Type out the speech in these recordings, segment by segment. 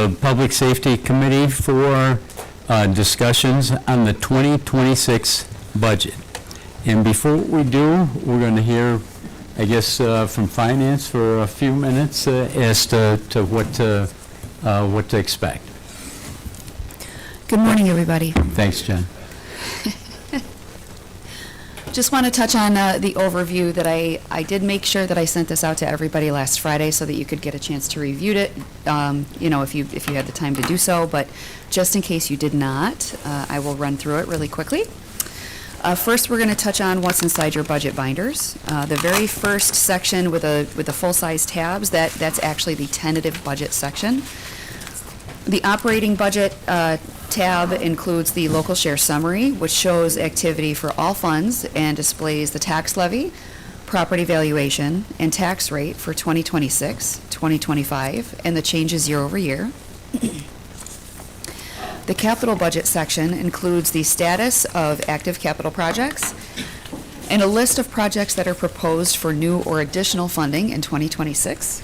the Public Safety Committee for discussions on the 2026 budget. And before we do, we're going to hear, I guess, from Finance for a few minutes as to what to expect. Good morning, everybody. Thanks, Jen. Just want to touch on the overview that I did make sure that I sent this out to everybody last Friday so that you could get a chance to review it, if you had the time to do so. But just in case you did not, I will run through it really quickly. First, we're going to touch on what's inside your budget binders. The very first section with the full-size tabs, that's actually the tentative budget section. The operating budget tab includes the local share summary, which shows activity for all funds and displays the tax levy, property valuation, and tax rate for 2026, 2025, and the changes year over year. The capital budget section includes the status of active capital projects and a list of projects that are proposed for new or additional funding in 2026.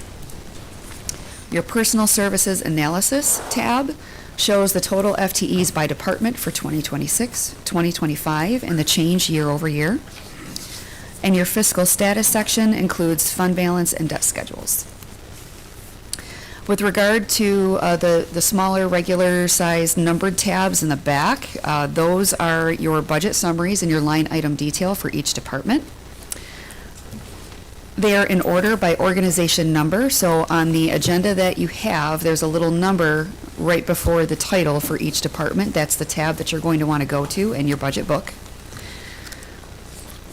Your personal services analysis tab shows the total FTEs by department for 2026, 2025, and the change year over year. And your fiscal status section includes fund balance and debt schedules. With regard to the smaller regular sized numbered tabs in the back, those are your budget summaries and your line item detail for each department. They are in order by organization number, so on the agenda that you have, there's a little number right before the title for each department. That's the tab that you're going to want to go to in your budget book.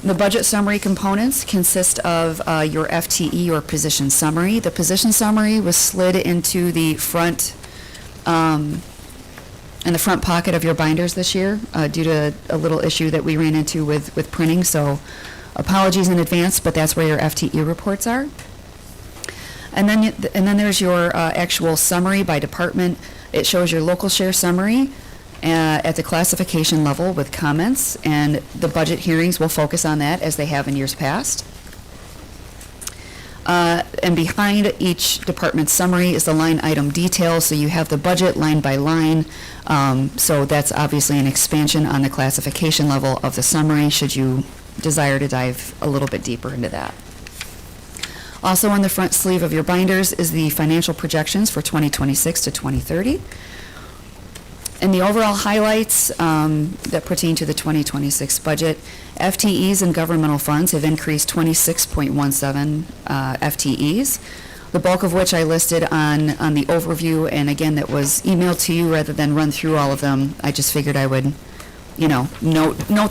The budget summary components consist of your FTE or position summary. The position summary was slid into the front in the front pocket of your binders this year due to a little issue that we ran into with printing, so apologies in advance, but that's where your FTE reports are. And then there's your actual summary by department. It shows your local share summary at the classification level with comments, and the budget hearings will focus on that as they have in years past. And behind each department's summary is the line item detail, so you have the budget line by line. So that's obviously an expansion on the classification level of the summary, should you desire to dive a little bit deeper into that. Also on the front sleeve of your binders is the financial projections for 2026 to 2030. And the overall highlights that pertain to the 2026 budget, FTEs and governmental funds have increased 26.17 FTEs, the bulk of which I listed on the overview, and again, that was emailed to you rather than run through all of them. I just figured I would note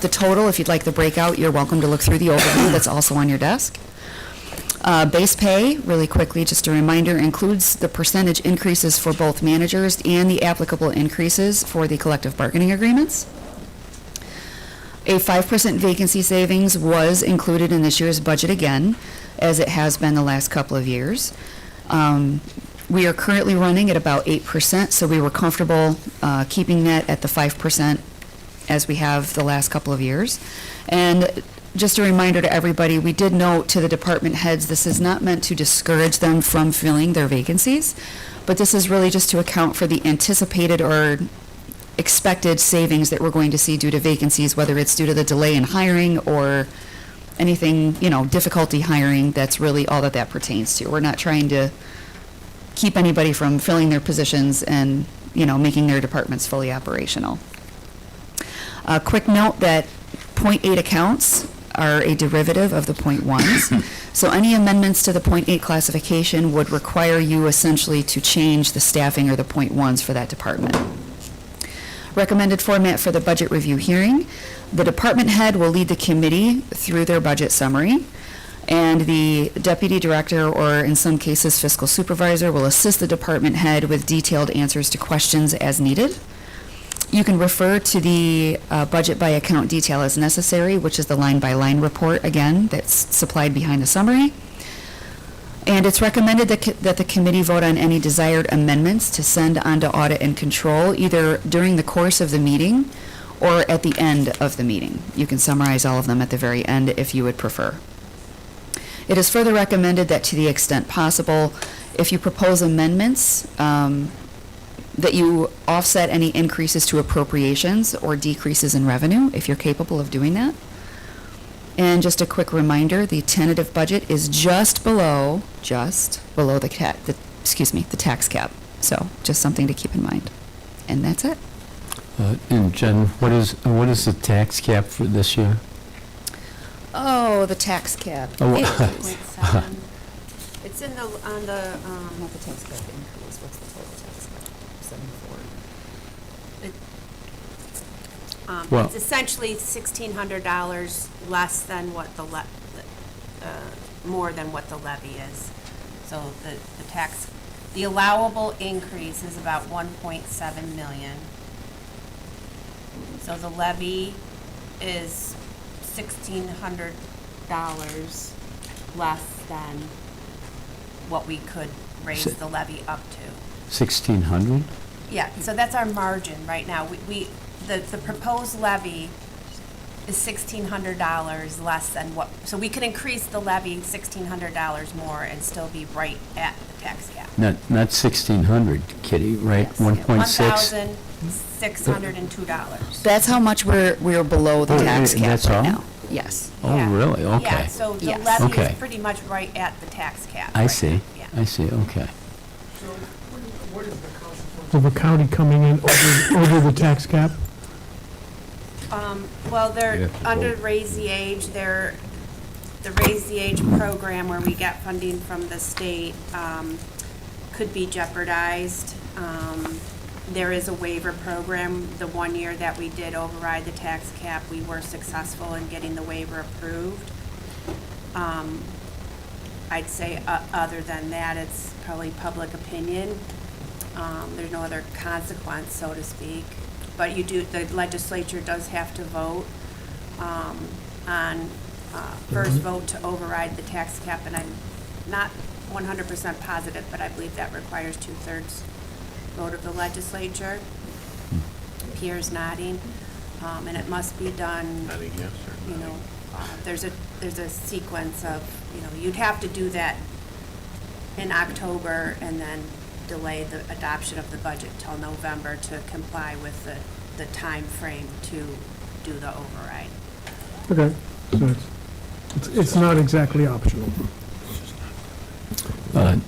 the total. If you'd like the breakout, you're welcome to look through the overview that's also on your desk. Base pay, really quickly, just a reminder, includes the percentage increases for both managers and the applicable increases for the collective bargaining agreements. A 5% vacancy savings was included in this year's budget again, as it has been the last couple of years. We are currently running at about 8%, so we were comfortable keeping that at the 5% as we have the last couple of years. And just a reminder to everybody, we did note to the department heads, this is not meant to discourage them from filling their vacancies, but this is really just to account for the anticipated or expected savings that we're going to see due to vacancies, whether it's due to the delay in hiring or anything, difficulty hiring. That's really all that pertains to. We're not trying to keep anybody from filling their positions and, making their departments fully operational. A quick note that 0.8 accounts are a derivative of the 0.1s. So any amendments to the 0.8 classification would require you essentially to change the staffing or the 0.1s for that department. Recommended format for the budget review hearing. The department head will lead the committee through their budget summary, and the deputy director, or in some cases fiscal supervisor, will assist the department head with detailed answers to questions as needed. You can refer to the budget by account detail as necessary, which is the line-by-line report, again, that's supplied behind the summary. And it's recommended that the committee vote on any desired amendments to send on to audit and control, either during the course of the meeting or at the end of the meeting. You can summarize all of them at the very end if you would prefer. It is further recommended that to the extent possible, if you propose amendments, that you offset any increases to appropriations or decreases in revenue, if you're capable of doing that. And just a quick reminder, the tentative budget is just below the tax cap. So just something to keep in mind. And that's it. And Jen, what is the tax cap for this year? Oh, the tax cap. Oh, It- 8.7. It's in the, on the, Not the tax cap increase, what's the total tax cap? 74. Well- it's essentially $1,600 less than what more than what the levy is. So the allowable increase is about 1.7 million. So the levy is $1,600 less than what we could raise the levy up to. 1,600? Yeah, so that's our margin right now. The proposed levy is $1,600 less than what, so we could increase the levy $1,600 more and still be right at the tax cap. Not 1,600, Kitty, right? Yes. 1.6? $1,602. That's how much we're below the Oh, tax cap that's right all? now. Yes. Oh, Yeah. really? Yeah, Okay. so the Yes. levy Okay. is pretty much right at the tax cap. I right see. now. Yeah. I see, okay. Of a county coming in over the tax cap? Well, You they're have to under vote. Raise the Age, the Raise the Age program where we get funding from the state could be jeopardized. There is a waiver program. The 1 year that we did override the tax cap, we were successful in getting the waiver approved. I'd say other than that, it's probably public opinion. There's no other consequence, so to speak. But the legislature does have to vote on first vote to override the tax cap, and I'm not 100% positive, but I believe that requires 2/3 vote of the legislature. Pierre's nodding, and it must be done, you know, there's a sequence of, you know, you'd have to do that in October and then delay the adoption of the budget till November to comply with the time frame to do the override. Okay, so it's not exactly optional. And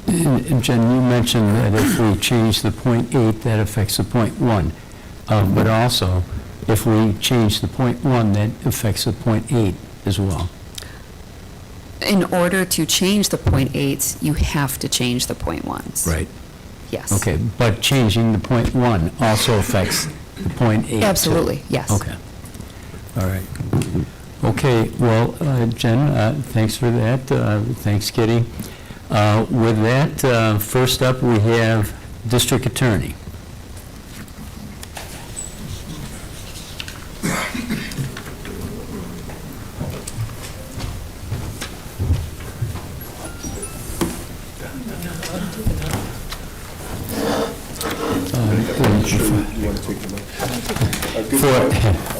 Jen, you mentioned that if we change the .8, that affects the .1. But also, if we change the .1, that affects the .8 as well. In order to change the .8s, you have to change the .1s. Right. Yes. Okay, but changing the .1 also affects the .8 too. Absolutely, yes. Okay. All right. Okay, well, Jen, thanks for that. Thanks, Kitty. With that, first up, we have District Attorney.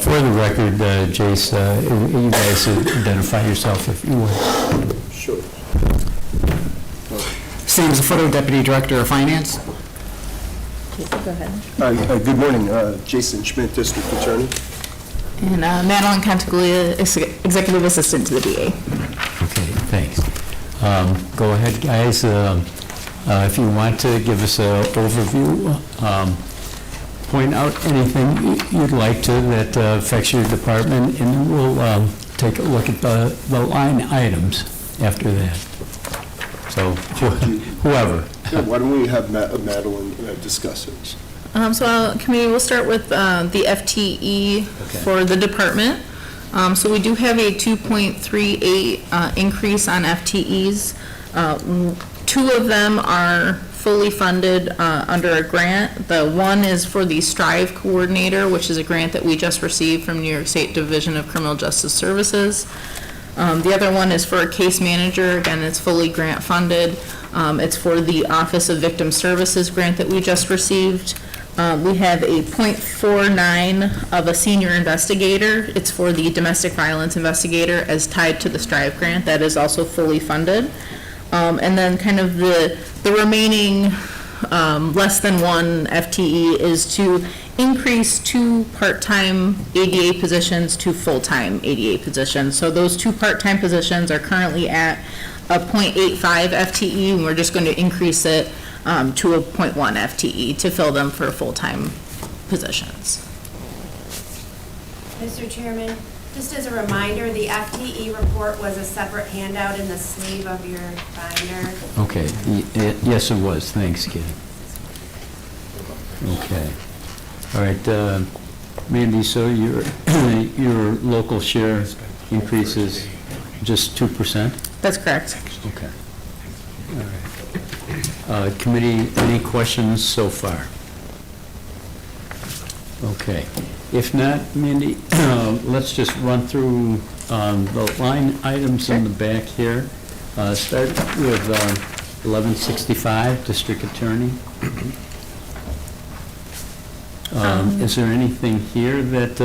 For the record, Jace, you guys identify yourself if you would. Sure. Sam Zafoto, Deputy Director of Finance. Good morning, Jason Schmidt, District Attorney. And Madeline Cantaglia, Executive Assistant to the DA. Okay, thanks. Go ahead, guys. If you want to give us an overview, point out anything you'd like to that affects your department, and then we'll take a look at the line items after that. So whoever. Yeah, why don't we have Madeline discuss it? So committee, we'll start with the FTE for the department. So we do have a 2.38 increase on FTEs. Two of them are fully funded under a grant. The one is for the Strive Coordinator, which is a grant that we just received from New York State Division of Criminal Justice Services. The other one is for a case manager. Again, it's fully grant funded. It's for the Office of Victim Services grant that we just received. We have a .49 of a senior investigator. It's for the domestic violence investigator as tied to the Strive grant. That is also fully funded. And then kind of the remaining less than one FTE is to increase 2 part-time ADA positions to full-time ADA positions. So those 2 part-time positions are currently at a .85 FTE, and we're just going to increase it to a .1 FTE to fill them for full-time positions. Mr. Chairman, just as a reminder, the FTE report was a separate handout in the sleeve of your binder. Okay, yes, it was. Thanks, Kitty. Okay. All right, Mandy, so your local share increases just 2%? That's correct. Okay. All right. Committee, any questions so far? Okay. If not, Mandy, let's just run through the line items in the back here. Start with 1165, District Attorney. Is there anything here that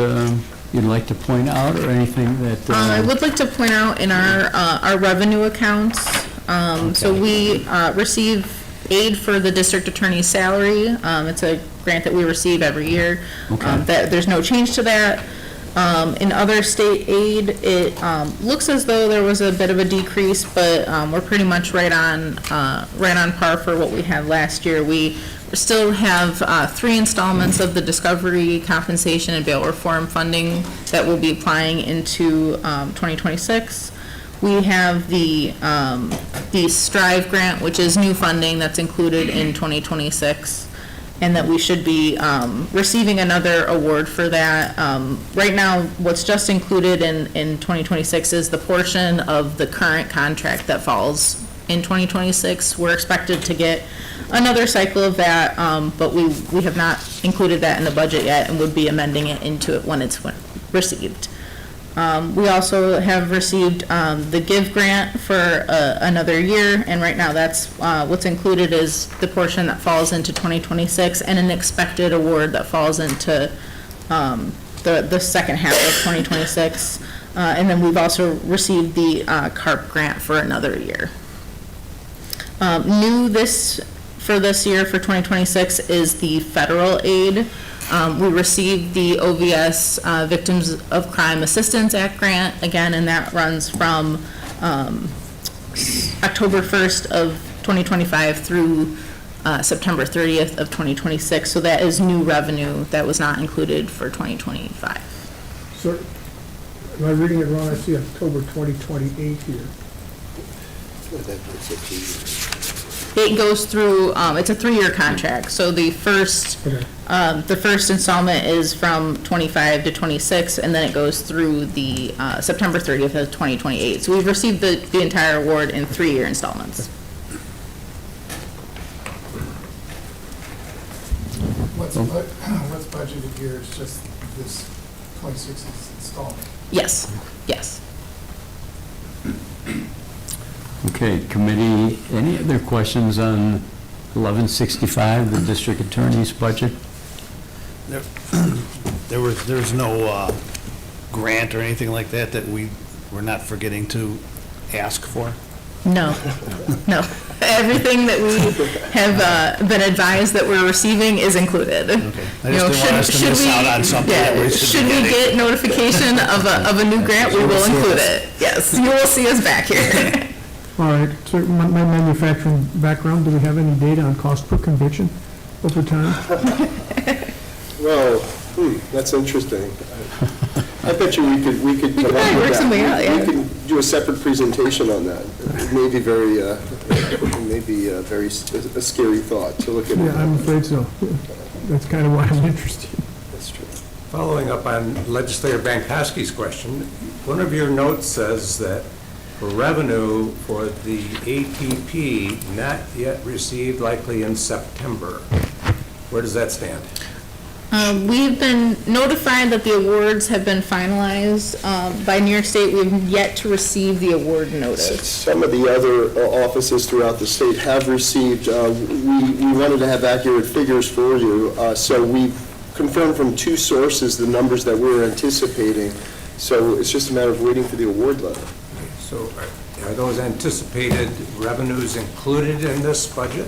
you'd like to point out, or anything that? I would like to point out in our revenue accounts, so we receive aid for the district attorney's salary. It's a grant that we receive every year. Okay. There's no change to that. In other state aid, it looks as though there was a bit of a decrease, but we're pretty much right on par for what we had last year. We still have 3 installments of the discovery, compensation, and bail reform funding that we'll be applying into 2026. We have the Strive grant, which is new funding that's included in 2026, and that we should be receiving another award for that. Right now, what's just included in 2026 is the portion of the current contract that falls in 2026. We're expected to get another cycle of that, but we have not included that in the budget yet, and would be amending it into it when it's received. We also have received the GIVE grant for another year, and right now that's what's included is the portion that falls into 2026 and an expected award that falls into the second half of 2026. And then we've also received the CARP grant for another year. New for this year, for 2026, is the federal aid. We received the OVS Victims of Crime Assistance Act grant again, and that runs from October 1st of 2025 through September 30th of 2026. So that is new revenue that was not included for 2025. So, am I reading it wrong? I see October 2028 here. It goes through, it's a 3-year contract, so the first installment is from 25 to 26, and then it goes through the September 30th of 2028. So we've received the entire award in 3-year installments. What's budgeted here is just this 26th installment? Yes, yes. Okay, committee, any other questions on 1165, the district attorney's budget? There's no grant or anything like that we're not forgetting to ask for? No, no. Everything that we have been advised that we're receiving is included. Okay. I just didn't want us to miss out on something that we should be Should we getting. get notification of a new grant, we will include it. Yes, you will see us back here. All right, so my manufacturing background, do we have any data on cost per conviction over time? Well, that's interesting. I bet you we could come up probably with work that. something out, yeah. We can do a separate presentation on that. It may be a scary thought to look at. Yeah, I'm afraid so. That's kind of why I'm interested. That's true. Following up on Legislator Bankowski's question, one of your notes says that for revenue for the ATP not yet received likely in September. Where does that stand? We've been notified that the awards have been finalized by New York State. We've yet to receive the award notice. Some of the other offices throughout the state have received, we wanted to have accurate figures for you, so we confirmed from 2 sources the numbers that we were anticipating, so it's just a matter of waiting for the award letter. So are those anticipated revenues included in this budget?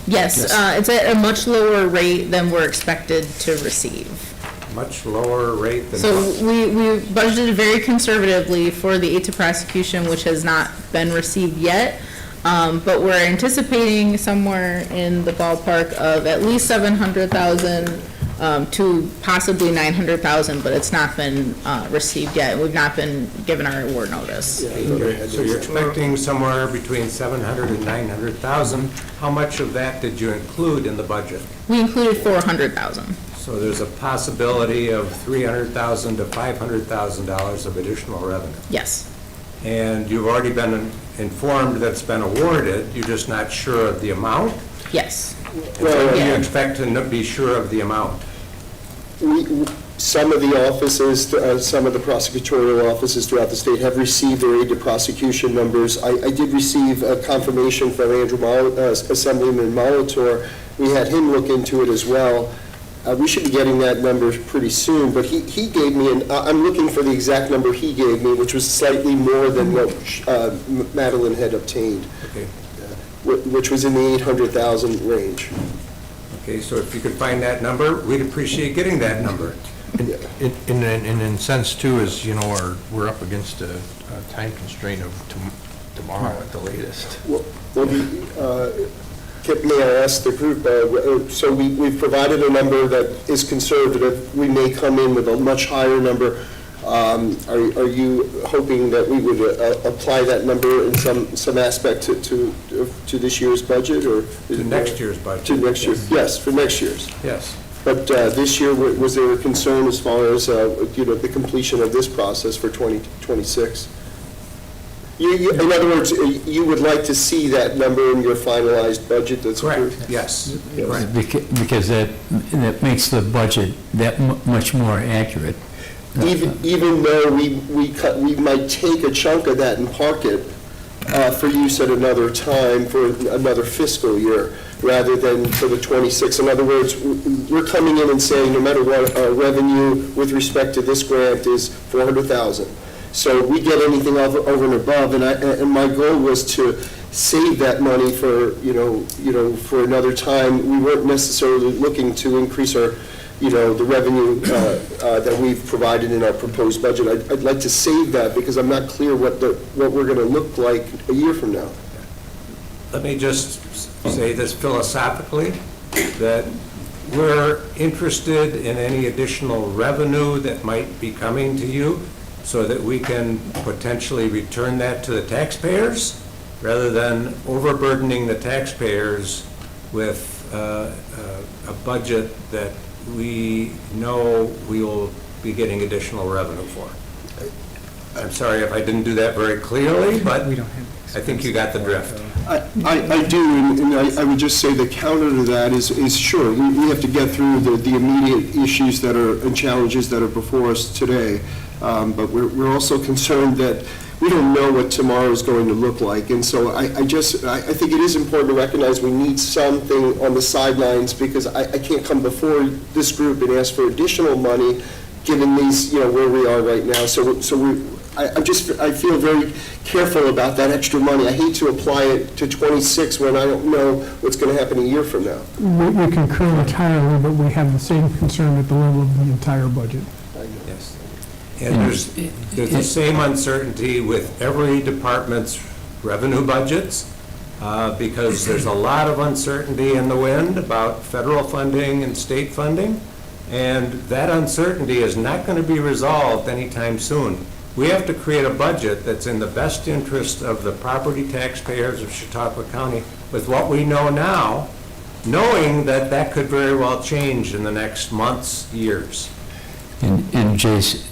Yes, it's at a much lower rate than we're expected to receive. Much lower rate than. So we budgeted very conservatively for the aid to prosecution, which has not been received yet. But we're anticipating somewhere in the ballpark of at least 700,000 to possibly 900,000, but it's not been received yet. We've not been given our award notice. So you're expecting somewhere between 700 and 900,000. How much of that did you include in the budget? We included 400,000. So there's a possibility of $300,000 to $500,000 of additional revenue. Yes. And you've already been informed that it's been awarded, you're just not sure of the amount? Yes. When do you Yeah. expect to be sure of the amount? Some of the offices, some of the prosecutorial offices throughout the state have received their aid to prosecution numbers. I did receive a confirmation from Assemblyman Molitor. We had him look into it as well. We should be getting that number pretty soon, but he gave me, I'm looking for the exact number he gave me, which was slightly more than what Madeline had obtained, Okay. which was in the 800,000 range. Okay, so if you could find that number, we'd appreciate getting that number. In a sense too, is, we're up against a time constraint of tomorrow at the latest. May I ask the group, so we've provided a number that is conservative. We may come in with a much higher number. Are you hoping that we would apply that number in some aspect to this year's budget, or? To next year's budget. To next year, yes, for next year's. Yes. But this year, was there a concern as far as, the completion of this process for 2026? In other words, you would like to see that number in your finalized budget that's approved? Correct, yes. Yes. Because that makes the budget that much more accurate. Even though we might take a chunk of that and park it for use at another time for another fiscal year, rather than for the 26. In other words, we're coming in and saying, no matter what, our revenue with respect to this grant is 400,000. So we get anything over and above, and my goal was to save that money for, for another time. We weren't necessarily looking to increase our, the revenue that we've provided in our proposed budget. I'd like to save that because I'm not clear what we're going to look like a year from now. Let me just say this philosophically, that we're interested in any additional revenue that might be coming to you, so that we can potentially return that to the taxpayers, rather than overburdening the taxpayers with a budget that we know we will be getting additional revenue for. I'm sorry if I didn't do that very clearly, but I think you got the drift. I do, and I would just say the counter to that is sure, we have to get through the immediate issues that are, and challenges that are before us today. But we're also concerned that we don't know what tomorrow is going to look like. And so I think it is important to recognize we need something on the sidelines, because I can't come before this group and ask for additional money, given these, where we are right now. I feel very careful about that extra money. I hate to apply it to 26 when I don't know what's going to happen a year from now. We concur entirely, but we have the same concern at the level of the entire budget. Yes. And there's the same uncertainty with every department's revenue budgets, because there's a lot of uncertainty in the wind about federal funding and state funding, and that uncertainty is not going to be resolved anytime soon. We have to create a budget that's in the best interest of the property taxpayers of Chautauqua County with what we know now, knowing that that could very well change in the next months, years. And Jace,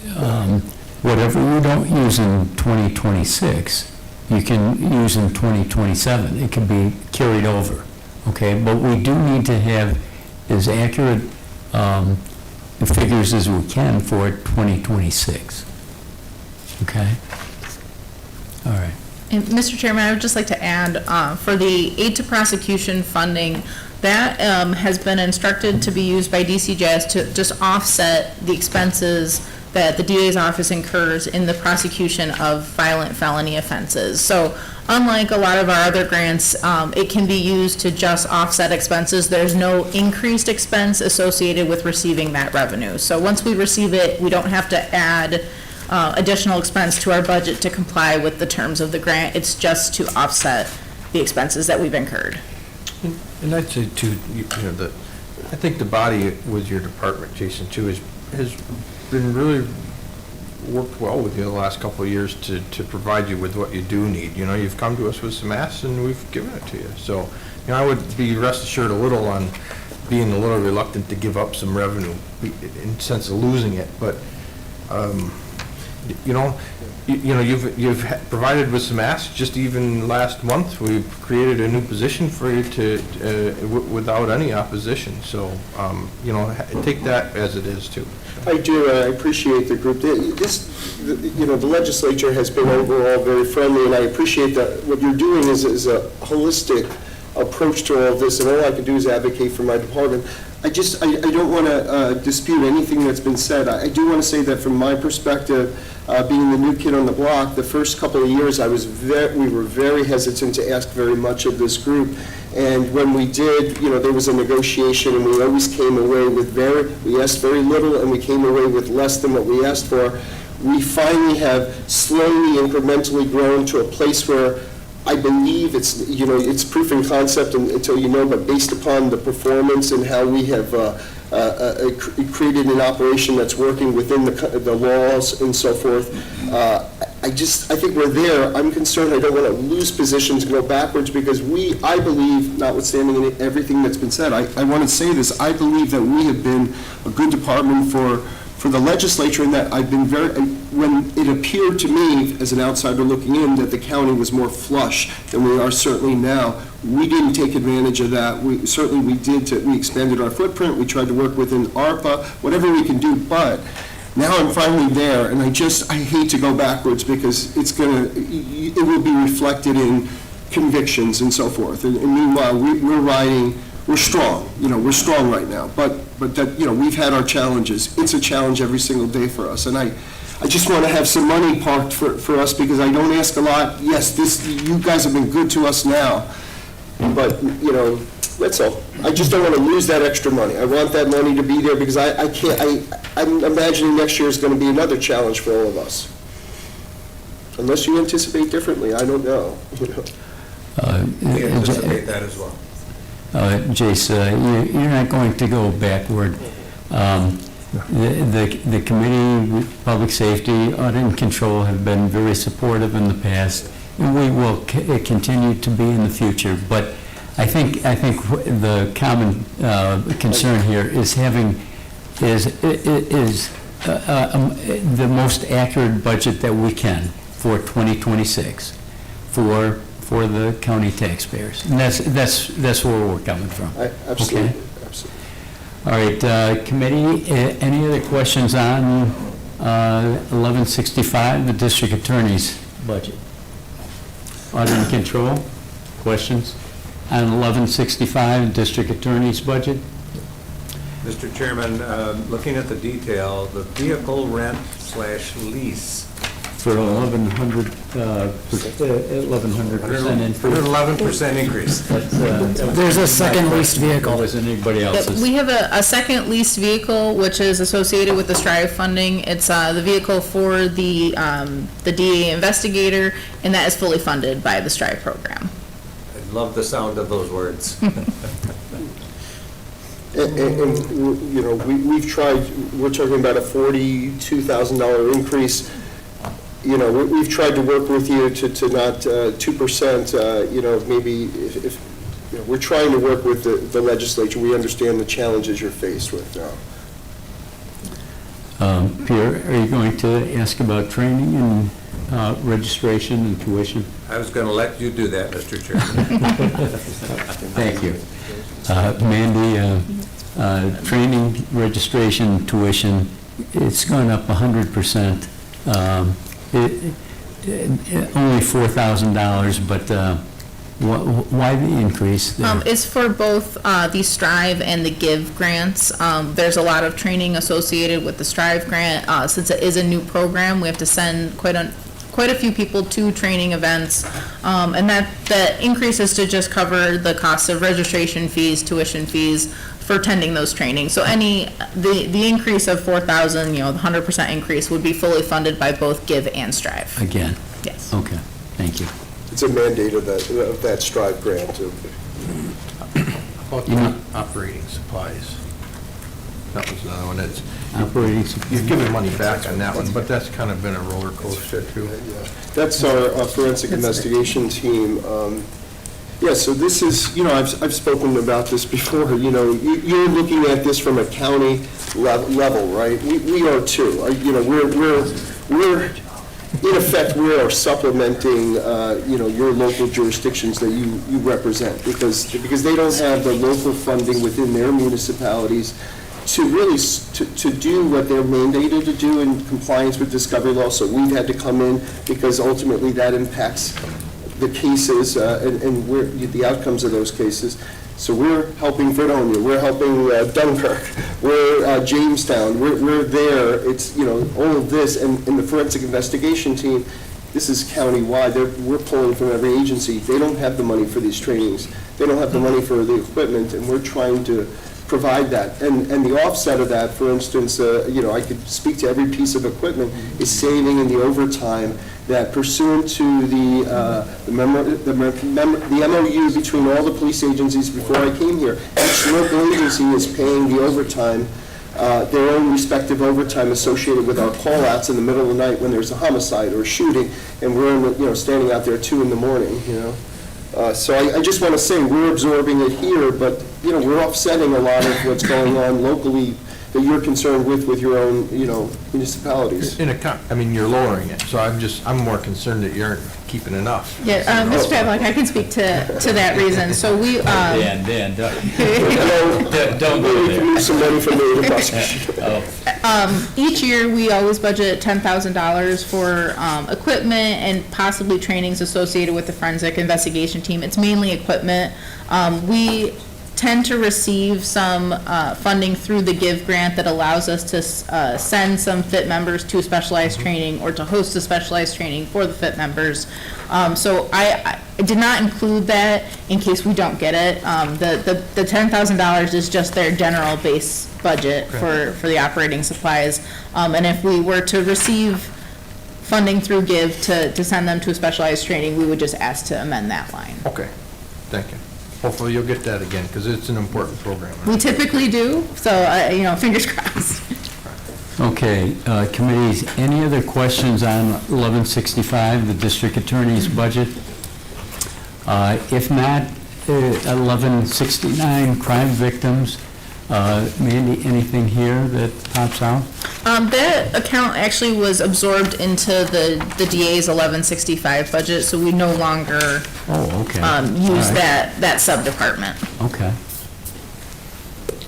whatever you don't use in 2026, you can use in 2027. It can be carried over, okay? But we do need to have as accurate figures as we can for 2026, okay? All right. And Mr. Chairman, I would just like to add, for the aid to prosecution funding, that has been instructed to be used by DCJS to just offset the expenses that the DA's office incurs in the prosecution of violent felony offenses. So unlike a lot of our other grants, it can be used to just offset expenses. There's no increased expense associated with receiving that revenue. So once we receive it, we don't have to add additional expense to our budget to comply with the terms of the grant. It's just to offset the expenses that we've incurred. And I'd say too, I think the body with your department, Jason, too, has been really worked well with you the last couple of years to provide you with what you do need. You've come to us with some asks and we've given it to you. So, I would be rest assured a little on being a little reluctant to give up some revenue in sense of losing it, but, you've provided with some asks. Just even last month, we've created a new position for you without any opposition. So, take that as it is too. I do, I appreciate the group. The legislature has been overall very friendly, and I appreciate that what you're doing is a holistic approach to all of this, and all I can do is advocate for my department. I don't want to dispute anything that's been said. I do want to say that from my perspective, being the new kid on the block, the first couple of years we were very hesitant to ask very much of this group. And when we did, there was a negotiation, and we always came away with we asked very little, and we came away with less than what we asked for. We finally have slowly, incrementally grown to a place where I believe it's proof in concept until but based upon the performance and how we have created an operation that's working within the laws and so forth, I think we're there. I'm concerned I don't want to lose positions and go backwards because I believe, notwithstanding everything that's been said, I want to say this, I believe that we have been a good department for the legislature, in that I've been when it appeared to me as an outsider looking in that the county was more flush than we are certainly now, we didn't take advantage of that. We expanded our footprint, we tried to work within ARPA, whatever we can do, but now I'm finally there, and I hate to go backwards because it will be reflected in convictions and so forth. And meanwhile, we're strong. We're strong right now. But that, we've had our challenges. It's a challenge every single day for us. And I just want to have some money parked for us because I don't ask a lot. Yes, you guys have been good to us now. But, that's all. I just don't want to lose that extra money. I want that money to be there because I'm imagining next year is going to be another challenge for all of us. Unless you anticipate differently, I don't know. We anticipate that as well. Jace, you're not going to go backward. The Committee, Public Safety, Audit and Control have been very supportive in the past, and we will continue to be in the future. But I think the common concern here is the most accurate budget that we can for 2026 for the county taxpayers. And that's where we're coming from. Absolutely. Okay? Absolutely. All right, committee, any other questions on 1165, the district attorney's budget? Audit and control, questions on 1165, district attorney's budget? Mr. Chairman, looking at the detail, the vehicle rent/lease. For 1,100% increase. 111% increase. There's a second leased vehicle. Wasn't anybody else's? We have a second leased vehicle, which is associated with the STRIVE funding. It's the vehicle for the DA investigator, and that is fully funded by the STRIVE program. I love the sound of those words. We've tried, we're talking about a $42,000 increase. We've tried to work with you to not 2%, maybe if we're trying to work with the legislature. We understand the challenges you're faced with now. Pierre, are you going to ask about training and registration and tuition? I was going to let you do that, Mr. Chairman. Thank you. Mandy, training, registration, tuition, it's gone up 100%. Only $4,000, but Why the increase there? It's for both the Strive and the Give grants. There's a lot of training associated with the Strive grant. Since it is a new program, we have to send quite a few people to training events. And the increase is to just cover the cost of registration fees, tuition fees for attending those trainings. So the increase of 4,000, the 100% increase would be fully funded by both Give and Strive. Again? Yes. Okay, thank you. It's a mandate of that Strive grant. About the operating supplies. That was another one that's, Operating, you're giving money back on that one, but that's kind of been a roller coaster too. That's our forensic investigation team. Yeah, so this is, I've spoken about this before, you're looking at this from a county level, right? We are too. We're in effect, we are supplementing, your local jurisdictions that you represent, because they don't have the local funding within their municipalities to really, to do what they're mandated to do in compliance with discovery law. So we've had to come in, because ultimately that impacts the cases and the outcomes of those cases. So we're helping Fredonia, we're helping Dunkirk, we're Jamestown, we're there. It's, all of this, and the forensic investigation team, this is countywide. We're pulling from every agency. They don't have the money for these trainings. They don't have the money for the equipment, and we're trying to provide that. And the offset of that, for instance, I could speak to every piece of equipment, is saving in the overtime that pursuant to the MOU between all the police agencies before I came here, each local agency is paying the overtime, their own respective overtime associated with our call-outs in the middle of the night when there's a homicide or a shooting, and we're standing out there 2 a.m. So I just want to say, we're absorbing it here, but, we're offsetting a lot of what's going on locally that you're concerned with your own, municipalities. You're lowering it, so I'm more concerned that you aren't keeping enough. Yeah, Mr. Pavlik, I can speak to that reason. So we, Dan, don't go We can there. use some money from the prosecution. each year, we always budget $10,000 for equipment and possibly trainings associated with the forensic investigation team. It's mainly equipment. We tend to receive some funding through the Give grant that allows us to send some FIT members to specialized training or to host a specialized training for the FIT members. So I did not include that in case we don't get it. The $10,000 is just their general base budget for the operating supplies. And if we were to receive funding through Give to send them to a specialized training, we would just ask to amend that line. Okay, thank you. Hopefully you'll get that again, because it's an important program. We typically do, so, fingers crossed. Okay, committees, any other questions on 1165, the district attorney's budget? If not, 1169, crime victims. Mandy, anything here that pops out? That account actually was absorbed into the DA's 1165 budget, so we no longer use All right. that sub-department. Okay.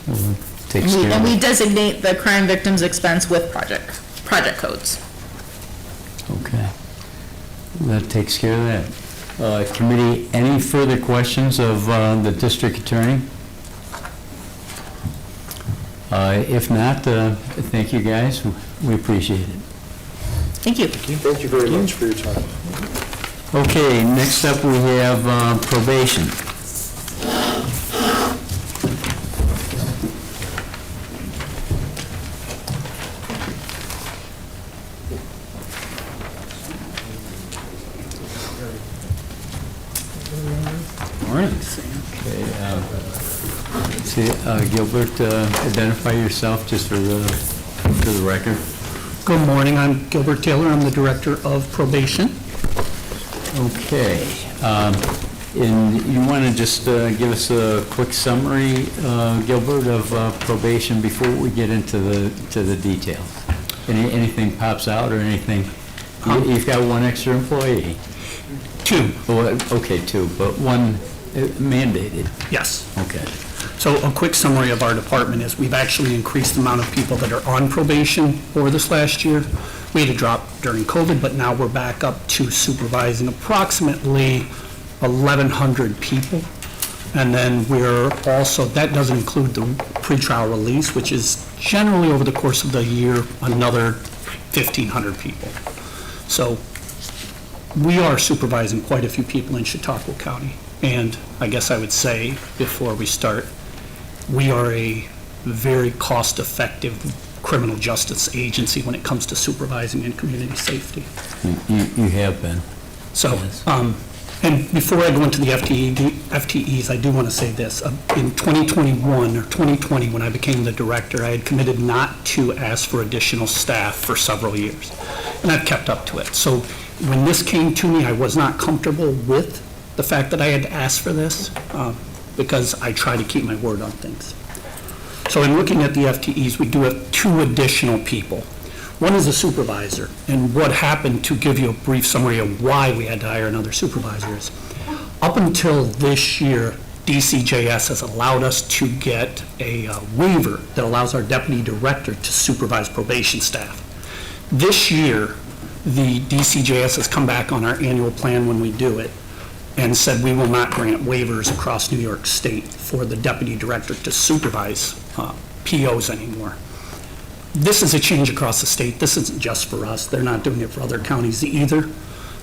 Well, takes care And of we it. designate the crime victims expense with project codes. Okay. That takes care of that. Committee, any further questions of the district attorney? If not, thank you, guys. We appreciate it. Thank you. Thank you very much for your time. Okay, next up we have probation. Morning. Okay, Gilbert, identify yourself just for the record. Good morning, I'm Gilbert Taylor, I'm the Director of Probation. Okay, and you want to just give us a quick summary, Gilbert, of probation before we get into the details? Anything pops out or anything? You've got one extra employee? Two. Well, okay, two, but one mandated? Yes. Okay. So a quick summary of our department is we've actually increased the amount of people that are on probation over this last year. We had a drop during COVID, but now we're back up to supervising approximately 1,100 people. And then we're also, that doesn't include the pretrial release, which is generally over the course of the year, another 1,500 people. So we are supervising quite a few people in Chautauqua County. And I guess I would say, before we start, we are a very cost-effective criminal justice agency when it comes to supervising and community safety. You have been. So, Yes. and before I go into the FTEs, I do want to say this. In 2021 or 2020, when I became the director, I had committed not to ask for additional staff for several years. And I've kept up to it. So when this came to me, I was not comfortable with the fact that I had to ask for this because I try to keep my word on things. So in looking at the FTEs, we do have 2 additional people. One is a supervisor, and what happened, to give you a brief summary of why we had to hire another supervisor, is up until this year, DCJS has allowed us to get a waiver that allows our deputy director to supervise probation staff. This year, the DCJS has come back on our annual plan when we do it and said we will not grant waivers across New York State for the deputy director to supervise POs anymore. This is a change across the state. This isn't just for us. They're not doing it for other counties either.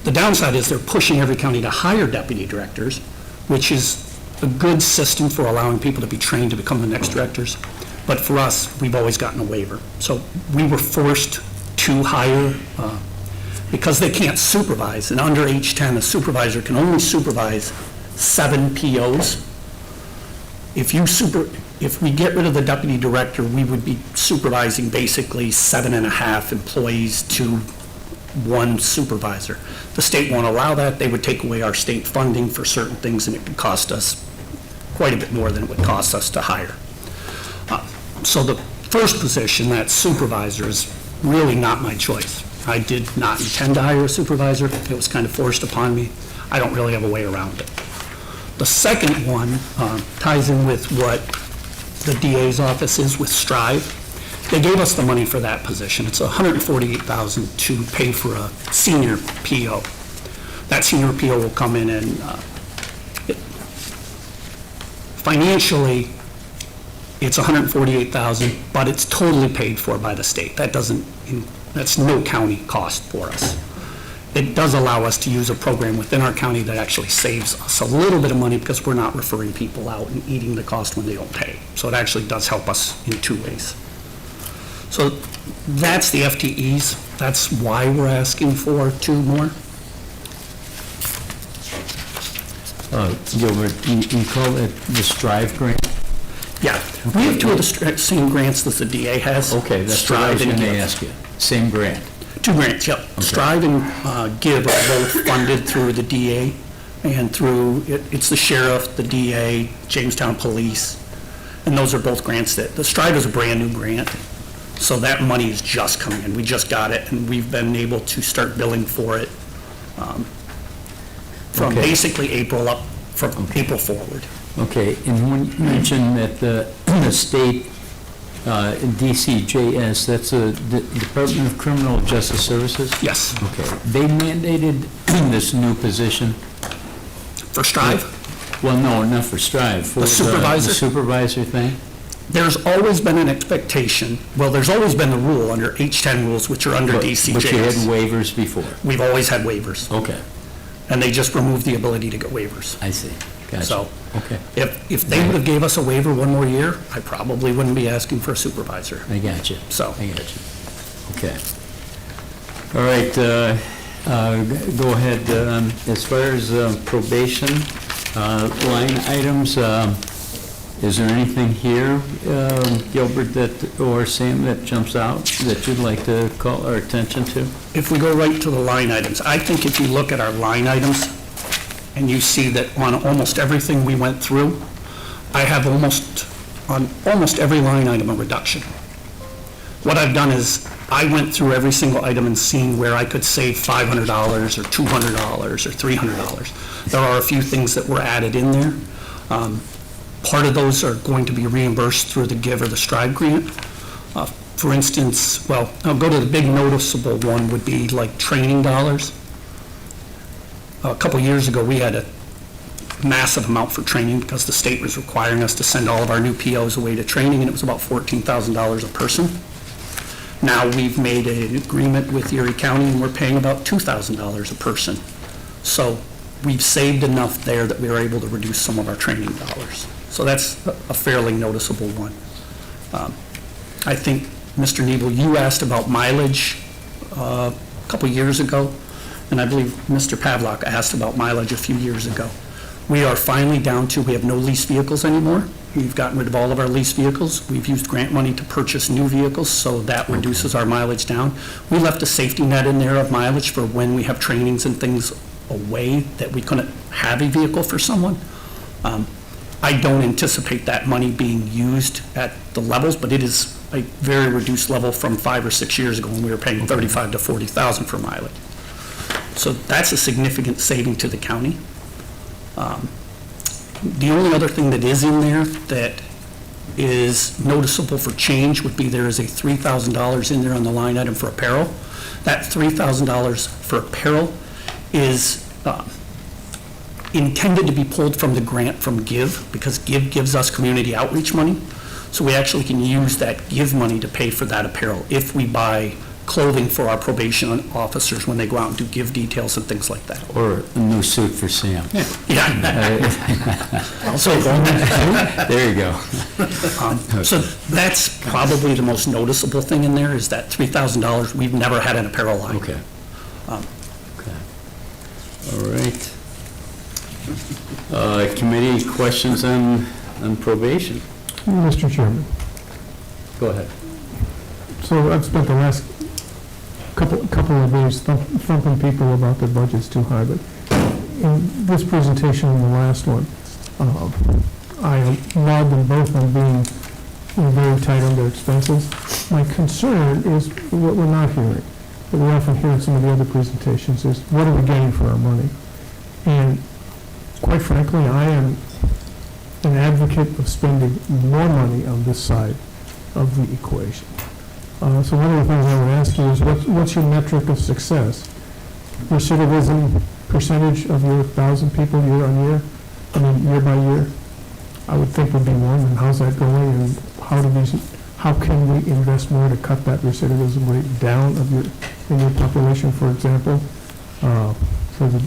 The downside is they're pushing every county to hire deputy directors, which is a good system for allowing people to be trained to become the next directors. But for us, we've always gotten a waiver. So we were forced to hire because they can't supervise. And under H10, a supervisor can only supervise 7 POs. If we get rid of the deputy director, we would be supervising basically 7.5 employees to 1 supervisor. The state won't allow that. They would take away our state funding for certain things, and it could cost us quite a bit more than it would cost us to hire. So the first position, that supervisor, is really not my choice. I did not intend to hire a supervisor. It was kind of forced upon me. I don't really have a way around it. The second one ties in with what the DA's office is with Strive. They gave us the money for that position. It's $148,000 to pay for a senior PO. That senior PO will come in and financially, it's $148,000, but it's totally paid for by the state. That's no county cost for us. It does allow us to use a program within our county that actually saves us a little bit of money because we're not referring people out and eating the cost when they don't pay. So it actually does help us in 2 ways. So that's the FTEs. That's why we're asking for 2 more. Gilbert, you call it the Strive grant? Yeah, we have 2 of the same grants that the DA has. Okay, that's what I was Strive and going to Give. ask you. Same grant? 2 grants, yep. Strive and Give are both funded through the DA and through, it's the sheriff, the DA, Jamestown Police, and those are both grants that, the Strive is a brand-new grant, so that money is just coming in. We just got it, and we've been able to start billing for it from Okay. basically April forward. Okay, and when you mentioned that the state DCJS, that's the Department of Criminal Justice Services? Yes. Okay, they mandated this new position? For Strive? Well, no, not for Strive. For The supervisor? The supervisor thing? There's always been an expectation, well, there's always been the rule under H10 rules, which are under But DCJS. you had waivers before? We've always had waivers, Okay, and they just removed the ability to get waivers. I see. Gotcha. So Okay, if they would have gave us a waiver 1 more year, I probably wouldn't be asking for a supervisor. I got you. So, I got you. Okay. All right, go ahead. As far as probation line items, is there anything here, Gilbert, or Sam, that jumps out that you'd like to call our attention to? if we go right to the line items, I think if you look at our line items, and you see that on almost everything we went through, I have on almost every line item a reduction. What I've done is, I went through every single item and seen where I could save $500 or $200 or $300. There are a few things that were added in there. Part of those are going to be reimbursed through the Give or the Strive grant. For instance, well, I'll go to the big noticeable one would be like training dollars. A couple years ago, we had a massive amount for training because the state was requiring us to send all of our new POs away to training, and it was about $14,000 a person. Now we've made an agreement with Erie County, and we're paying about $2,000 a person. So we've saved enough there that we were able to reduce some of our training dollars. So that's a fairly noticeable one. I think, Mr. Nebel, you asked about mileage a couple years ago, and I believe Mr. Pavlock asked about mileage a few years ago. We are finally down to, we have no leased vehicles anymore. We've gotten rid of all of our leased vehicles. We've used grant money to purchase new vehicles, so that reduces our mileage down. We left a safety net in there of mileage for when we have trainings and things away that we couldn't have a vehicle for someone. I don't anticipate that money being used at the levels, but it is a very reduced level from 5 or 6 years ago when we were paying $35,000 to $40,000 for mileage. So that's a significant saving to the county. The only other thing that is in there that is noticeable for change would be there is a $3,000 in there on the line item for apparel. That $3,000 for apparel is intended to be pulled from the grant from GIVE, because GIVE gives us community outreach money. So we actually can use that GIVE money to pay for that apparel if we buy clothing for our probation officers when they go out and do GIVE details and things like that. Or a new suit for Sam. So There you go. So that's probably the most noticeable thing in there, is that $3,000. We've never had an apparel line. Okay. All right. Committee questions on probation? Mr. Chairman, Go ahead. so I've spent the last couple of days thumping people about their budgets too high, but in this presentation and the last one, I laud them both on being very tight on their expenses. My concern is what we're not hearing, that we often hear in some of the other presentations, is what are we getting for our money? And quite frankly, I am an advocate of spending more money on this side of the equation. So one of the things I would ask you is, what's your metric of success? Recidivism percentage of your 1,000 people year on year, I mean, year by year, I would think would be one, and how's that going, and how can we invest more to cut that recidivism rate down in your population, for example? For the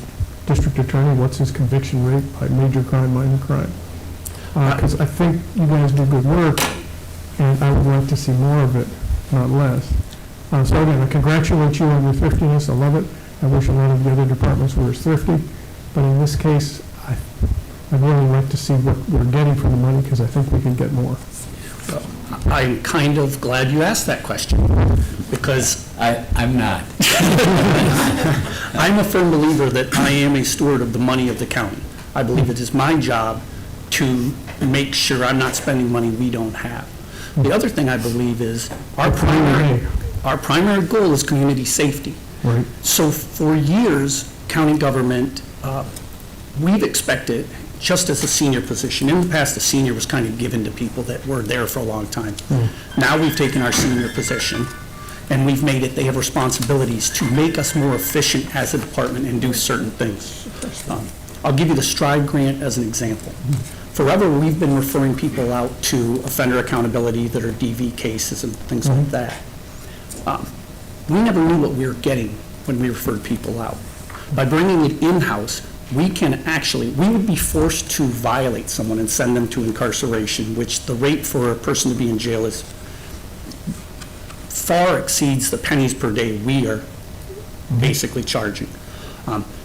district attorney, what's his conviction rate by major crime, minor crime? Because I think you guys do good work, and I would like to see more of it, not less. So again, I congratulate you on your thriftiness. I love it. I wish a lot of the other departments were as thrifty, but in this case, I'd really like to see what we're getting for the money, because I think we can get more. I'm kind of glad you asked that question, because I'm not. I'm a firm believer that I am a steward of the money of the county. I believe it is my job to make sure I'm not spending money we don't have. The other thing I believe is our primary goal is community safety. Right. So for years, county government, we've expected, just as a senior position, in the past, the senior was kind of given to people that were there for a long time. Now we've taken our senior position, and we've made it, they have responsibilities to make us more efficient as a department and do certain things. I'll give you the STRIDE grant as an example. Forever, we've been referring people out to offender accountability that are DV cases and things like that. We never knew what we were getting when we referred people out. By bringing it in-house, we would be forced to violate someone and send them to incarceration, which the rate for a person to be in jail is far exceeds the pennies per day we are basically charging.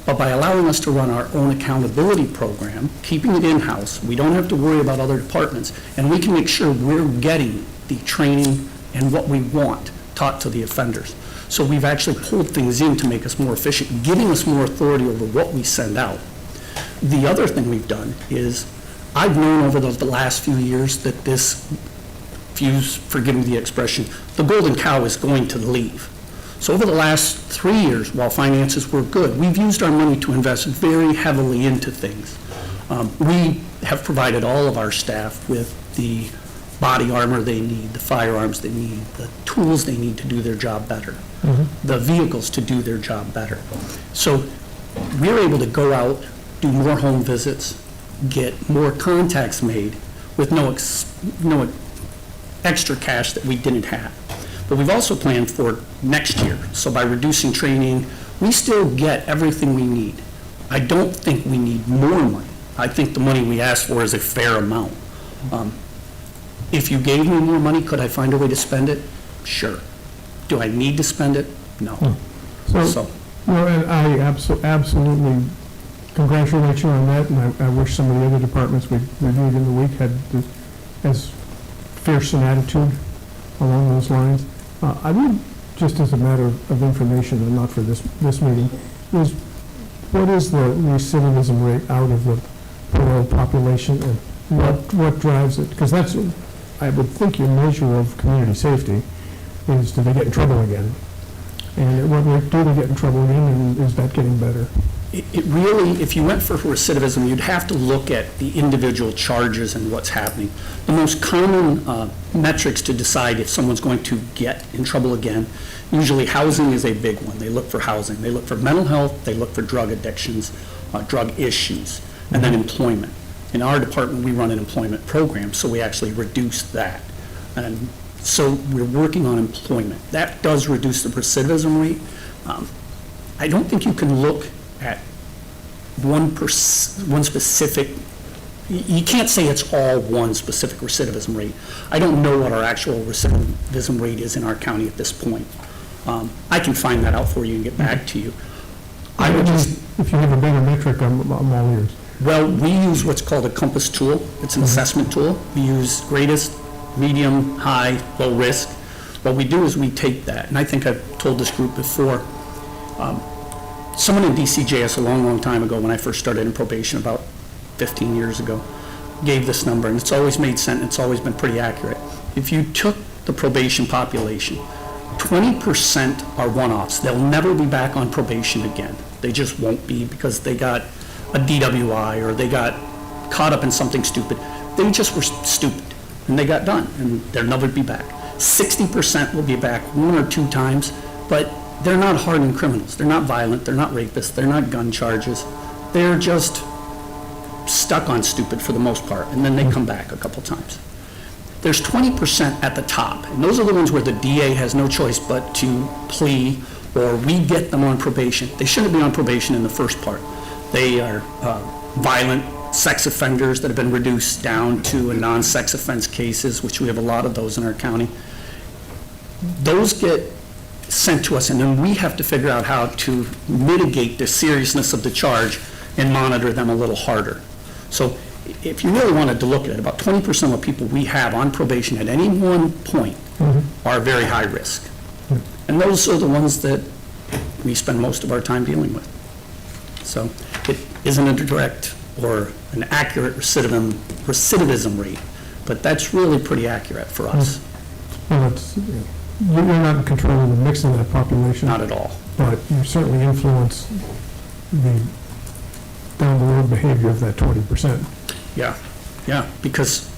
But by allowing us to run our own accountability program, keeping it in-house, we don't have to worry about other departments, and we can make sure we're getting the training and what we want taught to the offenders. So we've actually pulled things in to make us more efficient, giving us more authority over what we send out. The other thing we've done is, I've known over the last few years that this, forgive me the expression, the golden cow is going to leave. So over the last 3 years, while finances were good, we've used our money to invest very heavily into things. We have provided all of our staff with the body armor they need, the firearms they need, the tools they need to do their job better, the vehicles to do their job better. So we're able to go out, do more home visits, get more contacts made with no extra cash that we didn't have. But we've also planned for next year. So by reducing training, we still get everything we need. I don't think we need more money. I think the money we asked for is a fair amount. If you gave me more money, could I find a way to spend it? Sure. Do I need to spend it? No. So, well, and I absolutely congratulate you on that, and I wish some of the other departments we reviewed in the week had as fierce an attitude along those lines. I would, just as a matter of information, and not for this meeting, is what is the recidivism rate out of the parole population, and what drives it? Because that's, I would think, your measure of community safety is, do they get in trouble again? And at what rate do they get in trouble again, and is that getting better? It really, if you went for recidivism, you'd have to look at the individual charges and what's happening. The most common metrics to decide if someone's going to get in trouble again, usually housing is a big one. They look for housing. They look for mental health. They look for drug addictions, drug issues, and then employment. In our department, we run an employment program, so we actually reduce that. And so we're working on employment. That does reduce the recidivism rate. I don't think you can look at one specific, you can't say it's all one specific recidivism rate. I don't know what our actual recidivism rate is in our county at this point. I can find that out for you and get back to you. I would just, if you have a better metric, I'm all ears. well, we use what's called a compass tool. It's an assessment tool. We use greatest, medium, high, low risk. What we do is we take that, and I think I've told this group before, someone in DCJS a long, long time ago, when I first started in probation about 15 years ago, gave this number, and it's always made sense, it's always been pretty accurate. If you took the probation population, 20% are one-offs. They'll never be back on probation again. They just won't be because they got a DWI or they got caught up in something stupid. They just were stupid, and they got done, and they'll never be back. 60% will be back 1 or 2 times, but they're not hardened criminals. They're not violent. They're not rapists. They're not gun charges. They're just stuck on stupid for the most part, and then they come back a couple times. There's 20% at the top, and those are the ones where the DA has no choice but to plea, or we get them on probation. They shouldn't be on probation in the first part. They are violent sex offenders that have been reduced down to a non-sex offense cases, which we have a lot of those in our county. Those get sent to us, and then we have to figure out how to mitigate the seriousness of the charge and monitor them a little harder. So if you really wanted to look at it, about 20% of people we have on probation at any one point are very high risk. And those are the ones that we spend most of our time dealing with. So it isn't a direct or an accurate recidivism rate, but that's really pretty accurate for us. Well, you're not in control of the mix of that population. Not at all. But you certainly influence the down-the-road behavior of that 20%. Yeah, because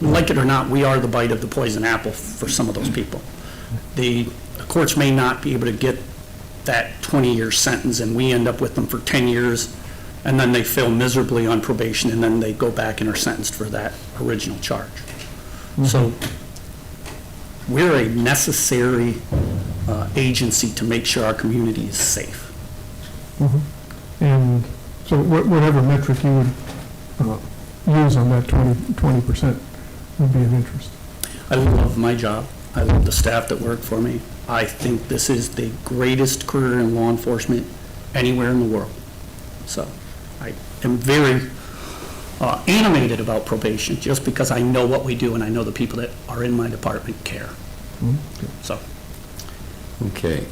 like it or not, we are the bite of the poison apple for some of those people. The courts may not be able to get that 20-year sentence, and we end up with them for 10 years, and then they fail miserably on probation, and then they go back and are sentenced for that original charge. So we're a necessary agency to make sure our community is safe. And so whatever metric you would use on that 20% would be of interest. I love my job. I love the staff that work for me. I think this is the greatest career in law enforcement anywhere in the world. So I am very animated about probation just because I know what we do and I know the people that are in my department care. So. Okay,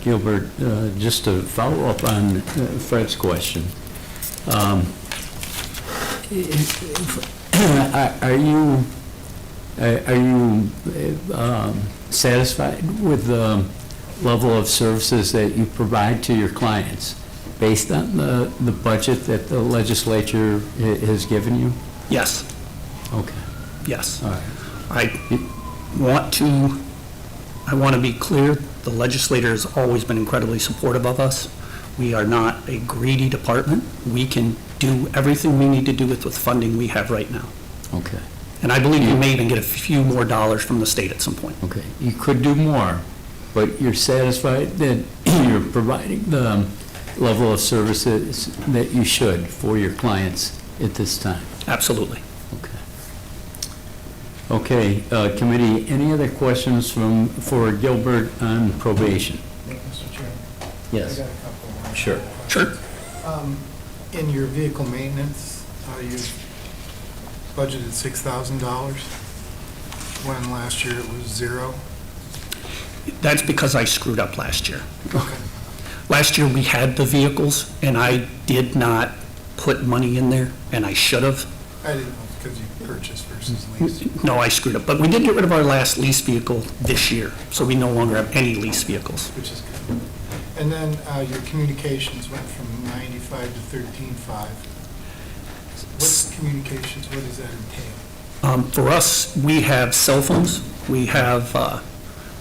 Gilbert, just to follow up on Fred's question, are you satisfied with the level of services that you provide to your clients based on the budget that the legislature has given you? Yes. Okay. Yes. All right. I want to be clear, the legislator has always been incredibly supportive of us. We are not a greedy department. We can do everything we need to do with the funding we have right now. Okay. And I believe we may even get a few more dollars from the state at some point. Okay, you could do more, but you're satisfied that you're providing the level of services that you should for your clients at this time? Absolutely. Okay. Okay, committee, any other questions for Gilbert on probation? Mr. Chairman? Yes. I got a couple more. Sure. Sure. In your vehicle maintenance, you budgeted $6,000, when last year it was zero. That's because I screwed up last year. Okay. Last year, we had the vehicles, and I did not put money in there, and I should have. I didn't know because you purchased versus leased. No, I screwed up. But we did get rid of our last lease vehicle this year, so we no longer have any lease vehicles. Which is good. And then your communications went from 95 to 13.5. What's communications, what does that entail? For us, we have cell phones, we have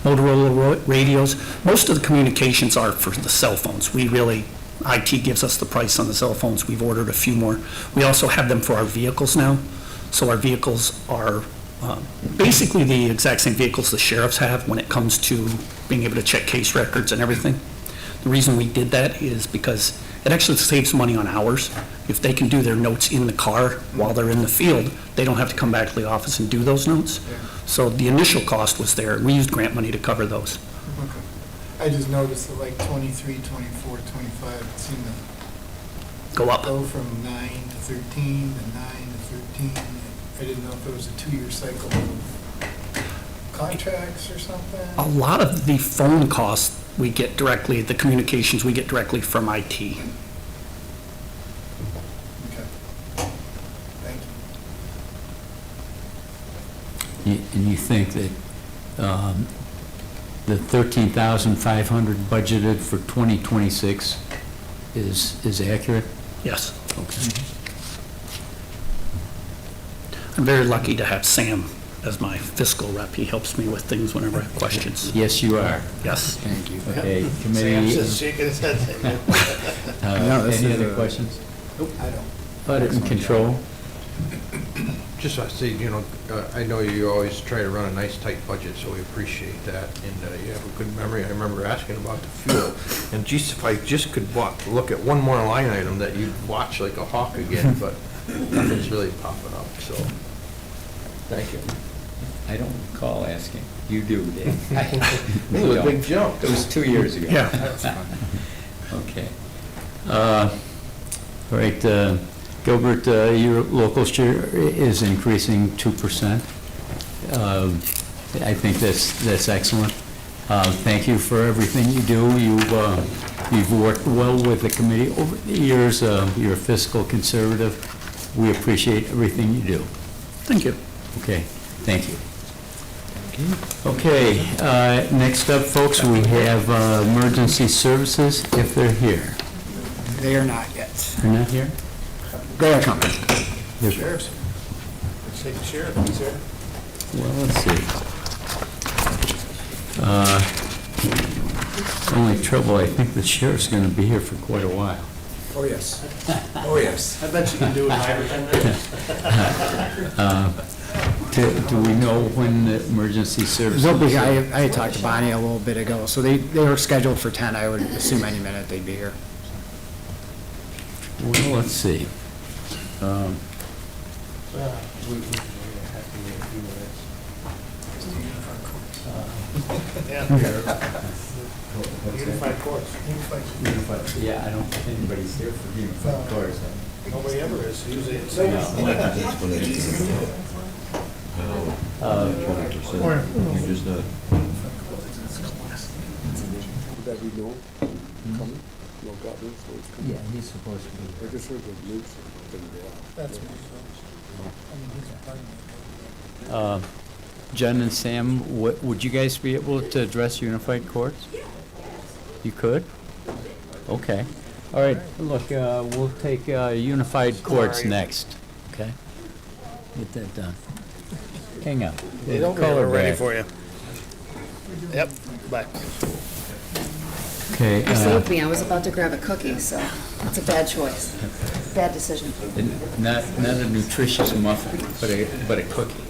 Motorola radios. Most of the communications are for the cell phones. IT gives us the price on the cell phones. We've ordered a few more. We also have them for our vehicles now. So our vehicles are basically the exact same vehicles the sheriffs have when it comes to being able to check case records and everything. The reason we did that is because it actually saves money on hours. If they can do their notes in the car while they're in the field, they don't have to come back to the office and do those notes. Yeah. So the initial cost was there. We used grant money to cover those. Okay. I just noticed that like 23, 24, 25, it seemed to Go up. go from 9 to 13 and 9 to 13. I didn't know if it was a 2-year cycle of contracts or something. A lot of the phone costs we get directly, the communications we get directly from IT. Okay. Thank you. And you think that the $13,500 budgeted for 2026 is accurate? Yes. Okay. I'm very lucky to have Sam as my fiscal rep. He helps me with things whenever I have questions. Yes, you are. Yes. Thank you. Okay, committee. shaking his head. No, this Any is other a- questions? I don't. Audit and control. Just I say, I know you always try to run a nice tight budget, so we appreciate that. And you have a good memory. I remember asking about the fuel. And geez, if I just could look at one more line item that you'd watch like a hawk again, but nothing's really popping up, so thank you. I don't recall asking. You do, Dave. It was a big jump. It was 2 years ago. Yeah. Okay. All right, Gilbert, your local share is increasing 2%. I think that's excellent. Thank you for everything you do. You've worked well with the committee over the years. You're a fiscal conservative. We appreciate everything you do. Thank you. Okay, thank you. Okay, next up, folks, we have emergency services, if they're here. They are not yet. They're not here? They are coming. Sheriff's. Let's take the sheriff, he's here. Well, let's see. Only trouble, I think the sheriff's going to be here for quite a while. Oh, yes. Oh, yes. I bet you can do it in 5 or 10 minutes. Do we know when the emergency services? They'll be here. I had talked to Bonnie a little bit ago, so they were scheduled for 10. I would assume any minute they'd be here. Well, let's see. Unified courts. Yeah, I don't think anybody's here for unified courts. Nobody ever is, usually it's. Yeah, he's supposed to be. That's Jen and Sam, would you guys be able to address unified courts? You could? Okay. All right, look, we'll take unified courts next, okay? Get that done. Hang on. We're ready for you. Yep, bye. Okay. You saved me, I was about to grab a cookie, so that's a bad choice. Bad decision. Not a nutritious muffin, but a cookie.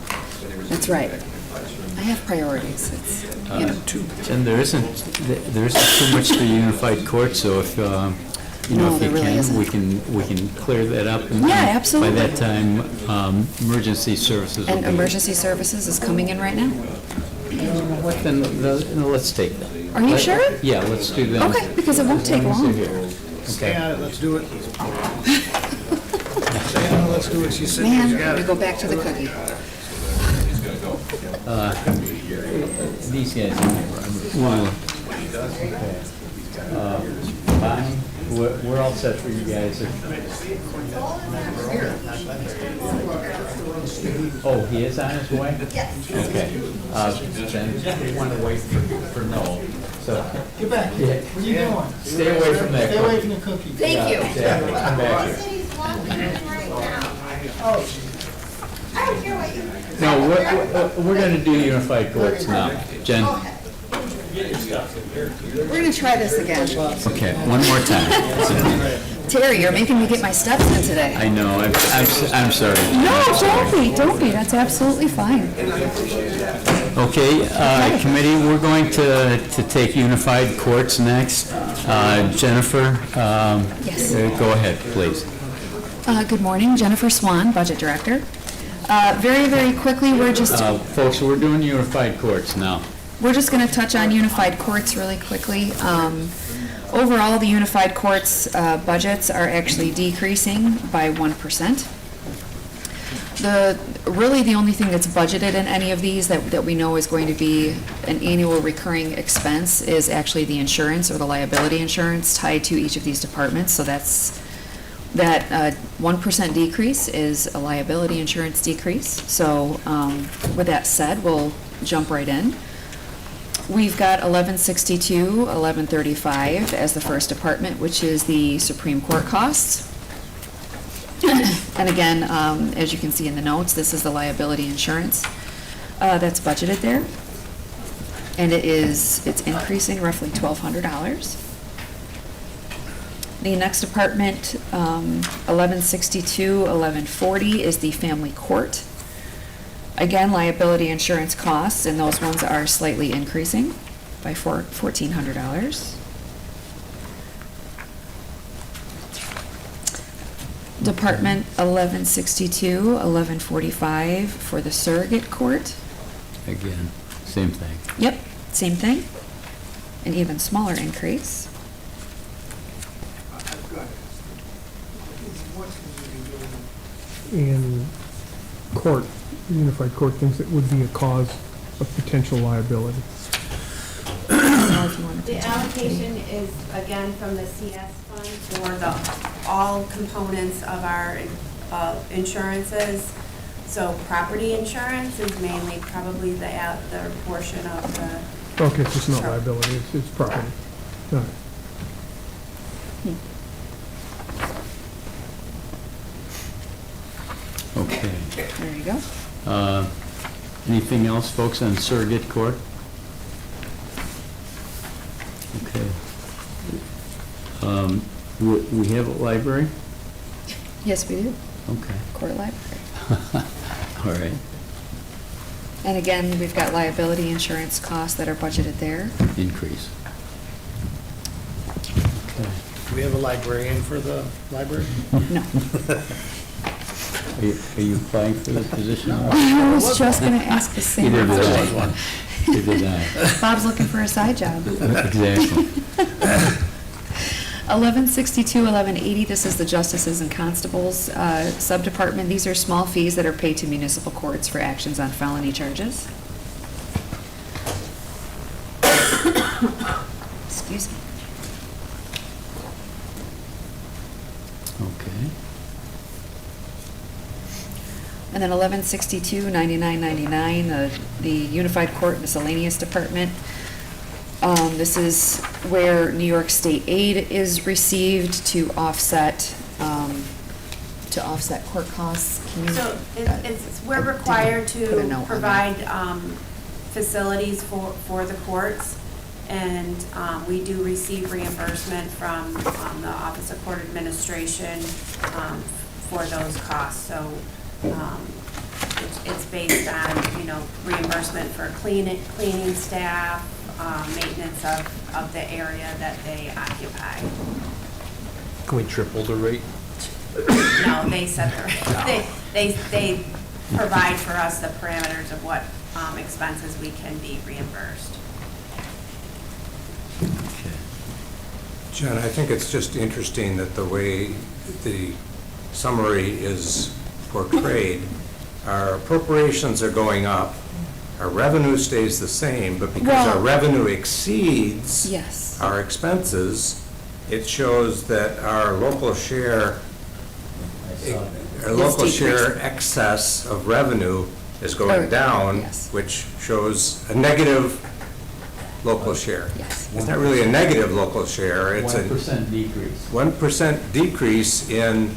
That's right. I have priorities. It's, you know. And there isn't too much for unified court, so if, you know, No, if there you really can, we can clear that up. And Yeah, absolutely. By that time, emergency services will And be. emergency services is coming in right now? Then let's take them. Are you sure? Yeah, let's do them. Okay, because it won't take long. Stay Okay. on it, let's do it. Stay on it, let's do it. She said Man, she's got we it. go back to the cookie. These guys. Bonnie, we're all set for you guys. Oh, he is on his way? Yes. Okay. Then we want to wait for Noel. So Get back. Yeah. Where you going? Stay away from that. Stay away from the cookie. Thank you. Exactly. Come back here. No, we're going to do unified courts now. Jen? We're going to try this again. Okay, one more time. Terry, you're making me get my steps in today. I know, I'm sorry. No, don't be. That's absolutely fine. Okay, committee, we're going to take unified courts next. Jennifer, Yes. Go ahead, please. Good morning, Jennifer Swan, Budget Director. Very, very quickly, we're just Folks, we're doing unified courts now. going to touch on unified courts really quickly. Overall, the unified courts budgets are actually decreasing by 1%. Really the only thing that's budgeted in any of these that we know is going to be an annual recurring expense is actually the insurance or the liability insurance tied to each of these departments. So that 1% decrease is a liability insurance decrease. So with that said, we'll jump right in. We've got 1162, 1135 as the first department, which is the Supreme Court costs. And again, as you can see in the notes, this is the liability insurance that's budgeted there. And it's increasing roughly $1,200. The next department, 1162, 1140 is the family court. Again, liability insurance costs, and those ones are slightly increasing by $1,400. Department 1162, 1145 for the surrogate court. Again, same thing. Yep, same thing. An even smaller increase. In court, unified court, things that would be a cause of potential liability. The allocation is, again, from the CS fund for all components of our insurances. So property insurance is mainly probably the portion of the. Okay, so it's not liability, it's property. All right. Okay. There you go. Anything else, folks, on surrogate court? Okay. We have a library? Yes, we do. Okay. Court library. All right. And again, we've got liability insurance costs that are budgeted there. Increase. Okay. Do we have a librarian for the library? No. Are you applying for the position? I was just going to ask the same Either did question. I. Either did I. Bob's looking for a side job. Exactly. 1162, 1180, this is the justices and constables subdepartment. These are small fees that are paid to municipal courts for actions on felony charges. Excuse me. Okay. And then 1162, 9999, the Unified Court Miscellaneous Department. This is where New York State aid is received to offset court costs. Can you- So we're required put a note to on provide facilities for the courts, And we do receive reimbursement from the Office of Court Administration for those costs. So it's based on, reimbursement for cleaning staff, maintenance of the area that they occupy. Can we triple the rate? No, they set the, they provide for us the parameters of what expenses we can be reimbursed. Jen, I think it's just interesting that the way the summary is portrayed, our appropriations are going up, our revenue stays the same, but because our revenue exceeds Yes. our expenses, it shows that our local share, excess of revenue is going down, yes. which shows a negative local share. Yes. It's not really a negative local share, it's a 1% decrease. 1% decrease in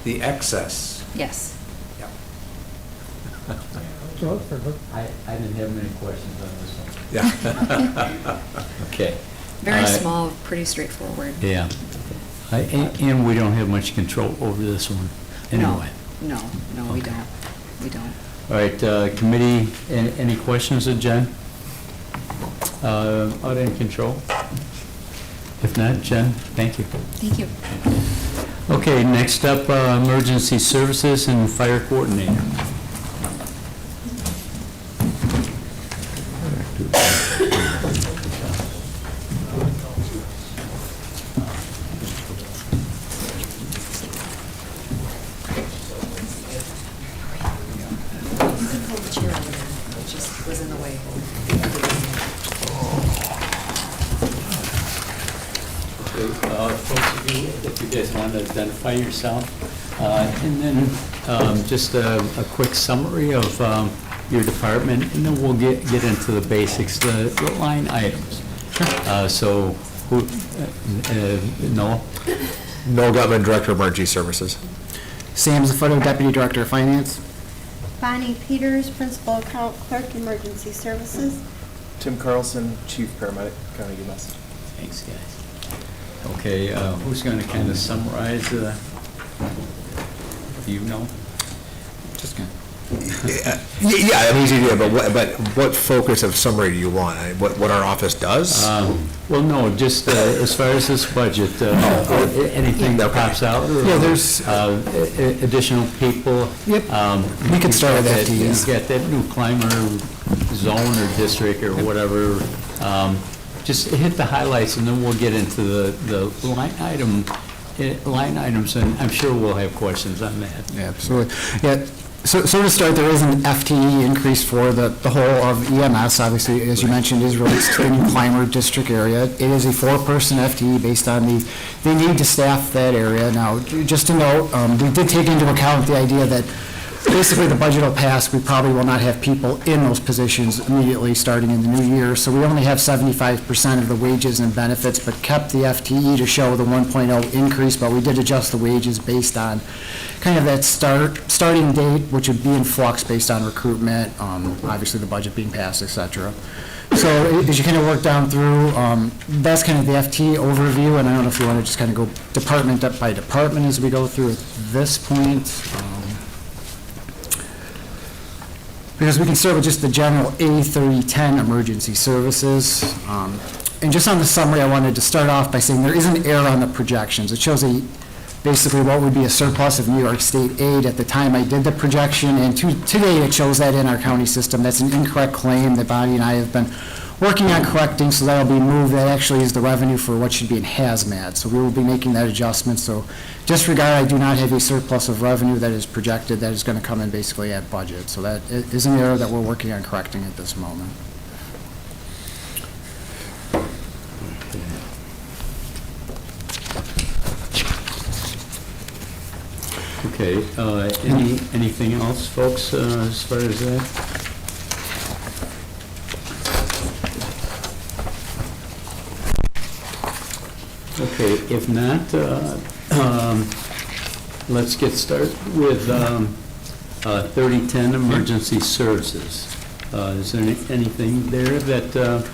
the excess. Yes. I didn't have many questions on this one. Yeah. Okay. Very small, pretty straightforward. Yeah. And we don't have much control over this one, anyway. No, we don't. We don't. All right, committee, any questions of Jen? Audit and control? If not, Jen, thank you. Thank you. Okay, next up, emergency services and fire coordinator. Was in the way. Folks, if you guys want to identify yourself, and then just a quick summary of your department, and then we'll get into the basics, the line items. So, who, Noel? Noel Gutman, Director of Emergency Services. Sam Zafoto, Deputy Director of Finance. Bonnie Peters, Principal Account Clerk, Emergency Services. Tim Carlson, Chief Paramedic, County EMS. Thanks, guys. Okay, who's going to kind of summarize, do you know? Just gonna. Yeah, an easy idea, but what focus of summary do you want? What our office does? Well, no, just as far as this budget, anything that pops out? Yeah, there's additional people? Yep. We could start with FTEs. You got that new climber zone or district or whatever. Just hit the highlights, and then we'll get into the line items, and I'm sure we'll have questions on that. Yeah, absolutely. Yeah. So to start, there is an FTE increase for the whole of EMS, obviously, as you mentioned, is relates to the new Clymer district area. It is a 4-person FTE based on the need to staff that area. Now, just to note, we did take into account the idea that basically the budget will pass, we probably will not have people in those positions immediately starting in the new year. So we only have 75% of the wages and benefits, but kept the FTE to show the 1.0 increase, but we did adjust the wages based on kind of that starting date, which would be in flux based on recruitment, obviously the budget being passed, et cetera. So as you kind of work down through, that's kind of the FTE overview, and I don't know if you want to just kind of go department by department as we go through at this point. Because we can start with just the general A3010 emergency services. And just on the summary, I wanted to start off by saying there is an error on the projections. It shows basically what would be a surplus of New York State aid at the time I did the projection, and today it shows that in our county system. That's an incorrect claim that Bonnie and I have been working on correcting, so that'll be moved. That actually is the revenue for what should be in hazmat, so we will be making that adjustment. So disregard, I do not have a surplus of revenue that is projected that is going to come in basically at budget. So that is an error that we're working on correcting at this moment. Okay, anything else, folks, as far as that? Okay, if not, let's get started with 3010 emergency services. Is there anything there that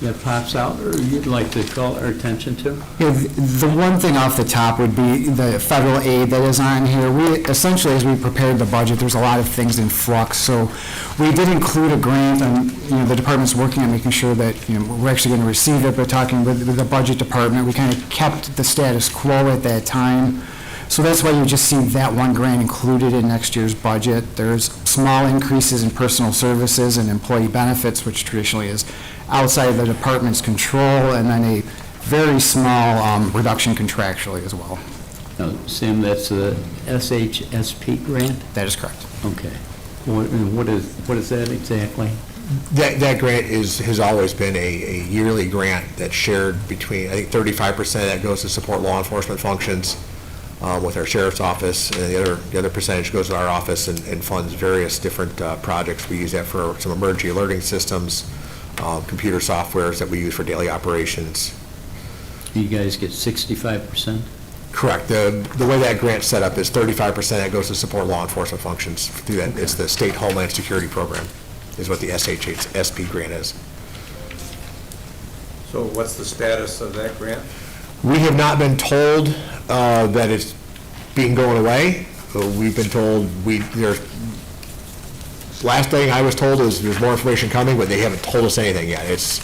that pops out, or you'd like to call our attention to? Yeah, the one thing off the top would be the federal aid that is on here. We, essentially, as we prepared the budget, there's a lot of things in flux, so we did include a grant, and, the department's working on making sure that, we're actually going to receive it, but talking with the budget department, we kind of kept the status quo at that time. So that's why you just see that one grant included in next year's budget. There's small increases in personal services and employee benefits, which traditionally is outside of the department's control, and then a very small reduction contractually as well. Now, Sam, that's the SHSP grant? That is correct. Okay. What is that exactly? That grant has always been a yearly grant that's shared between, I think 35% of that goes to support law enforcement functions with our sheriff's office, and the other percentage goes to our office and funds various different projects. We use that for some emergency alerting systems, computer softwares that we use for daily operations. You guys get 65%? Correct. The way that grant's set up is 35% that goes to support law enforcement functions through that. It's the State Homeland Security Program is what the SHSP grant is. So what's the status of that grant? We have not been told that it's being going away. We've been told last thing I was told is there's more information coming, but they haven't told us anything yet. It's,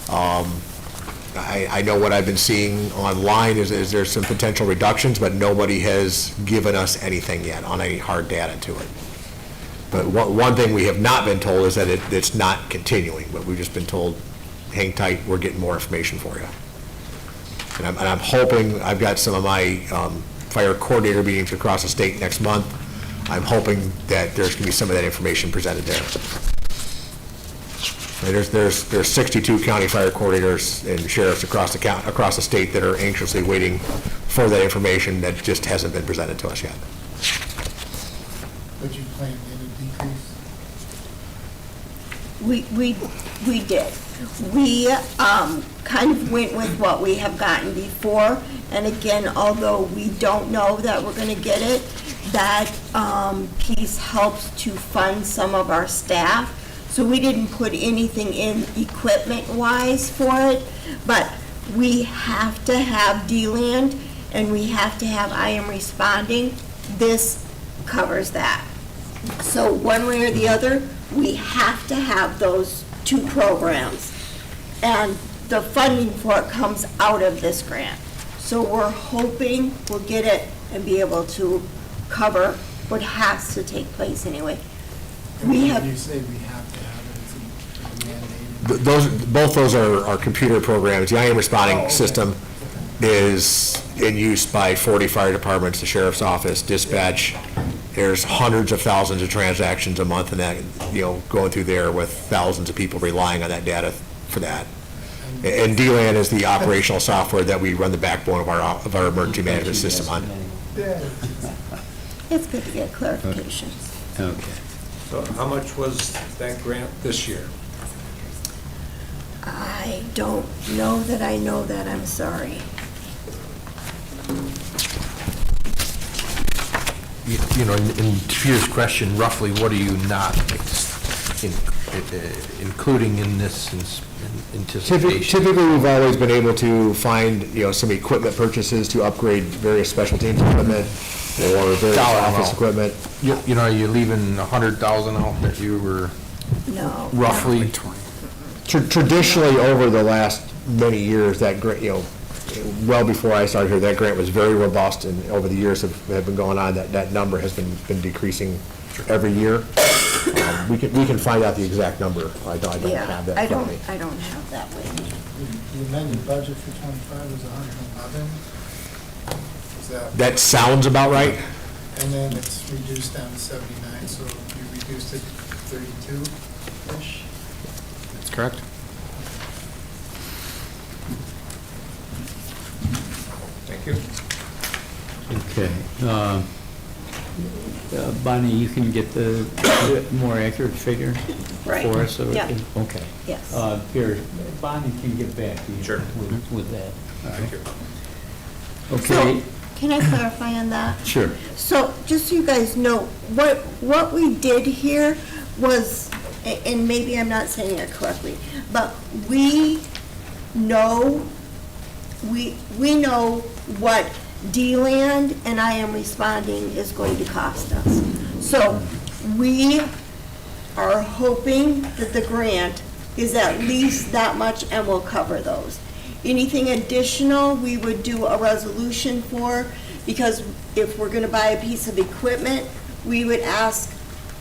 I know what I've been seeing online is there's some potential reductions, but nobody has given us anything yet on any hard data to it. But one thing we have not been told is that it's not continuing, but we've just been told, hang tight, we're getting more information for you. And I'm hoping, I've got some of my fire coordinator meetings across the state next month. I'm hoping that there's going to be some of that information presented there. And there's 62 county fire coordinators and sheriffs across the state that are anxiously waiting for that information that just hasn't been presented to us yet. Would you plan any decrease? We did. We kind of went with what we have gotten before, and again, although we don't know that we're going to get it, that piece helps to fund some of our staff. So we didn't put anything in equipment-wise for it, but we have to have D-Land, and we have to have I Am Responding. This covers that. So one way or the other, we have to have those two programs. And the funding for it comes out of this grant. So we're hoping we'll get it and be able to cover what has to take place anyway. We have. You say we have to have it, it's mandated. Both those are computer programs. The I Am Responding okay. system is in use by 40 fire departments, the sheriff's office, dispatch. There's hundreds of thousands of transactions a month, and that, going through there with thousands of people relying on that data for that. And D-Land is the operational software that we run the backbone of our emergency management system on. It's good to get clarification. Okay. So how much was that grant this year? I don't know that I know that, I'm sorry. In Peter's question, roughly, what are you not including in this anticipation? Typically, we've always been able to find, some equipment purchases to upgrade various specialty equipment or various Dollar office amount. equipment. Are you leaving 100,000 out that you were No. roughly? Traditionally, over the last many years, that grant, well before I started here, that grant was very robust, and over the years have been going on, that number has been decreasing every year. We can find out the exact number. I don't have that in front of me. I don't have that with me. The amended budget for 25 was 111. Is that? That sounds about right. And then it's reduced down to 79, so you reduced it to 32-ish? That's correct. Thank you. Okay. Bonnie, you can get the more accurate figure Right. for us? Yeah. Okay. Yes. Here, Bonnie can get back to you. Sure. With that. All right. Thank you. Okay, So, can I clarify on that? sure. So, just so you guys know, what we did here was, and maybe I'm not saying it correctly, but we know, we know what D-Land and I Am Responding is going to cost us. So we are hoping that the grant is at least that much and will cover those. Anything additional, we would do a resolution for, because if we're gonna buy a piece of equipment, we would ask,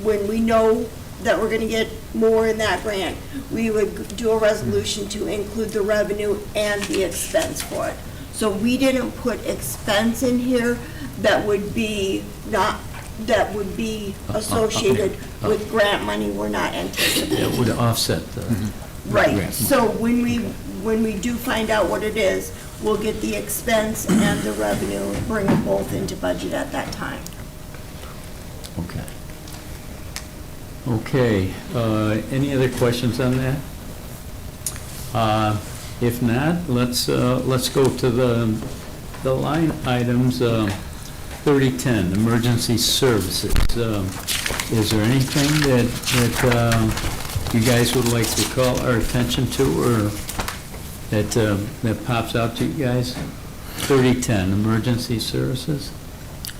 when we know that we're gonna get more in that grant, we would do a resolution to include the revenue and the expense for it. So we didn't put expense in here that would be associated with grant money we're not anticipating. It would offset the... Right, grant. so when we do find out what it is, we'll get the expense and the revenue, bring them both into budget at that time. Okay. Okay, any other questions on that? If not, let's go to the line items, 3010, emergency services. Is there anything that you guys would like to call our attention to, or that pops out to you guys? 3010, emergency services?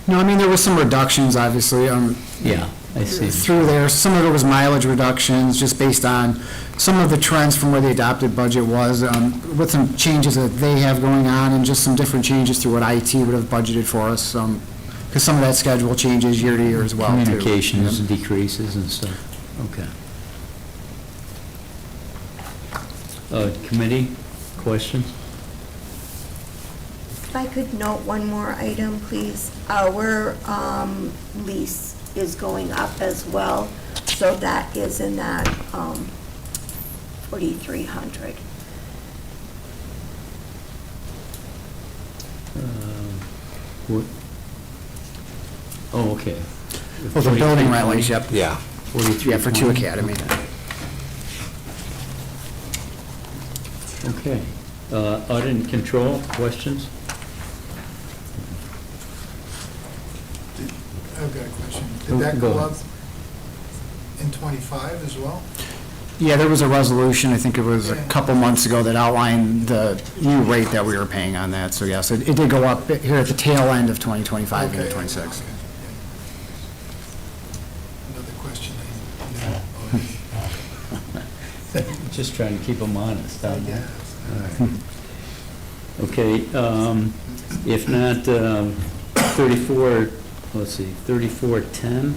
No, I mean, there was some reductions, obviously, Yeah, I see. through there. Some of it was mileage reductions, just based on some of the trends from where the adopted budget was, with some changes that they have going on, and just some different changes through what IT would have budgeted for us, because some of that schedule changes year to year as well, too. Communications Yep. decreases and stuff. Okay. Committee, questions? If I could note one more item, please. Our lease is going up as well, so that is in that 4,300. What? Oh, okay. Well, the building rent lease, yep. Yeah. 43. Yeah, for 2 Academy. Okay. Audit and control, questions? I've got a question. Go- Did that go go ahead. up in '25 as well? Yeah, there was a resolution, I think it was a Yeah. couple months ago, that outlined the new rate that we were paying on that. So yes, it did go up here at the tail end of 2025 into Okay, 26. okay, yeah. Another question I know. Just trying to keep them honest, huh? Yeah. Okay, if not, 3410,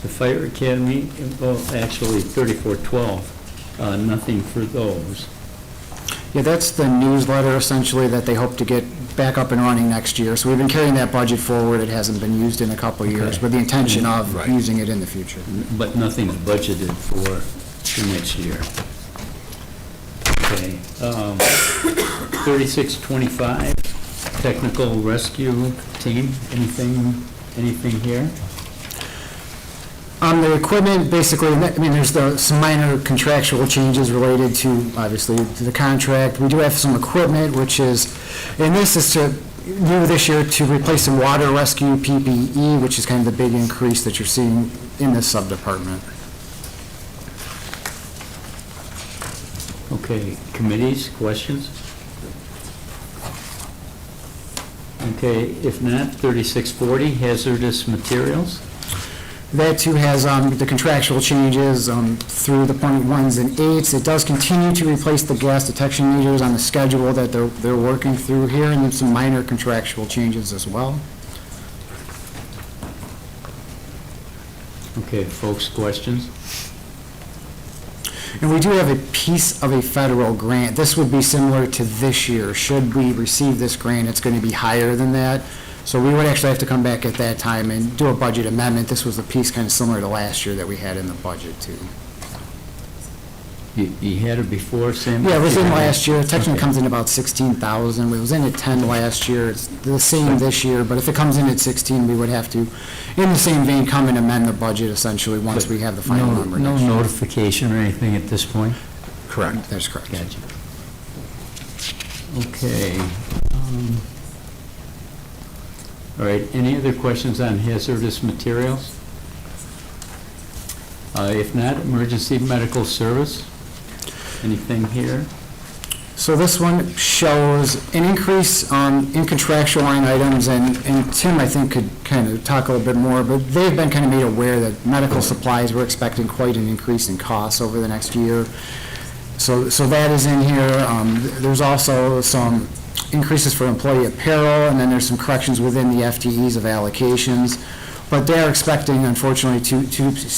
the fire academy, well, actually 3412, nothing for those. Yeah, that's the newsletter essentially that they hope to get back up and running next year. So we've been carrying that budget forward. It hasn't been used in a couple of years, Okay. with the intention of Right. using it in the future. But nothing's budgeted for next year. Okay, 3625, technical rescue team, anything here? The equipment, basically, I mean, there's some minor contractual changes related to, obviously, to the contract. We do have some equipment, which is, and this is new this year, to replace some water rescue PPE, which is kind of the big increase that you're seeing in this sub-department. Okay, committees, questions? Okay, if not, 3640, hazardous materials. That too has the contractual changes through the .1s and 8s. It does continue to replace the gas detection meters on the schedule that they're working through here, and then some minor contractual changes as well. Okay, folks, questions? And we do have a piece of a federal grant. This would be similar to this year. Should we receive this grant, it's going to be higher than that. So we would actually have to come back at that time and do a budget amendment. This was a piece kind of similar to last year that we had in the budget too. You had it before, Sam? Yeah, it was in last year. Technically Okay. comes in about 16,000. It was in at 10 last year. It's the same this year, but if it comes in at 16, we would have to, in the same vein, come and amend the budget essentially once we have the final No- number. No next year. notification or anything at this point? Correct, that's correct. Gotcha. Okay. All right, any other questions on hazardous materials? If not, emergency medical service, anything here? So this one shows an increase in contractual line items, and Tim, I think, could kind of talk a little bit more, but they've been kind of made aware that medical supplies, we're expecting quite an increase in costs over the next year. So that is in here. There's also some increases for employee apparel, and then there's some corrections within the FTEs of allocations. But they're expecting, unfortunately, to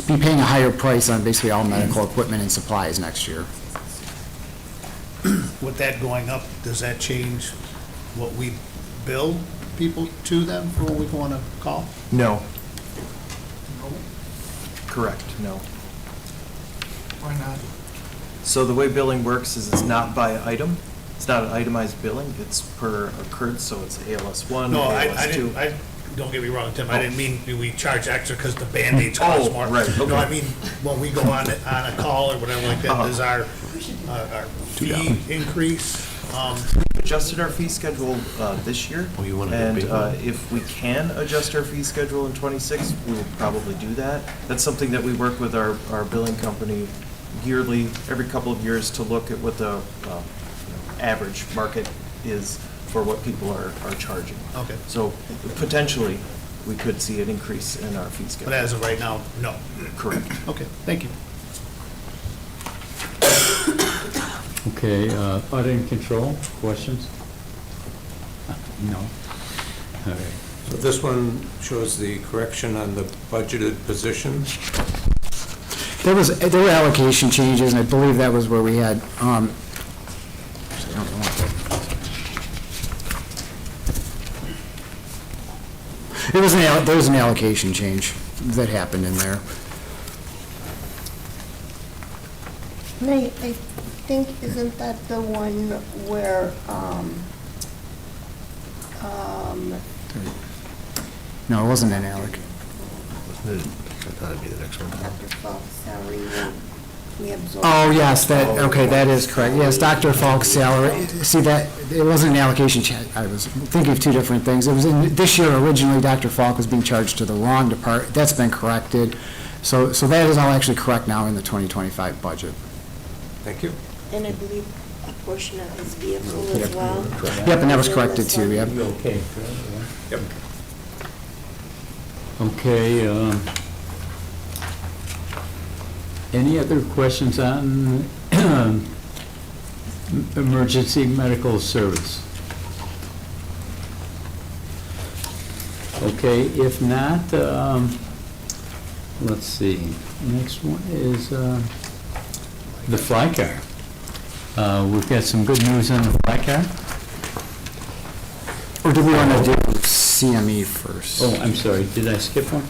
be paying a higher price on basically all medical equipment and supplies next year. With that going up, does that change what we bill people to them for when we go on a call? No. Correct, no. Why not? So the way billing works is it's not by item. It's not an itemized billing. It's per occurrence, so it's ALS 1, No, ALS I 2. didn't, don't get me wrong, Tim, I didn't mean we charge extra because the Band-Aids cost more. right, No, okay. I mean, when we go on a call or whatever like that, does our fee increase? Adjusted our fee schedule this year. Oh, you wanna do And big one? if we can adjust our fee schedule in '26, we will probably do that. That's something that we work with our billing company yearly, every couple of years, to look at what the average market is for what people are charging. Okay. So potentially, we could see an increase in our fee schedule. But as of right now, no. Correct. Okay, thank you. Okay, audit and control, questions? No? All right. So this one shows the correction on the budgeted positions. There were allocation changes, and I believe that was where we had, actually, I don't know what that- there was an allocation change that happened in there. I think, isn't that the one where, No, it wasn't an alloc. I thought it'd be the next one. Dr. Falk's salary, we absorbed? Oh, yes, that is correct. Yes, Dr. Falk's salary, see that, it wasn't an allocation change. I was thinking of two different things. It was this year originally, Dr. Falk was being charged to the wrong department. That's been corrected. So that is all actually correct now in the 2025 budget. Thank you. And I believe a portion of his vehicle as well. Yep, and that was corrected too, yep. Okay. Yep. Okay, any other questions on emergency medical service? Okay, if not, let's see, next one is the fly car. We've got some good news on the fly car. Or do we want to do CME first? Oh, I'm sorry, did I skip one?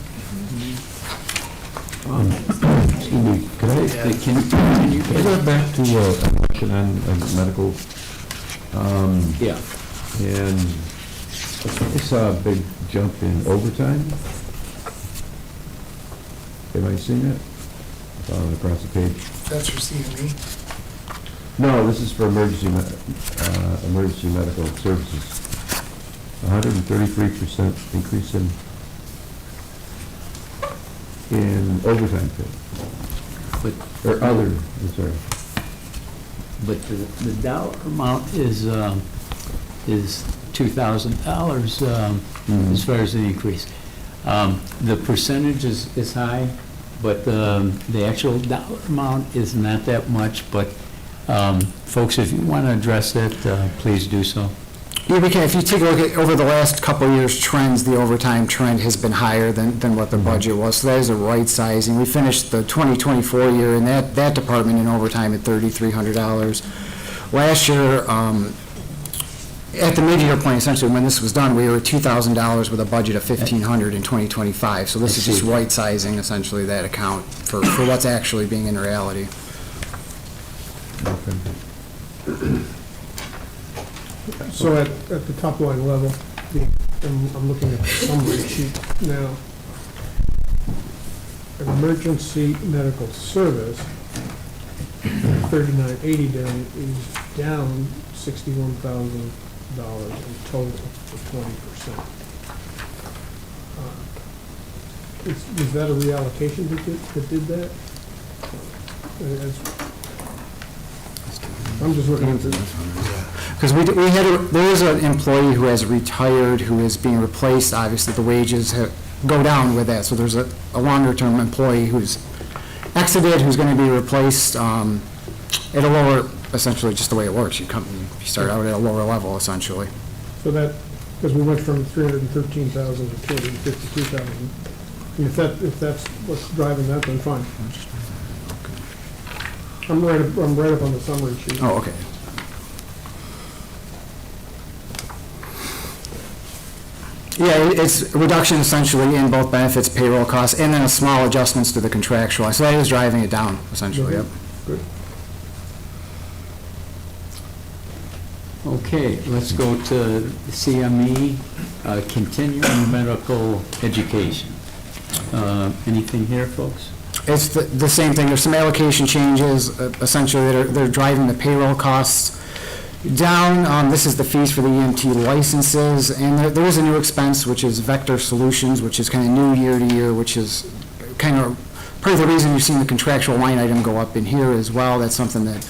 Excuse me, can you go back to a question on medical? Yeah. And I saw a big jump in overtime. Have I seen that? Across the page. That's for CME. No, this is for emergency medical services. 133% increase in overtime pay. But, Or other, I'm sorry. but the dollar amount is $2,000 as far as the increase. The percentage is high, but the actual dollar amount is not that much, but folks, if you want to address that, please do so. Yeah, we can. If you take a look at over the last couple of years' trends, the overtime trend has been higher than what the budget was. So that is a right sizing. We finished the 2024 year in that department in overtime at $3,300. Last year, at the mid-year point, essentially, when this was done, we were at $2,000 with a budget of $1,500 in 2025. So this is just right sizing, essentially, that account for what's actually being in reality. So at the top line level, I'm looking at the summary sheet now. An emergency medical service, 3980 is down $61,000 in total for 20%. Was that a reallocation that did that? I'm just looking at this. Because there is an employee who has retired, who is being replaced, obviously the wages go down with that, so there's a longer-term employee who's exited, who's going to be replaced at a lower, essentially just the way it works, you start out at a lower level, essentially. So that, because we went from 313,000 to 252,000. If that's what's driving that, then fine. I'm right up on the summary sheet. Oh, okay. Yeah, it's a reduction essentially in both benefits, payroll costs, and then a small adjustments to the contractual. So that is driving it down, essentially, yep. Good. Okay, let's go to CME, continuing medical education. Anything here, folks? It's the same thing. There's some allocation changes, essentially, that are driving the payroll costs down. This is the fees for the EMT licenses, and there is a new expense, which is Vector Solutions, which is kind of new year to year, which is kind of part of the reason you've seen the contractual line item go up in here as well. That's something that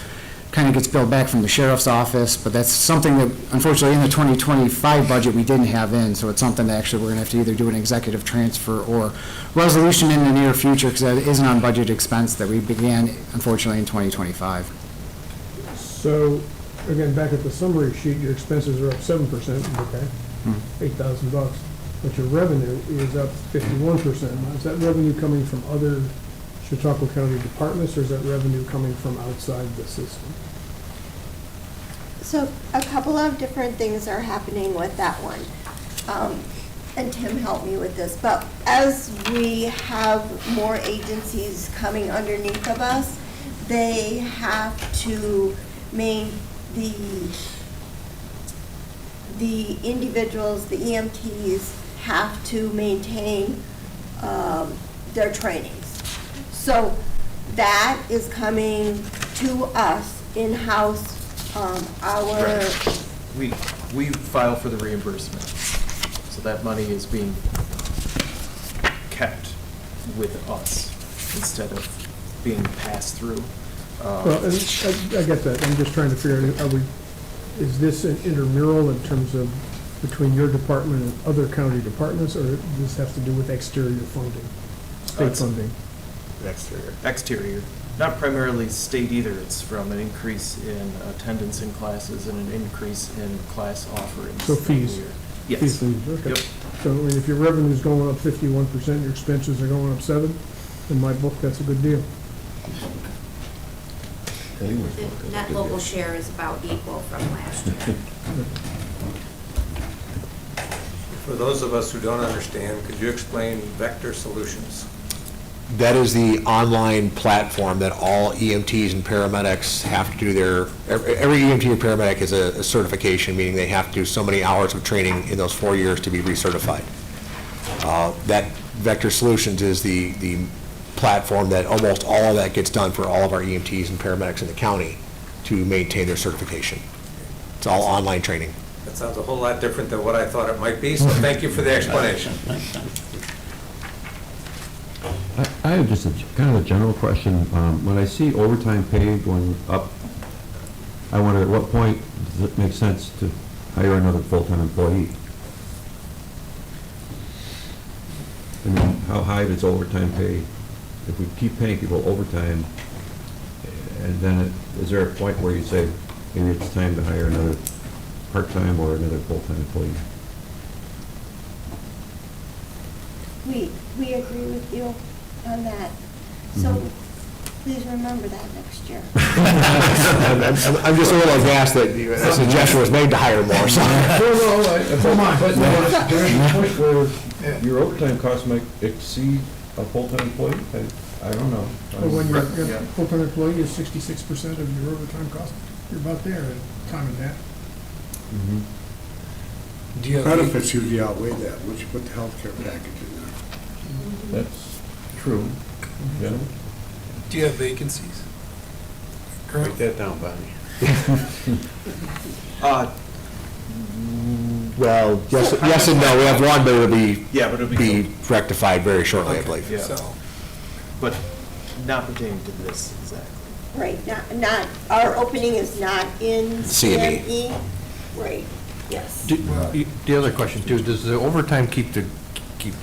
kind of gets billed back from the sheriff's office, but that's something that unfortunately in the 2025 budget we didn't have in, so it's something that actually we're going to have to either do an executive transfer or resolution in the near future, because that is an on-budget expense that we began unfortunately in 2025. So, again, back at the summary sheet, your expenses are up 7%, okay? $8,000, but your revenue is up 51%. Now, is that revenue coming from other Chautauqua County departments, or is that revenue coming from outside the system? So a couple of different things are happening with that one. And Tim helped me with this, but as we have more agencies coming underneath of us, they have to the individuals, the EMTs, have to maintain their trainings. So that is coming to us in-house, Right. We file for the reimbursement, so that money is being kept with us instead of being passed through. Well, and I get that. I'm just trying to figure out, is this an intramural in terms of between your department and other county departments, or does this have to do with exterior funding, state funding? Exterior. Not primarily state either. It's from an increase in attendance in classes and an increase in class offerings. So fees? Yes. Fees, okay. Yep. So, I mean, if your revenue's going up 51%, your expenses are going up 7%, in my book, that's a good deal. The net local share is about equal from last year. For those of us who don't understand, could you explain Vector Solutions? That is the online platform that all EMTs and paramedics have to do every EMT and paramedic is a certification, meaning they have to do so many hours of training in those 4 years to be recertified. That Vector Solutions is the platform that almost all of that gets done for all of our EMTs and paramedics in the county to maintain their certification. It's all online training. That sounds a whole lot different than what I thought it might be, so thank you for the explanation. I have just kind of a general question. When I see overtime pay going up, I wonder at what point does it make sense to hire another full-time employee? I mean, how high does overtime pay? If we keep paying people overtime, and then is there a point where you say, maybe it's time to hire another part-time or another full-time employee? We agree with you on that. So please remember that next year. I'm just a little aghast that a suggestion was made to hire more, so. But there's a point where your overtime costs might exceed a full-time employee. I don't know. Well, when your full-time employee is 66% of your overtime cost, you're about there at time and a half. Benefits usually outweigh that, once you put the healthcare package in there. That's true, yeah. Do you have vacancies? Write that down, Bonnie. Well, yes and no. We have one, but it'll be rectified very shortly, I believe. Yeah. But not pertaining to this exactly. Right, not, our opening is not in CME. CME. Right, yes. The other question too, does the overtime keep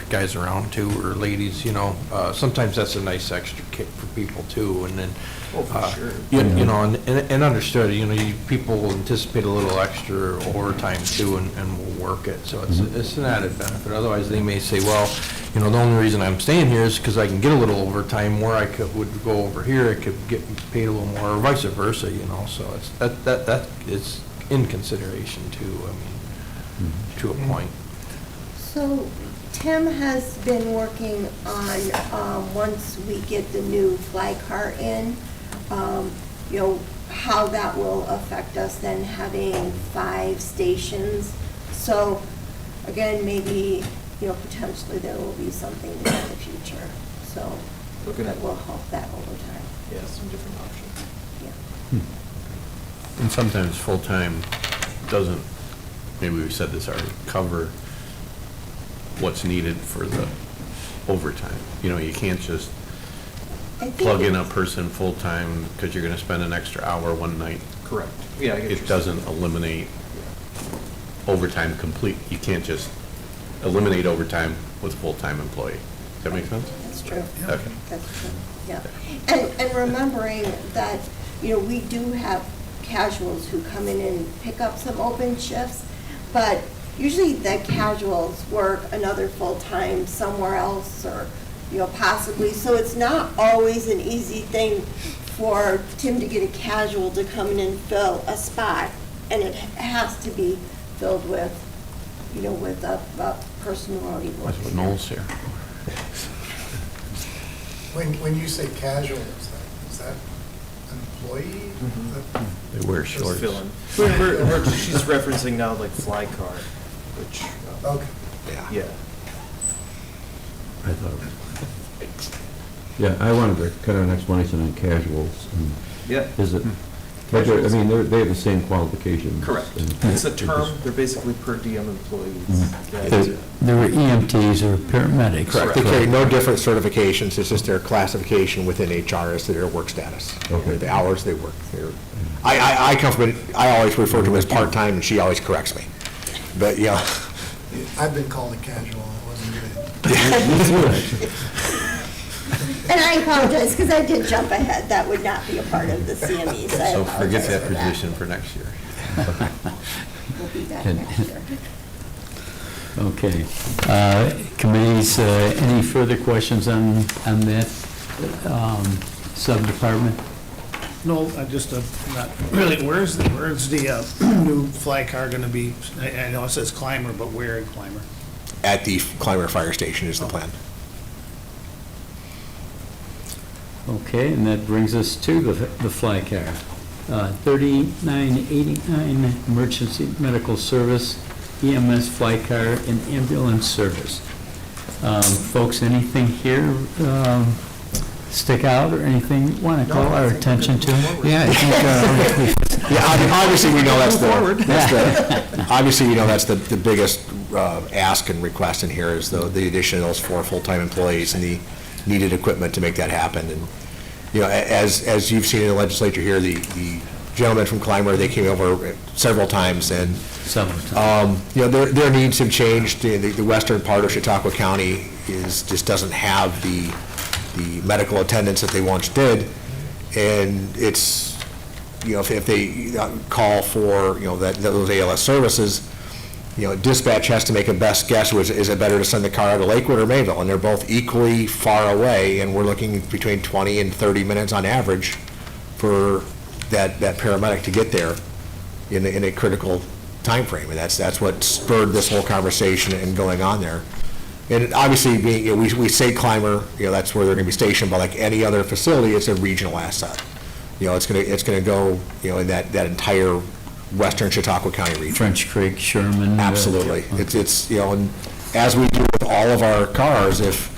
guys around too, or ladies, you know? Sometimes that's a nice extra kick for people too, and then. Oh, for sure. You know, and understood, you know, people will anticipate a little extra overtime too, and will work it, so it's an added benefit. Otherwise, they may say, well, you know, the only reason I'm staying here is because I can get a little overtime, where would go over here, I could get paid a little more, or vice versa, you know, so it's, that is in consideration too, I mean, to a point. So Tim has been working on, once we get the new fly car in, you know, how that will affect us then having 5 stations. So again, maybe, you know, potentially there will be something there in the future. So that will help that over time. Yeah, some different options. Yeah. And sometimes full-time doesn't, maybe we said this already, cover what's needed for the overtime. You know, you can't just plug in a person full-time because you're gonna spend an extra hour one night. Correct. Yeah, I get It doesn't eliminate overtime complete. You can't just eliminate overtime with a full-time employee. Does that make sense? That's true. Okay. That's true, yeah. And remembering that, you know, we do have casuals who come in and pick up some open shifts, but usually the casuals work another full-time somewhere else, or, you know, possibly, so it's not always an easy thing for Tim to get a casual to come in and fill a spot, and it has to be filled with, you know, with a person who already works. That's what Noel's here. When you say casual, is that an employee? They wear shorts. She's referencing now like fly car, which, Okay. yeah. I thought it was. Yeah, I wanted to cut our explanation on casuals. And Yeah. Is it, but they're, I mean, they have the same qualifications. Correct. and It's a they're term, just- they're basically per diem employees. There were EMTs or paramedics. Correct. They carry no different certifications, it's just their classification within HR as to their work status. Okay. The hours they work. I come from, I always refer to them as part-time, and she always corrects me. But, yeah. I've been called a casual, it wasn't good. And I apologize, because I did jump ahead, that would not be a part of the CME, so I So apologize forget that for position for next year. We'll be back next year. Okay. Committees, any further questions on that sub-department? No, I just, not really, where's the new fly car gonna be? I know it says Clymer, but where in Clymer? At the Clymer Fire Station is the plan. Okay, and that brings us to the fly car. 3989 emergency medical service, EMS fly car, and ambulance service. Folks, anything here stick out or anything you want to call our attention to? Yeah, I think, yeah, obviously, we know obviously, we know that's the biggest ask and request in here is the addition of those 4 full-time employees and the needed equipment to make that happen. And, you know, as you've seen in the legislature here, the gentlemen from Clymer, they came over several times, and you know, their needs have changed. The western part of Chautauqua County just doesn't have the medical attendants that they once did, and it's, you know, if they call for, you know, those ALS services, you know, dispatch has to make a best guess, is it better to send the car out of Lakewood or Mayville? And they're both equally far away, and we're looking between 20 and 30 minutes on average for that paramedic to get there in a critical time frame. And that's what spurred this whole conversation and going on there. And obviously, being, you know, we say Clymer, you know, that's where they're going to be stationed, but like any other facility, it's a regional asset. You know, it's going to go, you know, in that entire western Chautauqua County region. French Creek, Sherman. Absolutely. It's, you know, and as we do with all of our cars, if,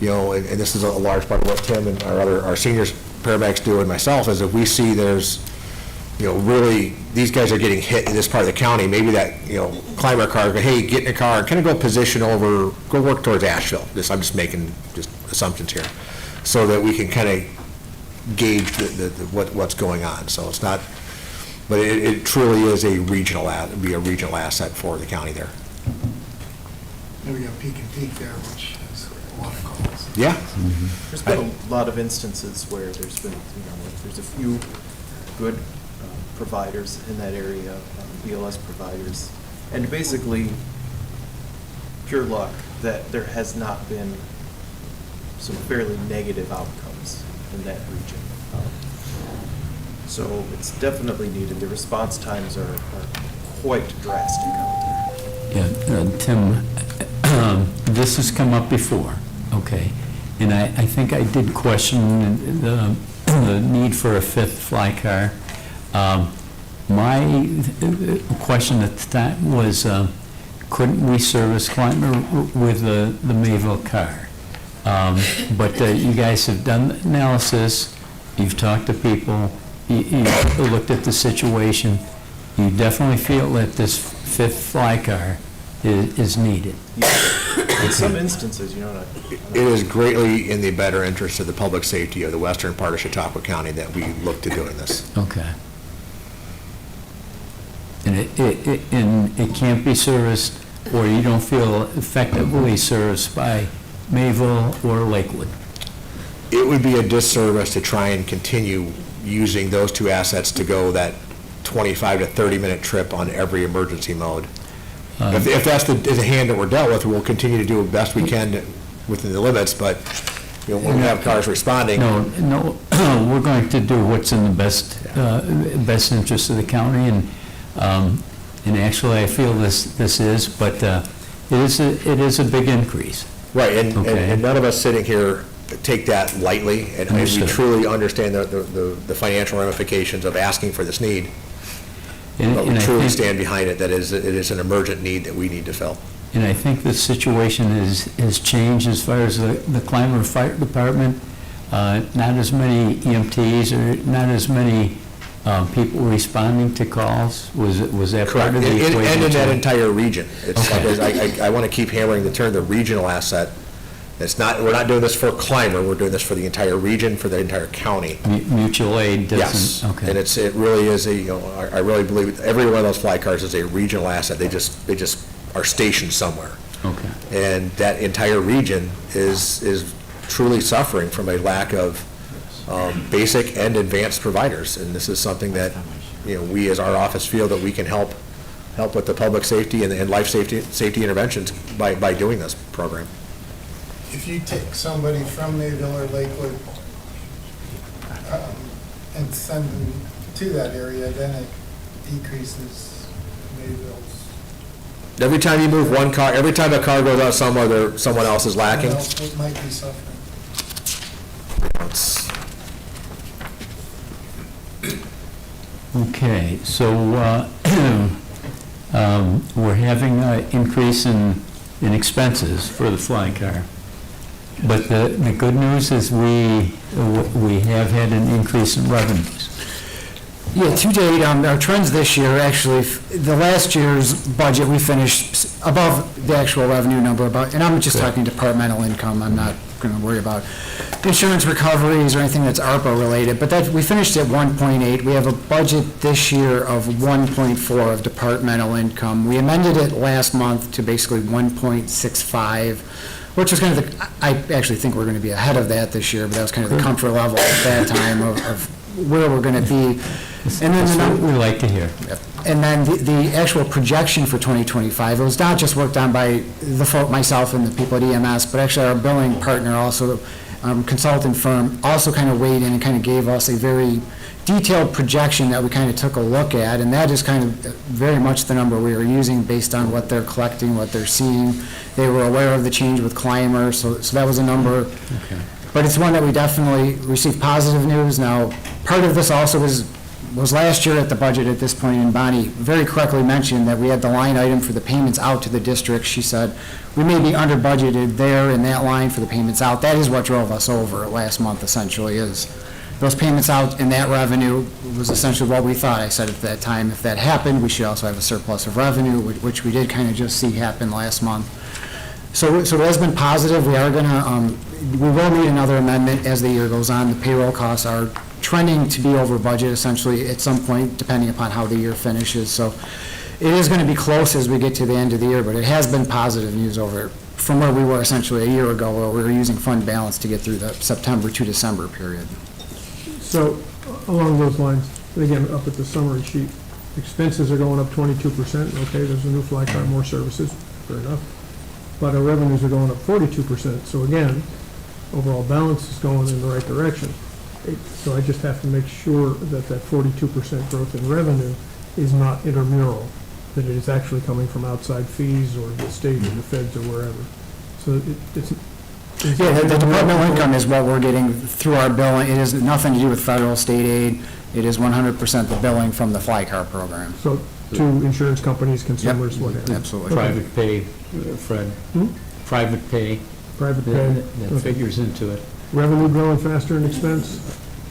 you know, and this is a large part of what Tim and our seniors paramedics do, and myself, is if we see there's, you know, really, these guys are getting hit in this part of the county, maybe that, you know, Clymer car, go, hey, get in a car, and kind of go position over, go work towards Asheville. I'm just making assumptions here, so that we can kind of gauge what's going on. So it's not, but it truly is a regional, be a regional asset for the county there. And we got Peak and Peak there, which has a lot of calls. Yeah. There's been a lot of instances where there's been, there's a few good providers in that area, BLS providers, and basically pure luck that there has not been some fairly negative outcomes in that region. So it's definitely needed. The response times are quite drastic out there. Yeah, Tim, this has come up before, okay? And I think I did question the need for a fifth fly car. My question at the time was, couldn't we service Clymer with the Mayville car? But you guys have done the analysis, you've talked to people, you've looked at the situation, you definitely feel that this fifth fly car is needed. In some instances, It is greatly in the better interest of the public safety of the western part of Chautauqua County that we look to doing this. Okay. And it can't be serviced, or you don't feel effectively serviced by Mayville or Lakewood? It would be a disservice to try and continue using those two assets to go that 25 to 30-minute trip on every emergency mode. If that's the hand that we're dealt with, we'll continue to do the best we can within the limits, but when we have cars responding. No, we're going to do what's in the best interest of the county, and actually I feel this is, but it is a big increase. Right, and none of us sitting here take that lightly, and we truly understand the financial ramifications of asking for this need. But we truly stand behind it, that it is an emergent need that we need to fill. And I think the situation has changed as far as the Clymer Fire Department. Not as many EMTs or not as many people responding to calls. Was that part of the equation? And in that entire region. It's like, I want to keep hammering the term, the regional asset. It's not, we're not doing this for Clymer, we're doing this for the entire region, for the entire county. Mutual aid doesn't, yes. Okay. And it really is I really believe every one of those fly cars is a regional asset. They just are stationed somewhere. Okay. And that entire region is truly suffering from a lack of basic and advanced providers. And this is something that, we as our office feel that we can help with the public safety and life safety interventions by doing this program. If you take somebody from Mayville or Lakewood and send them to that area, then it decreases Mayville's. Every time you move one car, every time a car goes out somewhere, someone else is lacking. It might be suffering. Okay, so we're having an increase in expenses for the fly car. But the good news is we have had an increase in revenues. Yeah, to date, our trends this year, actually, the last year's budget, we finished above the actual revenue number, and I'm just talking departmental income, I'm not going to worry about insurance recoveries or anything that's ARPA related, but we finished at 1.8. We have a budget this year of 1.4 of departmental income. We amended it last month to basically 1.65, which was kind of I actually think we're going to be ahead of that this year, but that was kind of the comfort level at that time of where we're going to be. And then That's what we like to hear. And then the actual projection for 2025, it was not just worked on by myself and the people at EMS, but actually our billing partner also, consultant firm, also kind of weighed in and kind of gave us a very detailed projection that we kind of took a look at, and that is kind of very much the number we were using based on what they're collecting, what they're seeing. They were aware of the change with Clymer, so that was a number. Okay. But it's one that we definitely received positive news. Now, part of this also was last year at the budget at this point, and Bonnie very correctly mentioned that we had the line item for the payments out to the district. She said, we may be under budgeted there in that line for the payments out. That is what drove us over last month, essentially, is those payments out and that revenue was essentially what we thought. I said at that time, if that happened, we should also have a surplus of revenue, which we did kind of just see happen last month. So it has been positive. We are gonna, we will need another amendment as the year goes on. The payroll costs are trending to be over budget essentially at some point, depending upon how the year finishes. So it is gonna be close as we get to the end of the year, but it has been positive news over, from where we were essentially a year ago, where we were using fund balance to get through the September to December period. So, along those lines, and again, up at the summary sheet, expenses are going up 22%, okay, there's a new fly car, more services, fair enough. But our revenues are going up 42%, so again, overall balance is going in the right direction. So I just have to make sure that that 42% growth in revenue is not intramural, that it is actually coming from outside fees or the state or the feds or wherever. So it's. Yeah, the departmental income is what we're getting through our billing. It has nothing to do with federal, state aid. It is 100% the billing from the fly car program. So to insurance companies, consumers, what have you. Absolutely. Private pay, Fred. Private pay. Private pay. That Okay. figures into it. Revenue growing faster than expense?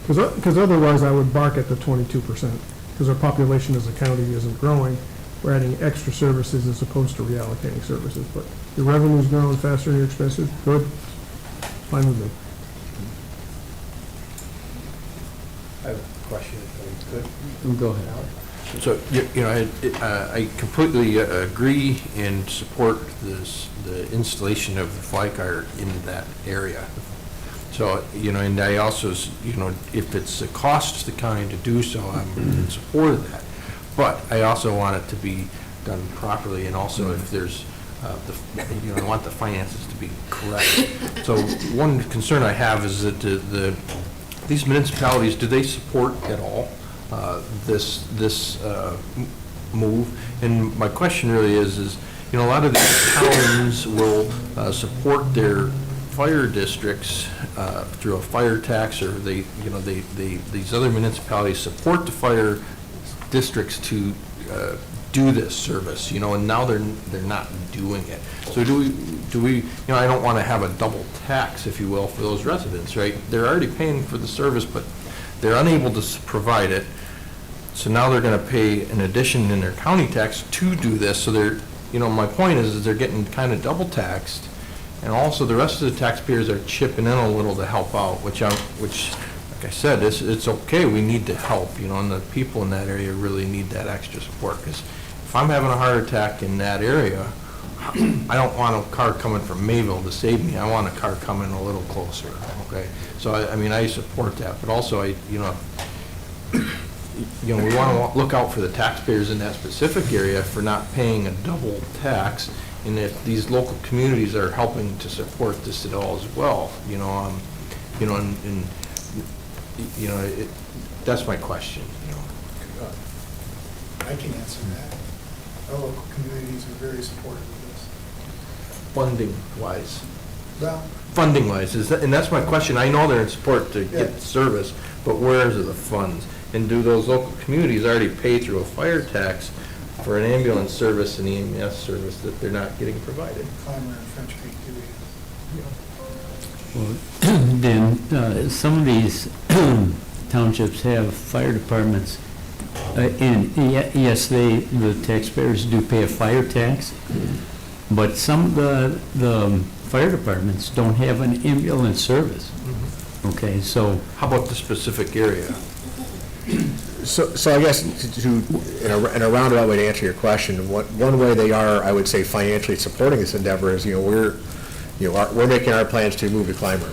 Because otherwise I would bark at the 22%, because our population as a county isn't growing. We're adding extra services as opposed to reallocating services. But your revenue's growing faster than your expenses, good, fine with me. I have a question, if I could. Go ahead. So, I completely agree and support the installation of the fly car in that area. So, and I also, if it's a cost to the county to do so, I'm in support of that. But I also want it to be done properly, and also if there's, I want the finances to be correct. So one concern I have is that these municipalities, do they support at all this move? And my question really is, a lot of these towns will support their fire districts through a fire tax, or these other municipalities support the fire districts to do this service, and now they're not doing it. So do we, I don't want to have a double tax, if you will, for those residents, right? They're already paying for the service, but they're unable to provide it. So now they're going to pay an addition in their county tax to do this. So they're, my point is they're getting kind of double taxed. And also the rest of the taxpayers are chipping in a little to help out, which like I said, it's okay, we need to help, and the people in that area really need that extra support. Because if I'm having a heart attack in that area, I don't want a car coming from Mayville to save me. I want a car coming a little closer, okay? So, I support that, but also, we want to look out for the taxpayers in that specific area for not paying a double tax, and if these local communities are helping to support this at all as well, that's my question. I can answer that. Our local communities are very supportive of this. Funding-wise. Well, Funding-wise, and that's my question. I know they're in support to get the service, but where's the funds? And do those local communities already pay through a fire tax for an ambulance service and EMS service that they're not getting provided? Clymer and French Creek do it. Well, then, some of these townships have fire departments, and yes, the taxpayers do pay a fire tax, but some of the fire departments don't have an ambulance service. Okay, so. How about the specific area? So I guess in a roundabout way to answer your question, one way they are, I would say, financially supporting this endeavor is, we're making our plans to move to Clymer.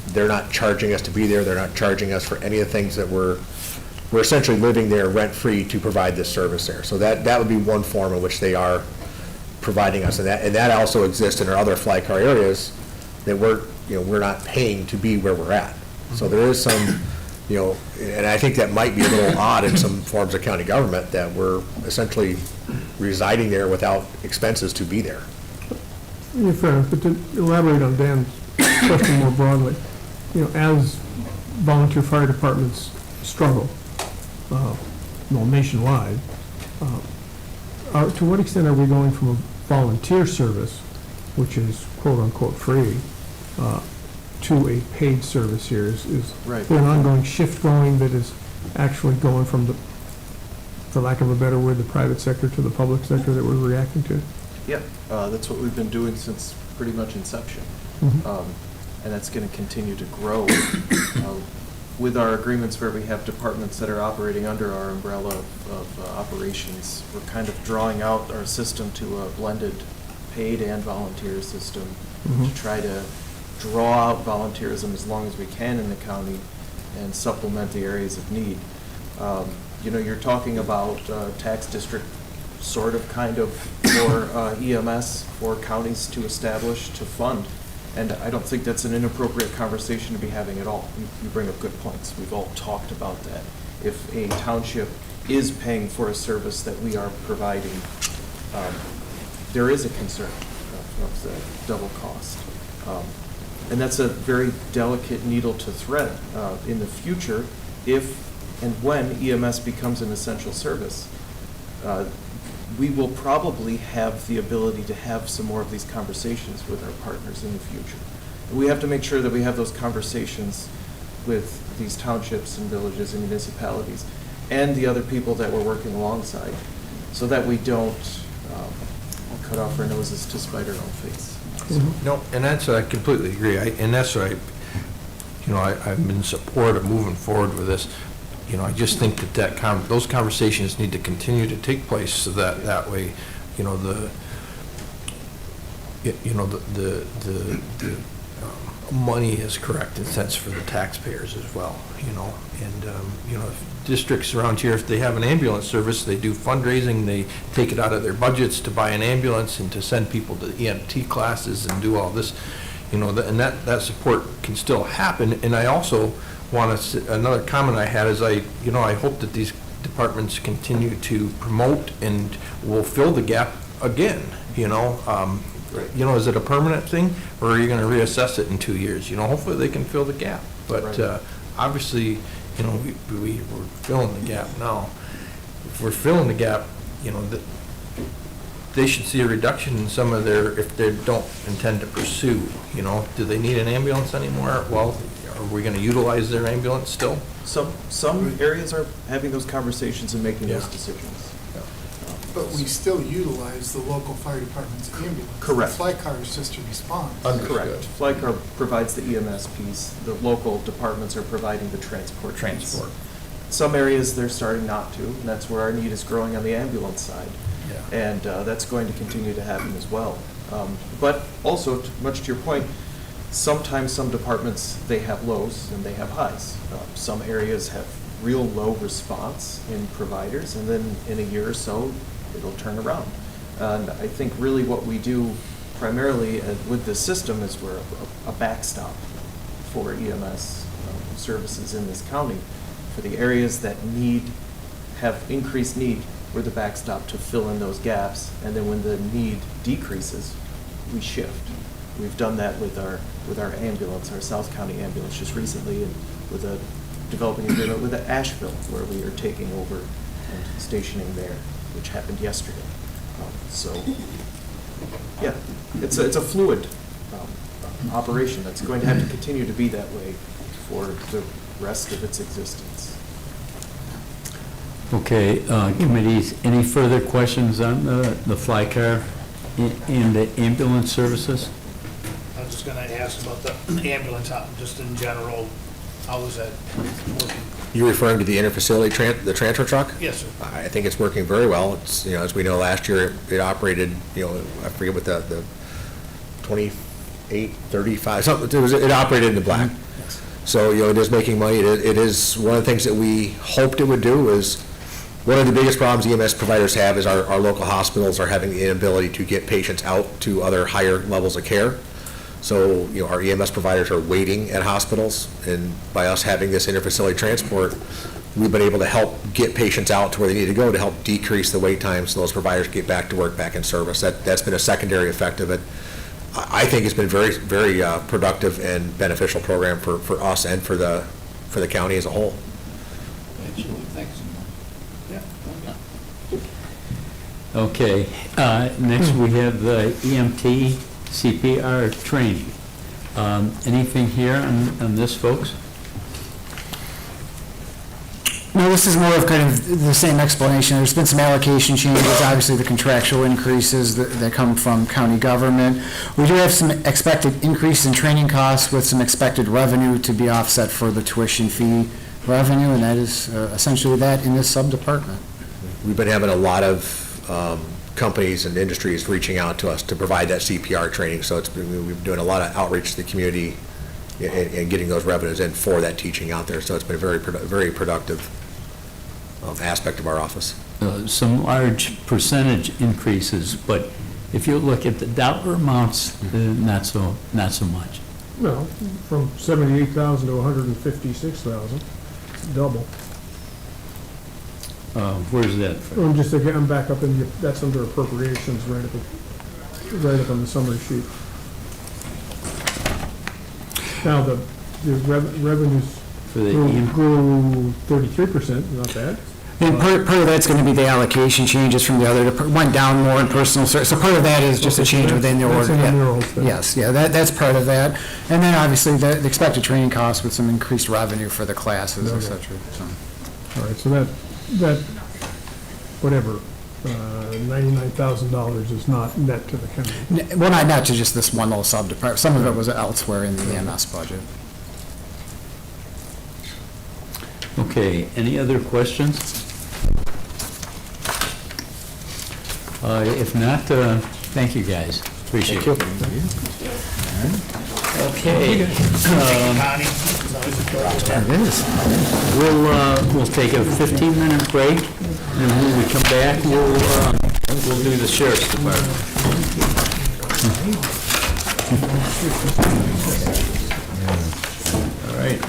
They're not charging us to be there. They're not charging us for any of the things that we're essentially living there rent-free to provide this service there. So that would be one form in which they are providing us, and that also exists in our other fly car areas that we're not paying to be where we're at. So there is some, and I think that might be a little odd in some forms of county government, that we're essentially residing there without expenses to be there. Yeah, fair enough, but to elaborate on Dan's question more broadly, as volunteer fire departments struggle, nationwide, to what extent are we going from a volunteer service, which is quote-unquote free, to a paid service here? Is Right. there an ongoing shift going that is actually going from for lack of a better word, the private sector to the public sector that we're reacting to? Yeah, that's what we've been doing since pretty much inception. And that's going to continue to grow. With our agreements where we have departments that are operating under our umbrella of operations, we're kind of drawing out our system to a blended paid and volunteer system to try to draw out volunteerism as long as we can in the county and supplement the areas of need. You know, you're talking about tax district sort of kind of for EMS for counties to establish, to fund. And I don't think that's an inappropriate conversation to be having at all. You bring up good points. We've all talked about that. If a township is paying for a service that we are providing, there is a concern of the double cost. And that's a very delicate needle to thread in the future if and when EMS becomes an essential service. We will probably have the ability to have some more of these conversations with our partners in the future. And we have to make sure that we have those conversations with these townships and villages and municipalities and the other people that we're working alongside so that we don't cut off our noses to spite our own face. No, and that's, I completely agree, and that's what I'm in support of moving forward with this. You know, I just think that those conversations need to continue to take place so that way, you know, the money is correct in sense for the taxpayers as well, you know. And, you know, if districts around here, if they have an ambulance service, they do fundraising, they take it out of their budgets to buy an ambulance and to send people to EMT classes and do all this, you know, and that support can still happen. And I also want to, another comment I had is I hope that these departments continue to promote and will fill the gap again, you know. You know, is it a permanent thing, or are you going to reassess it in 2 years? You know, hopefully they can fill the gap. But obviously, you know, we're filling the gap now. If we're filling the gap, you know, they should see a reduction in some of their, if they don't intend to pursue, you know. Do they need an ambulance anymore? Well, are we going to utilize their ambulance still? Some areas are having those conversations and making those decisions. But we still utilize the local fire department's ambulance. Correct. The fly car is just a response. Correct. Fly car provides the EMS piece. The local departments are providing the transport. Some areas they're starting not to, and that's where our need is growing on the ambulance side. Yeah. And that's going to continue to happen as well. But also, much to your point, sometimes some departments, they have lows and they have highs. Some areas have real low response in providers, and then in a year or so, it'll turn around. And I think really what we do primarily with this system is we're a backstop for EMS services in this county. For the areas that have increased need, we're the backstop to fill in those gaps, and then when the need decreases, we shift. We've done that with our ambulance, our South County ambulance just recently, and with a developing agreement with Asheville, where we are taking over and stationing there, which happened yesterday. So, yeah, it's a fluid operation that's going to have to continue to be that way for the rest of its existence. Okay, committees, any further questions on the fly car and the ambulance services? I was just going to ask about the ambulance, just in general, how is that working? You're referring to the interfacility the transfer truck? Yes, sir. I think it's working very well. It's, you know, as we know, last year it operated, you know, I forget what the 28, 35, something, it operated in the black. Yes. So, you know, it is making money. It is one of the things that we hoped it would do is, one of the biggest problems EMS providers have is our local hospitals are having the inability to get patients out to other higher levels of care. So, you know, our EMS providers are waiting at hospitals, and by us having this interfacility transport, we've been able to help get patients out to where they need to go to help decrease the wait times so those providers get back to work, back in service. That's been a secondary effect of it. I think it's been very, very productive and beneficial program for us and for the county as a whole. Thanks. Okay, next we have the EMT CPR training. Anything here on this, folks? No, this is more of kind of the same explanation. There's been some allocation changes, obviously the contractual increases that come from county government. We do have some expected increase in training costs with some expected revenue to be offset for the tuition fee revenue, and that is essentially that in this sub-department. We've been having a lot of companies and industries reaching out to us to provide that CPR training, so we've been doing a lot of outreach to the community and getting those revenues in for that teaching out there, so it's been a very productive aspect of our office. Some large percentage increases, but if you look at the dollar amounts, not so much. No, from 78,000 to 156,000, double. Where's that? I'm back up in, that's under appropriations, right up on the summary sheet. Now, the revenues For the grew 33%, not bad. And part of that's going to be the allocation changes from the other, went down more in personal service. So part of that is just a change within the That's order. in the murals then. Yes, yeah, that's part of that. And then obviously the expected training costs with some increased revenue for the classes, et cetera. So. All right, so that, whatever, $99,000 is not net to the county. Well, not to just this one little sub-department. Some of it was elsewhere in the EMS budget. Okay, any other questions? If not, thank you, guys. Appreciate it. Okay. We'll take a 15-minute break, and when we come back, we'll do the sheriff's department. All right.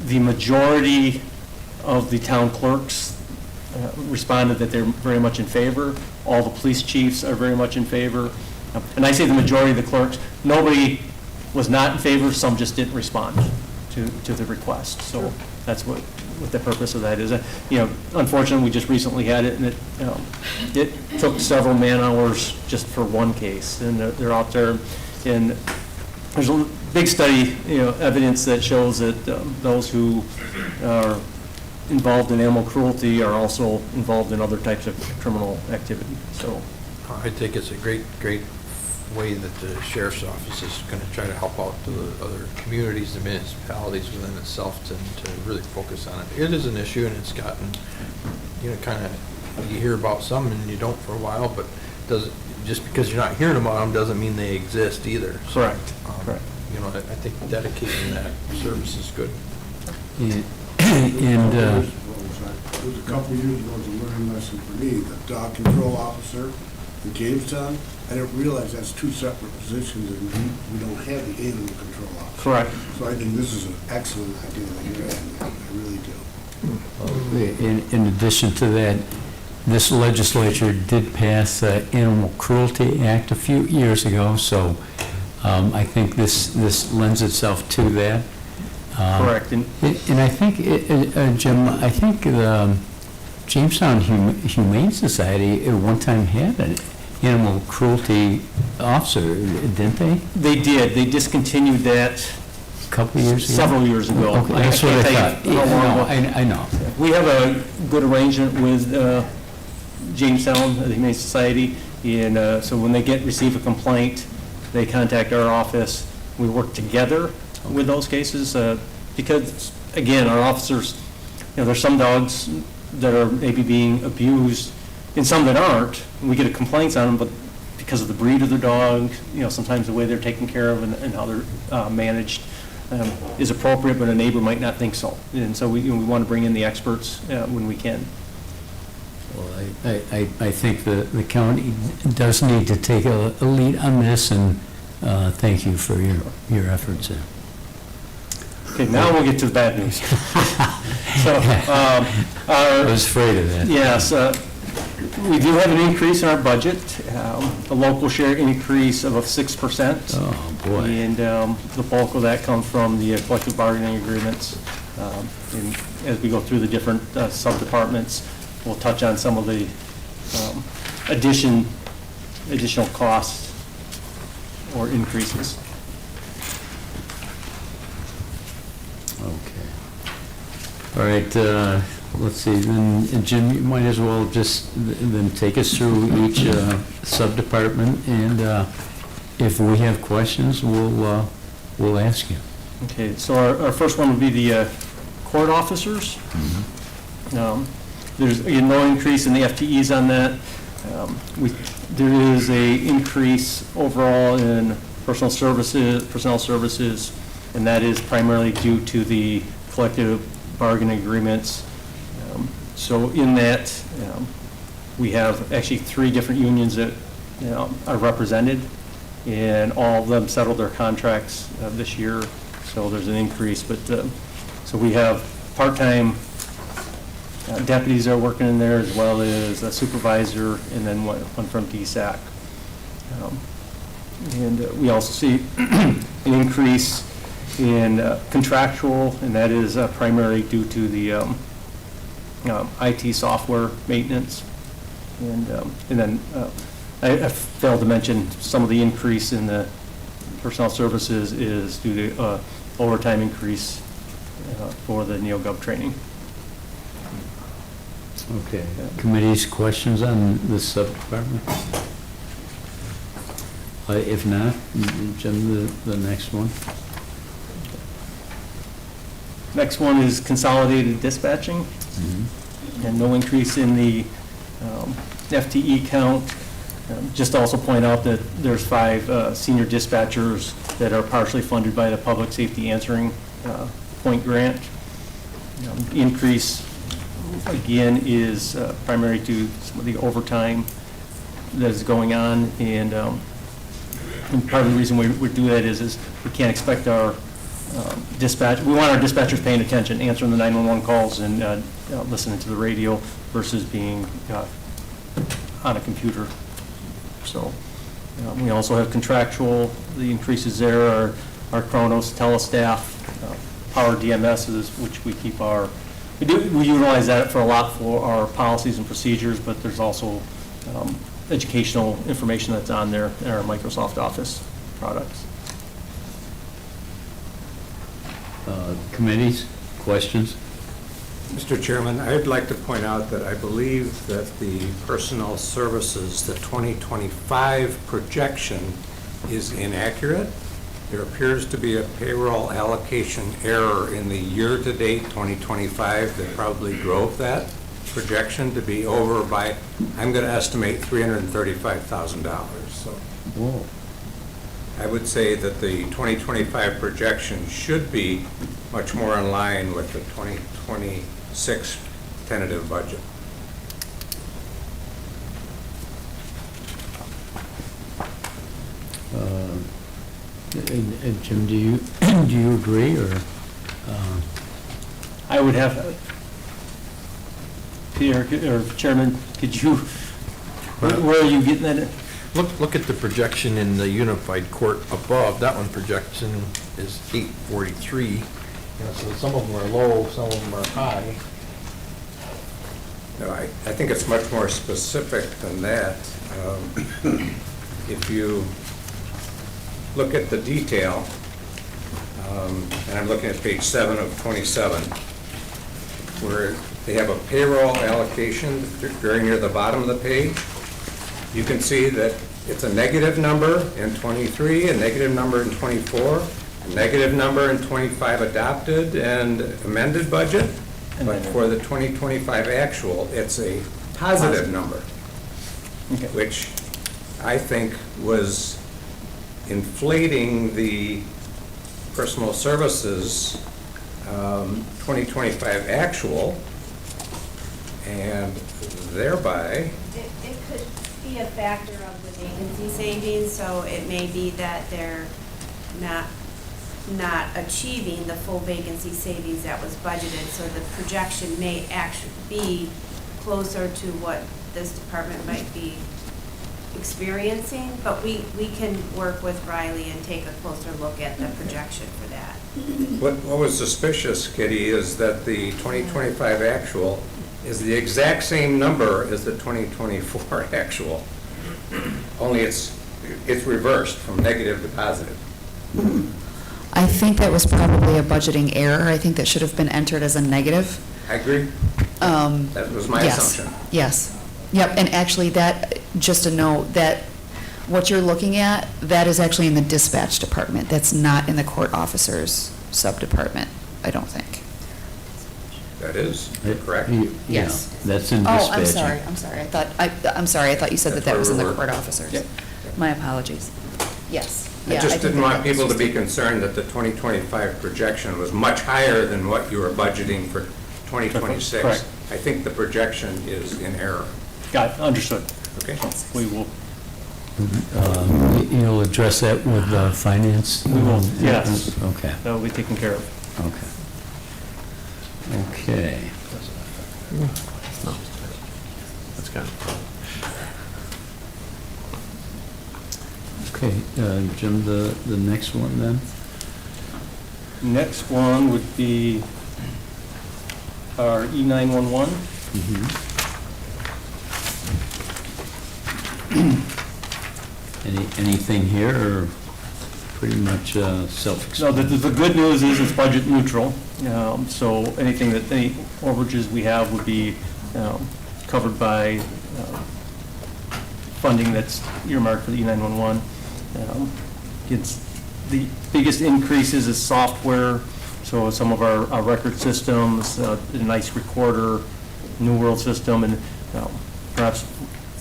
The majority of the town clerks responded that they're very much in favor. All the police chiefs are very much in favor. And I say the majority of the clerks, nobody was not in favor, some just didn't respond to the request. So that's what the purpose of that is. Unfortunately, we just recently had it, and it took several man-hours just for one case. And they're out there, and there's a big study, evidence that shows that those who are involved in animal cruelty are also involved in other types of criminal activity. So I think it's a great way that the sheriff's office is going to try to help out to the other communities and municipalities within itself to really focus on it. It is an issue, and it's gotten, kind of, you hear about some and you don't for a while, but just because you're not hearing about them doesn't mean they exist either. So, correct. Correct. I think dedicating that service is good. And, It was a couple of years ago, it was a learning lesson for me, the dog control officer in Jamestown. I didn't realize that's two separate positions, and we don't have the animal control officer. Correct. So I think this is an excellent idea that you're having, I really do. in addition to that, this legislature did pass the Animal Cruelty Act a few years ago, so I think this lends itself to that. Correct. And I think, Jim, I think the Jamestown Humane Society at one time had an animal cruelty officer, didn't they? They did. They discontinued that A couple of years ago? several years ago. Okay, that's what I can't thought. tell you how long ago. I know. We have a good arrangement with Jamestown, the Humane Society, and so when they receive a complaint, they contact our office. We work together with those cases because, again, our officers, there's some dogs that are maybe being abused and some that aren't. We get complaints on them, but because of the breed of the dog, sometimes the way they're taken care of and how they're managed is appropriate, but a neighbor might not think so. And so we want to bring in the experts when we can. Well, I think the county does need to take a lead on this, and thank you for your efforts there. Okay, now we'll get to the bad news. So, I was afraid of that. Yes, we do have an increase in our budget, a local share increase of 6%. Oh, boy. And the bulk of that comes from the collective bargaining agreements. And as we go through the different sub-departments, we'll touch on some of the additional costs or increases. Okay. All right, let's see, then Jim, you might as well just then take us through each sub-department, and if we have questions, we'll ask you. Okay, so our first one would be the court officers. There's, again, no increase in the FTEs on that. There is a increase overall in personnel services, and that is primarily due to the collective bargaining agreements. So in that, we have actually 3 different unions that are represented, and all of them settled their contracts this year, so there's an increase. But so we have part-time deputies that are working in there, as well as a supervisor, and then one from DSAC. And we also see an increase in contractual, and that is primarily due to the IT software maintenance. And then I failed to mention some of the increase in the personnel services is due to overtime increase for the NeoGov training. Okay. Committee's questions on this sub-department? If not, Jim, the next one. Next one is consolidated dispatching, and no increase in the FTE count. Just to also point out that there's 5 senior dispatchers that are partially funded by the Public Safety Answering Point Grant. Increase, again, is primarily due to some of the overtime that is going on, and part of the reason we do that is we can't expect our dispatch, we want our dispatchers paying attention, answering the 911 calls and listening to the radio versus being on a computer. So we also have contractual, the increases there are our Kronos, Telestaff, Power DMSs, which we keep we utilize that for a lot for our policies and procedures, but there's also educational information that's on there in our Microsoft Office products. Committees, questions? Mr. Chairman, I'd like to point out that I believe that the personnel services, the 2025 projection is inaccurate. There appears to be a payroll allocation error in the year-to-date 2025 that probably drove that projection to be over by, I'm going to estimate, $335,000. So Whoa. I would say that the 2025 projection should be much more in line with the 2026 tentative budget. Jim, do you agree, or? I would have, Peter, or Chairman, could you, where are you getting that? Look at the projection in the unified court above. That one projection is 843. You know, so some of them are low, some of them are high. No, I think it's much more specific than that. If you look at the detail, and I'm looking at page 7 of 27, where they have a payroll allocation very near the bottom of the page. You can see that it's a negative number in 23, a negative number in 24, a negative number in 25 adopted and amended budget, but for the 2025 actual, it's a positive number, which I think was inflating the personal services 2025 actual, and thereby It could be a factor of the vacancy savings, so it may be that they're not achieving the full vacancy savings that was budgeted, so the projection may actually be closer to what this department might be experiencing, but we can work with Riley and take a closer look at the projection for that. what was suspicious, Kitty, is that the 2025 actual is the exact same number as the 2024 actual, only it's reversed from negative to positive. I think that was probably a budgeting error. I think that should have been entered as a negative. I agree. That was my assumption. Yes. Yep, and actually that, just a note, that what you're looking at, that is actually in the dispatch department. That's not in the court officers sub-department, I don't think. That is correct. Yes. That's in Oh, dispatching. I'm sorry. I thought you said that was in the court officers. Yep. My apologies. Yes. I Yeah, just think didn't that want was people to just be concerned that the 2025 projection was much higher than what you were budgeting for 2026. Correct. I think the projection is in error. Got it, understood. Okay. We will, You'll address that with finance? we will, yes. Okay, That will be taken care of. okay. That's kind of. Okay, Jim, the next one then? Next one would be our E911. Anything here, or pretty much No, self-explanatory? the good news is it's budget neutral, so anything that, any overages we have would be covered by funding that's earmarked for the E911. It's, the biggest increases is software, so some of our record systems, a nice recorder, New World system, and perhaps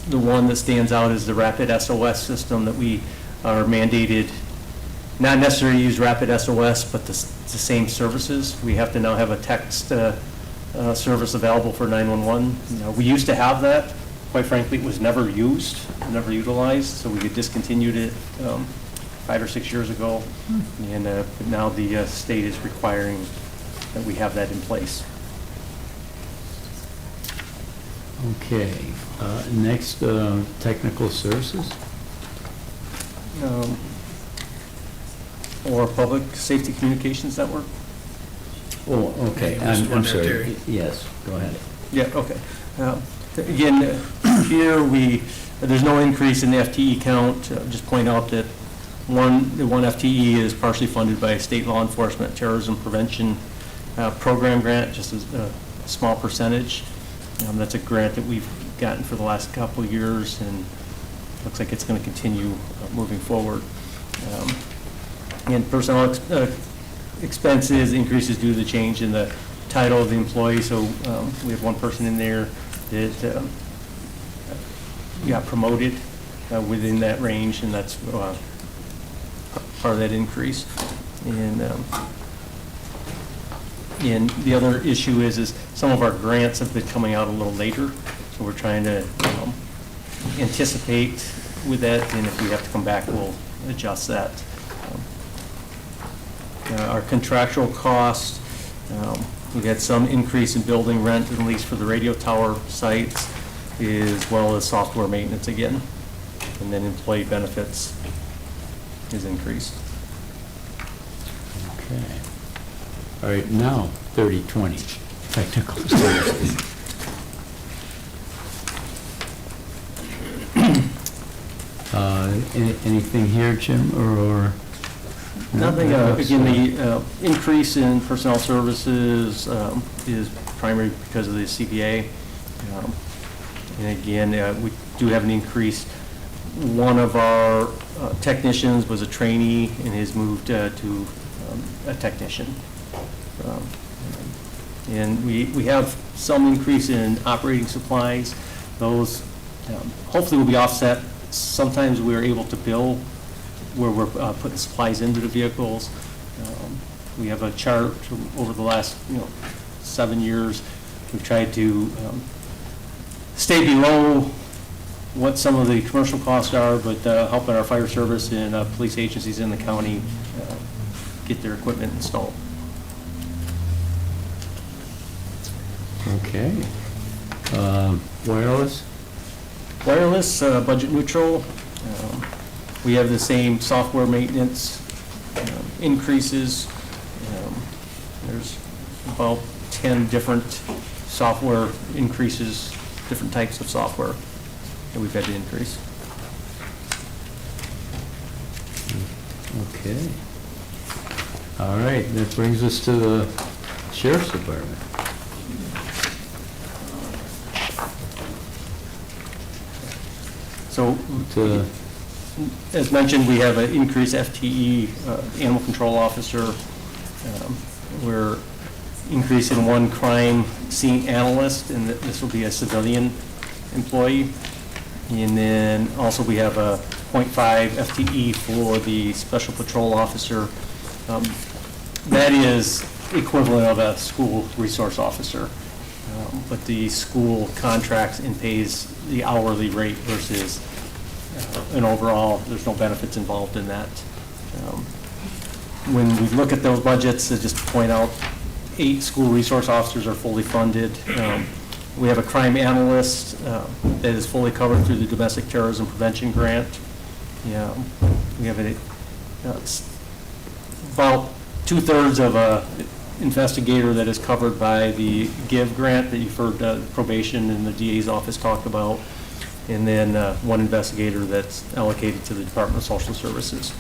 the one that stands out is the Rapid SOS system that we are mandated, not necessarily use Rapid SOS, but the same services. We have to now have a text service available for 911. We used to have that. Quite frankly, it was never used, never utilized, so we had discontinued it 5 or 6 years ago, and but now the state is requiring that we have that in place. Okay, next, technical services? Or Public Safety Communications Network? Oh, okay, Yeah, just I'm one there, sorry. Terry. Yes, go ahead. Yeah, okay. Again, here there's no increase in the FTE count. Just point out that the one FTE is partially funded by a state law enforcement terrorism prevention program grant, just a small percentage. That's a grant that we've gotten for the last couple of years, and looks like it's going to continue moving forward. And personnel expenses increases due to the change in the title of the employee. So we have one person in there that got promoted within that range, and that's part of that increase. And the other issue is some of our grants have been coming out a little later, so we're trying to anticipate with that, and if we have to come back, we'll adjust that. Our contractual costs, we've had some increase in building rent and lease for the radio tower sites, as well as software maintenance again. And then employee benefits is increased. Okay. All right, now, 3020, technical services. Anything here, Jim, or? Nothing, again, the increase in personnel services is primarily because of the CBA. And again, we do have an increase. One of our technicians was a trainee and has moved to a technician. And we have some increase in operating supplies. Those hopefully will be offset. Sometimes we're able to bill where we're putting supplies into the vehicles. We have a chart over the last 7 years. We've tried to stay below what some of the commercial costs are, but helping our fire service and police agencies in the county get their equipment installed. Okay. Wireless? Wireless, budget neutral. We have the same software maintenance increases. There's about 10 different software increases, different types of software that we've had to increase. Okay. All right, that brings us to the Sheriff's Department. So, as mentioned, we have an increased FTE, animal control officer. We're increasing one crime scene analyst, and this will be a civilian employee. And then also we have a 0.5 FTE for the special patrol officer. That is equivalent of a school resource officer, but the school contracts and pays the hourly rate versus an overall, there's no benefits involved in that. When we look at those budgets, just to point out, 8 school resource officers are fully funded. We have a crime analyst that is fully covered through the domestic terrorism prevention grant. We have about 2/3 of a investigator that is covered by the GIVE grant that you've heard probation and the DA's office talk about, and then one investigator that's allocated to the Department of Social Services.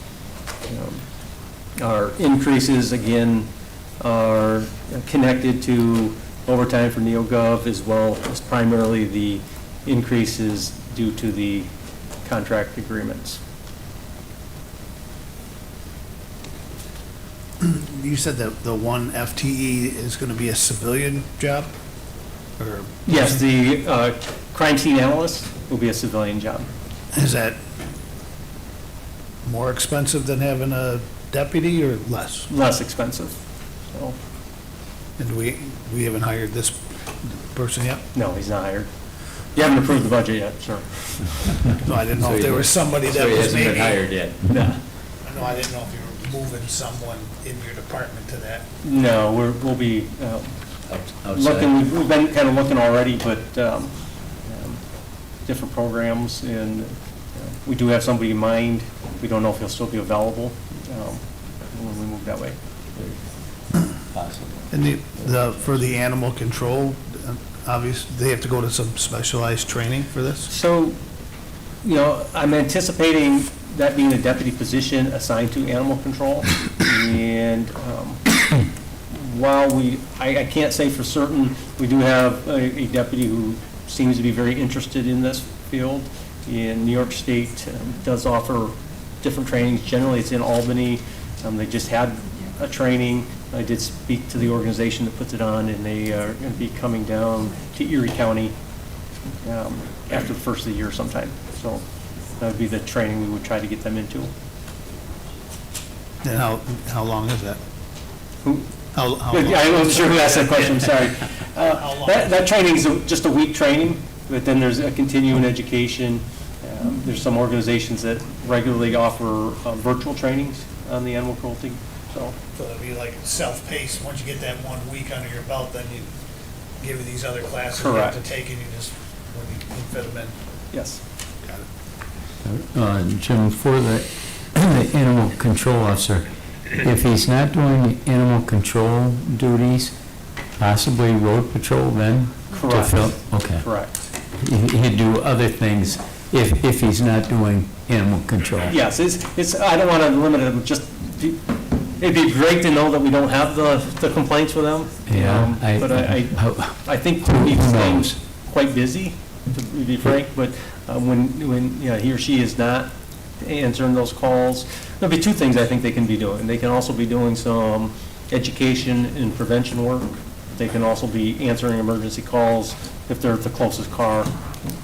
Our increases, again, are connected to overtime for NeoGov, as well as primarily the increases due to the contract agreements. You said that the one FTE is going to be a civilian job? Or Yes, the crime scene analyst will be a civilian job. is that more expensive than having a deputy or less? Less expensive. So, And we haven't hired this person yet? no, he's not hired. You haven't approved the budget yet, sir. No, I didn't know if there was somebody that was maybe. yet. No. I No, I didn't know if you were moving someone in your department to that. No, we'll be Outside. looking, we've been kind of looking already, but different programs, and we do have somebody in mind. We don't know if he'll still be available when we move that way. Possible. And for the animal control, obviously, they have to go to some specialized training for this? So, I'm anticipating that being a deputy position assigned to animal control. And while I can't say for certain, we do have a deputy who seems to be very interested in this field. In New York State does offer different trainings. Generally, it's in Albany. They just had a training. I did speak to the organization that puts it on, and they are going to be coming down to Erie County after the first of the year sometime. So that would be the training we would try to get them into. And how long is that? Who? How long? I wasn't sure who asked that question, sorry. That training is just a week training, but then there's a continuing education. There's some organizations that regularly offer virtual trainings on the animal cruelty, so. So it'd be like self-paced, once you get that 1 week under your belt, then you give you these other classes you have to Correct. take, and you just, when you fit them in. Yes. Got it. Jim, for the animal control officer, if he's not doing animal control duties, possibly road patrol then? to Correct. fill- Okay. Correct. He'd do other things if he's not doing animal control. Yes, I don't want to limit it, it'd be great to know that we don't have the complaints with them. Yeah, But I think Who he's staying knows? quite busy, to be frank, but when he or she is not answering those calls, there'll be two things I think they can be doing. They can also be doing some education and prevention work. They can also be answering emergency calls if they're at the closest car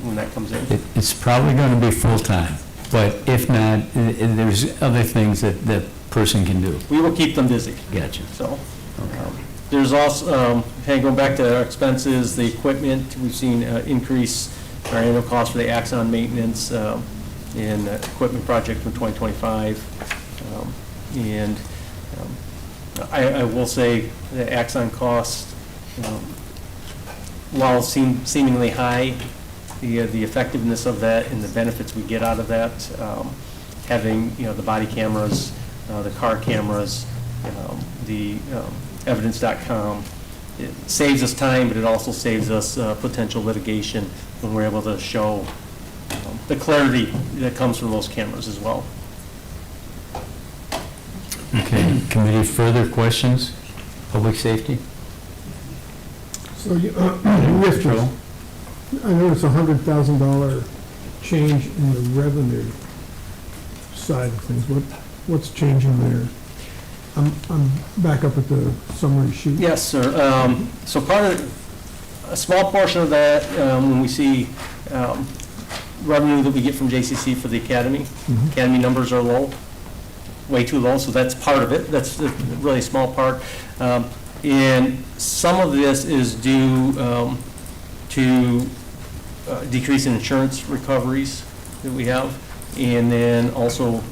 when that comes in. It's probably going to be full-time, but if not, there's other things that person can do. We will keep them busy. Gotcha. So, there's also, going back to our expenses, the equipment, we've seen increase our annual cost for the Axon maintenance and equipment project from 2025. I will say the Axon cost, while seemingly high, the effectiveness of that and the benefits we get out of that, having, the body cameras, the car cameras, the evidence.com, it saves us time, but it also saves us potential litigation when we're able to show the clarity that comes from those cameras as well. Okay, committee, further questions? Public safety? So you withdrew. I noticed $100,000 change in the revenue side of things. What's changing there? I'm back up at the summary sheet. Yes, sir. So a small portion of that, when we see revenue that we get from JCC for the academy, academy numbers are low, way too low, so that's part of it. That's a really small part. And some of this is due to decrease in insurance recoveries that we have, and then also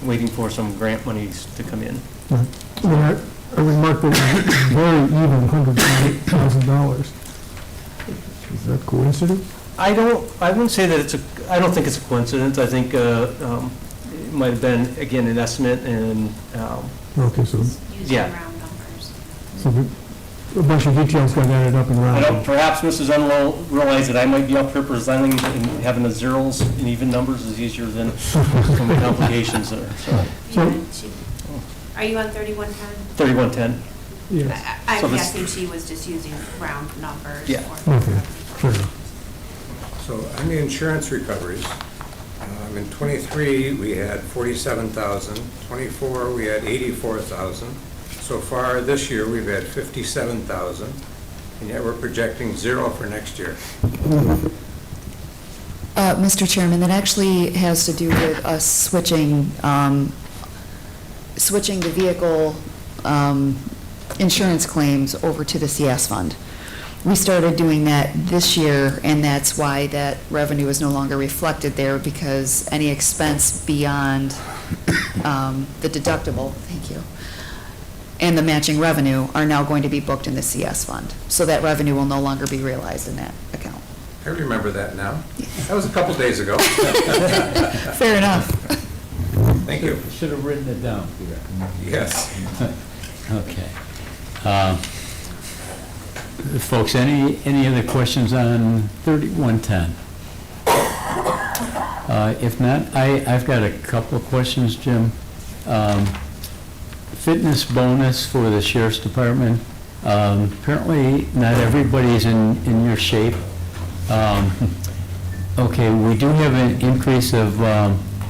waiting for some grant monies to come in. Right. I remarked that it was very even, $100,000. Is that coincidence? I wouldn't say that I don't think it's a coincidence. I think it might have been, again, an estimate and, Okay, so yeah. round numbers. a bunch of details got added up and I know rounded. perhaps Mrs. Unlow realized that I might be up here presenting and having the zeros and even numbers is easier than some complications there, so. Are you on 3110? 3110. Yes. I'm So this- guessing she was just using round numbers. Yeah. or- Okay, fair enough. So on the insurance recoveries, in '23, we had 47,000, '24, we had 84,000. So far this year, we've had 57,000, and yet we're projecting zero for next year. Mr. Chairman, that actually has to do with us switching the vehicle insurance claims over to the CS fund. We started doing that this year, and that's why that revenue is no longer reflected there, because any expense beyond the deductible, thank you, and the matching revenue are now going to be booked in the CS fund. So that revenue will no longer be realized in that account. I remember that now. That was a couple days ago. Fair enough. Thank you. Should have written it down, Peter. Yes. Okay. Folks, any other questions on 3110? If not, I've got a couple of questions, Jim. Fitness bonus for the sheriff's department. Apparently, not everybody's in your shape. Okay, we do have an increase of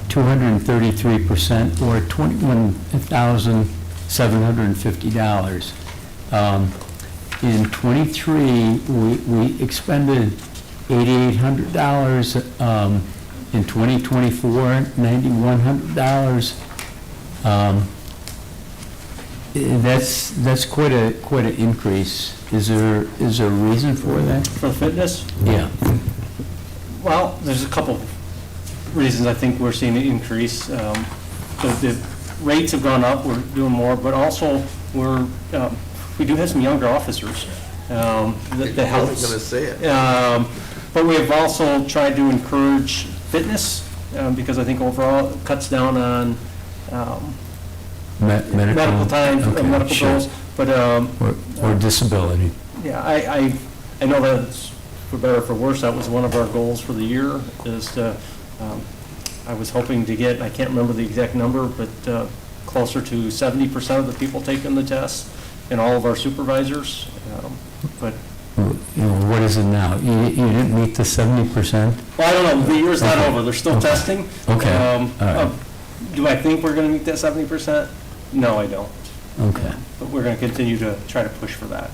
233%, or $21,750. In '23, we expended $8,800. In 2024, $9,100. That's quite an increase. Is there a reason for that? For fitness? Yeah. Well, there's a couple reasons I think we're seeing an increase. The rates have gone up, we're doing more, but also we do have some younger officers. That helps. I was going to say it. But we have also tried to encourage fitness, because I think overall it cuts down on medical time, okay, medical sure. bills, but. Or disability. Yeah, I know that it's, for better or for worse, that was one of our goals for the year, is to, I was hoping to get, I can't remember the exact number, but closer to 70% of the people taking the test, and all of our supervisors, but. What is it now? You didn't meet the 70%? Well, I don't know, the year's not over, they're still testing. Okay, all right. Do I think we're gonna meet that 70%? No, I don't. Okay. But we're gonna continue to try to push for that.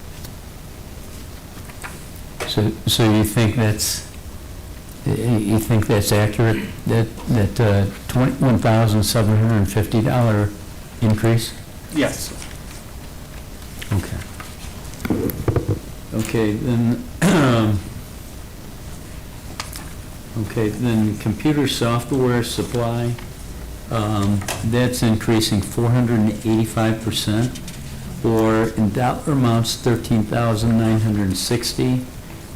So you think that's accurate, that $21,750 increase? Yes. Okay. Okay, then, computer software supply, that's increasing 485%, or in dollar amounts, $13,960.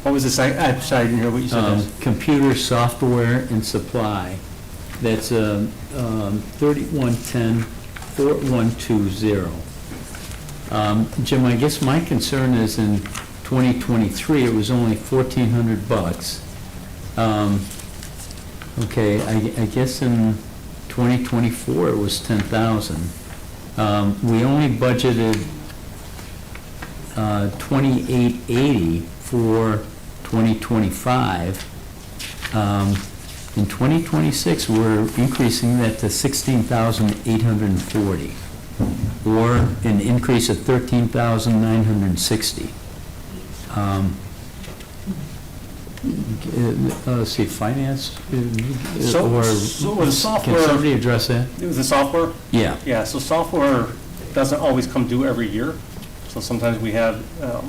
What was this? I'm sorry, I didn't hear what you said. Computer software and supply, that's 3110-4120. Jim, I guess my concern is in 2023, it was only $1,400. Okay, I guess in 2024, it was $10,000. We only budgeted $2,880 for 2025. In 2026, we're increasing that to $16,840, or an increase of $13,960. Let's see, finance, So or with software. can somebody address that? The software? Yeah. Yeah, so software doesn't always come due every year. So sometimes we have A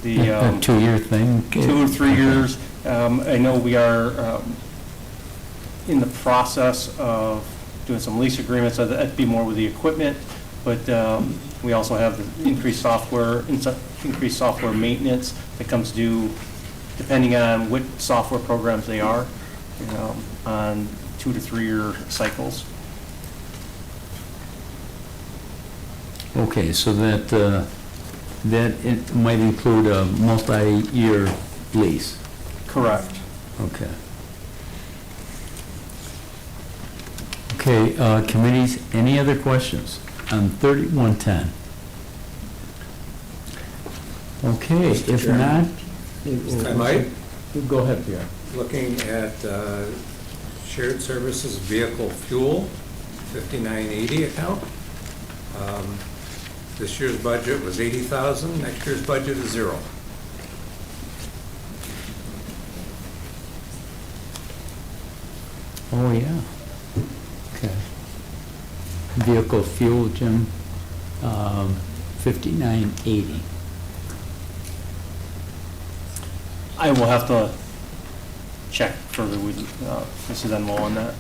2-year thing? 2 or 3 years. I know we are in the process of doing some lease agreements, so that'd be more with the equipment, but we also have the increased software maintenance that comes due depending on what software programs they are, on 2 to 3 year cycles. Okay, so that it might include a multi-year lease? Correct. Okay. Okay, committees, any other questions on 3110? Okay, if not. I might? Go ahead, Pierre. Looking at shared services vehicle fuel, 5980 account. This year's budget was 80,000, next year's budget is 0. Oh, yeah. Okay. Vehicle fuel, Jim, 5980. I will have to check further with Mrs. Enlow on that.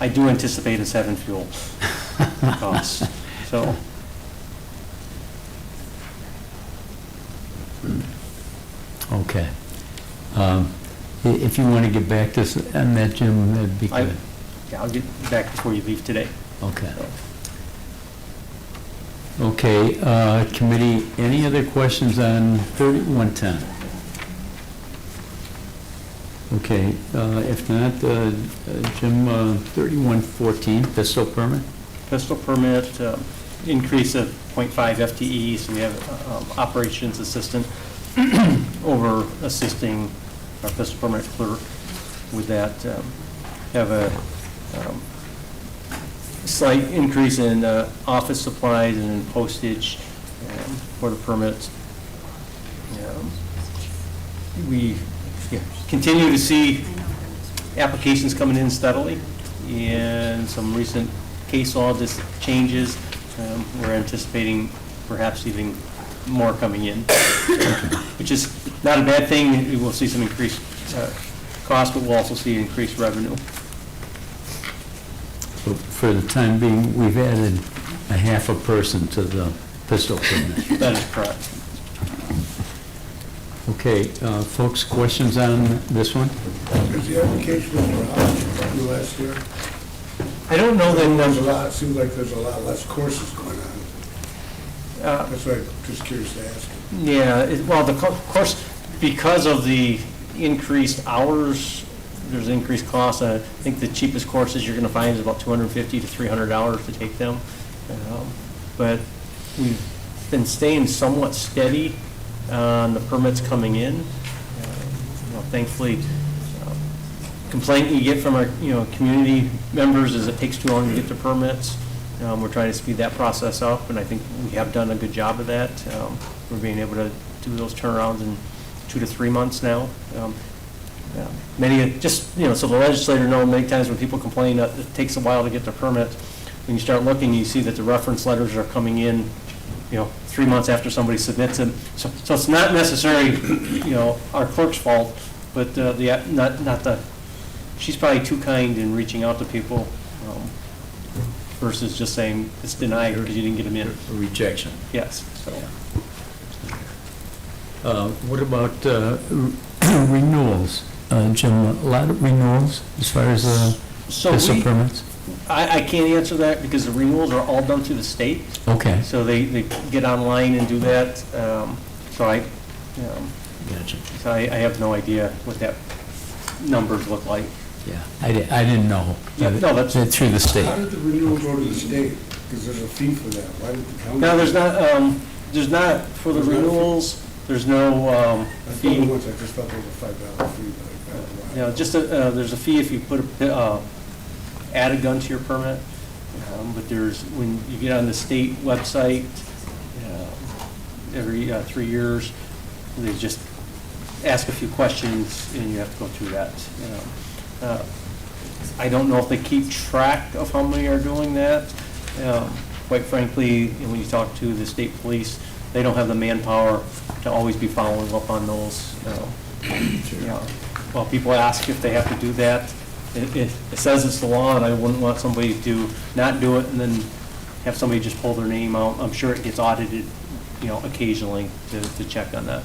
I do anticipate us having fuel costs, so. Okay. If you want to get back to us on that, Jim, that'd be good. Yeah, I'll get back before you leave today. Okay. Okay, committee, any other questions on 3110? Okay, if not, Jim, 3114, pistol permit? Pistol permit, increase of .5 FTE, so we have operations assistant over assisting our pistol permit clerk with that. Have a slight increase in office supplies and in postage for the permits. We continue to see applications coming in steadily, and some recent case law changes. We're anticipating perhaps even more coming in, which is not a bad thing. We'll see some increased cost, but we'll also see increased revenue. So for the time being, we've added a half a person to the pistol permit. That is correct. Okay, folks, questions on this one? Is the application for last year? I don't know that There's a lot, it seems like there's a lot less courses going on. That's why I'm just curious to ask. Yeah, well, of course, because of the increased hours, there's increased costs. I think the cheapest courses you're going to find is about $250 to $300 to take them. But we've been staying somewhat steady on the permits coming in. Thankfully, complaint you get from our community members is it takes too long to get the permits. We're trying to speed that process up, and I think we have done a good job of that. We're being able to do those turnarounds in 2 to 3 months now. Many, just, so the legislator know, many times when people complain that it takes a while to get their permits, when you start looking, you see that the reference letters are coming in, 3 months after somebody submits them. So it's not necessarily, our clerk's fault, but she's probably too kind in reaching out to people versus just saying it's denied because you didn't get them in. A rejection. Yes, so. What about renewals? Jim, a lot of renewals as far as pistol permits? I can't answer that because the renewals are all done through the state. Okay. So they get online and do that. Gotcha. So I have no idea what that numbers look like. Yeah, I didn't know. Yeah, no, that's through the state. How did the renewal go to the state? Because there's a fee for that. Why did the county? No, there's not, for the renewals, there's no fee. I just thought there was a $5 fee, but I got it wrong. There's a fee if you put add a gun to your permit, but when you get on the state website, every 3 years, they just ask a few questions and you have to go through that. I don't know if they keep track of how many are doing that. Quite frankly, when you talk to the state police, they don't have the manpower to always be following up on those. Well, people ask if they have to do that. It says it's the law, and I wouldn't want somebody to not do it and then have somebody just pull their name out. I'm sure it gets audited, occasionally to check on that.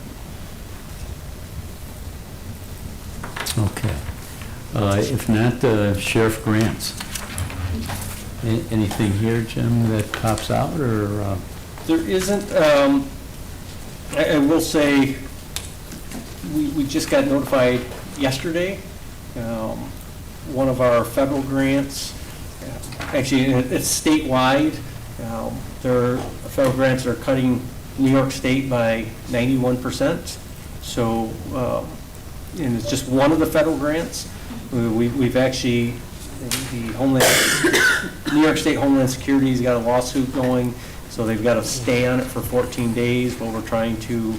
Okay. If not, Sheriff Grants. Anything here, Jim, that pops out, or? There isn't. I will say, we just got notified yesterday. One of our federal grants, actually it's statewide. Their federal grants are cutting New York State by 91%. So, and it's just one of the federal grants. We've actually, New York State Homeland Security's got a lawsuit going, so they've got to stay on it for 14 days while we're trying to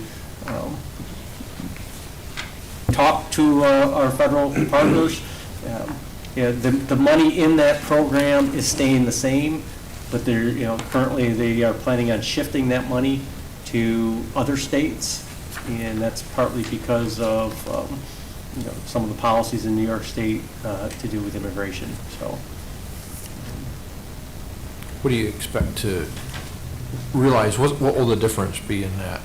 talk to our federal partners. The money in that program is staying the same, but they're, currently they are planning on shifting that money to other states, and that's partly because of some of the policies in New York State to do with immigration. So what do you expect to realize? What will the difference be in that?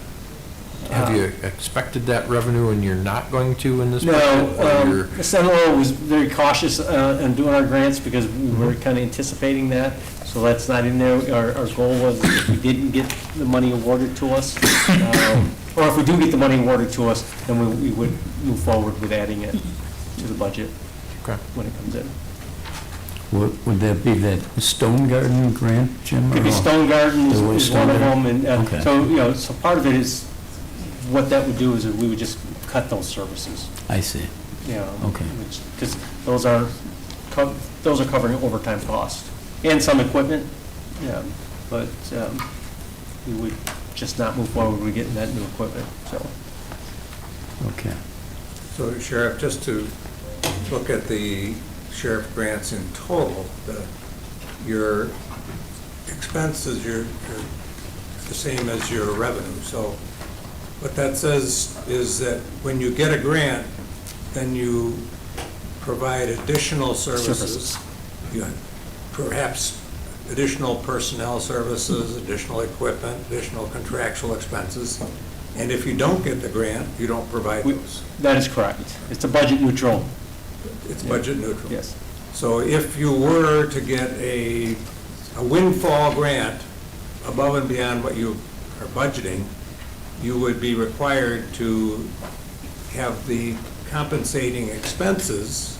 Have you expected that revenue and you're not going to in this budget? or you're- No, Seminole was very cautious in doing our grants because we were kind of anticipating that, so that's not in there. Our goal was if we didn't get the money awarded to us, or if we do get the money awarded to us, then we would move forward with adding it to the budget when it comes in. Would that be that Stone Garden grant, Jim? or- Maybe Stone Garden There was is one of Stone them, Garden? and Okay. so, you know, so part of it is, what that would do is that we would just cut those services. I see. Yeah. Okay. Because those are covering overtime costs and some equipment, yeah, but we would just not move forward with getting that new equipment, so. Okay. So Sheriff, just to look at the sheriff grants in total, your expenses, you're the same as your revenue. So what that says is that when you get a grant, then you provide additional services. You perhaps additional personnel services, additional equipment, additional contractual expenses. And if you don't get the grant, you don't provide those. That is correct. It's a budget neutral. It's budget neutral. Yes. So if you were to get a windfall grant above and beyond what you are budgeting, you would be required to have the compensating expenses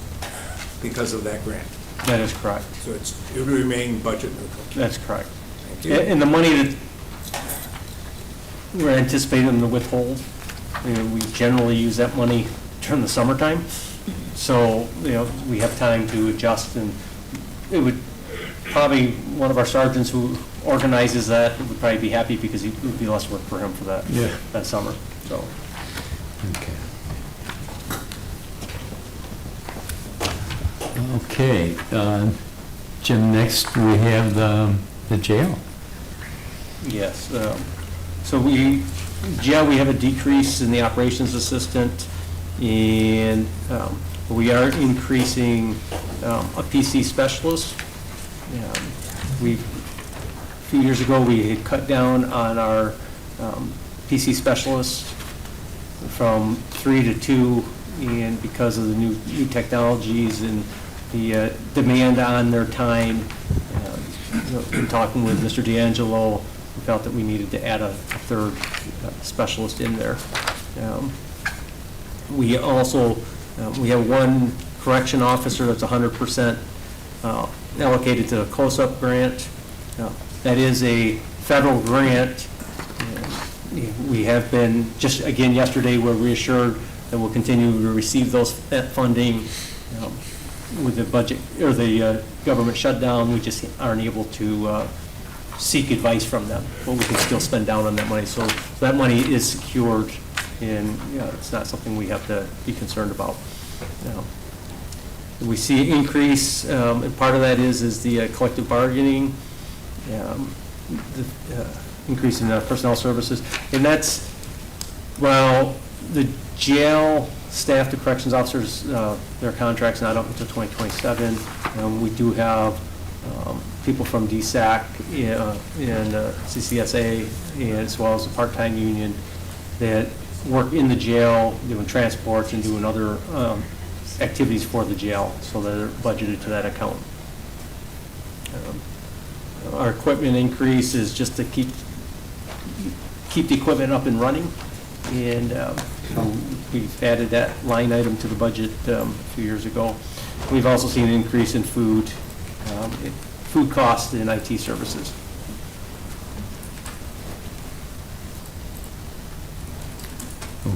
because of that grant. That is correct. So it would remain budget neutral. That's correct. Thank you. And the money that we're anticipating to withhold, we generally use that money during the summertime. So, we have time to adjust, and it would probably, one of our sergeants who organizes that would probably be happy because it would be less work for him for that summer, so. Okay. Okay, Jim, next we have the jail. Yes, so we have a decrease in the operations assistant, and we are increasing a PC specialist. A few years ago, we had cut down on our PC specialists from 3 to 2, and because of the new technologies and the demand on their time, in talking with Mr. D'Angelo, we felt that we needed to add a third specialist in there. We also, we have one correction officer that's 100% allocated to the close-up grant. That is a federal grant. We have been, just again yesterday, we're reassured that we'll continue to receive that funding. With the budget, or the government shutdown, we just aren't able to seek advice from them, but we can still spend down on that money. So that money is secured, and it's not something we have to be concerned about. We see an increase, and part of that is the collective bargaining, the increase in personnel services, and that's, well, the jail staff to corrections officers, their contract's not up until 2027. We do have people from DSAC and CCSA, as well as the part-time union, that work in the jail, doing transports and doing other activities for the jail, so they're budgeted to that account. Our equipment increase is just to keep the equipment up and running, and we've added that line item to the budget a few years ago. We've also seen an increase in food costs and IT services.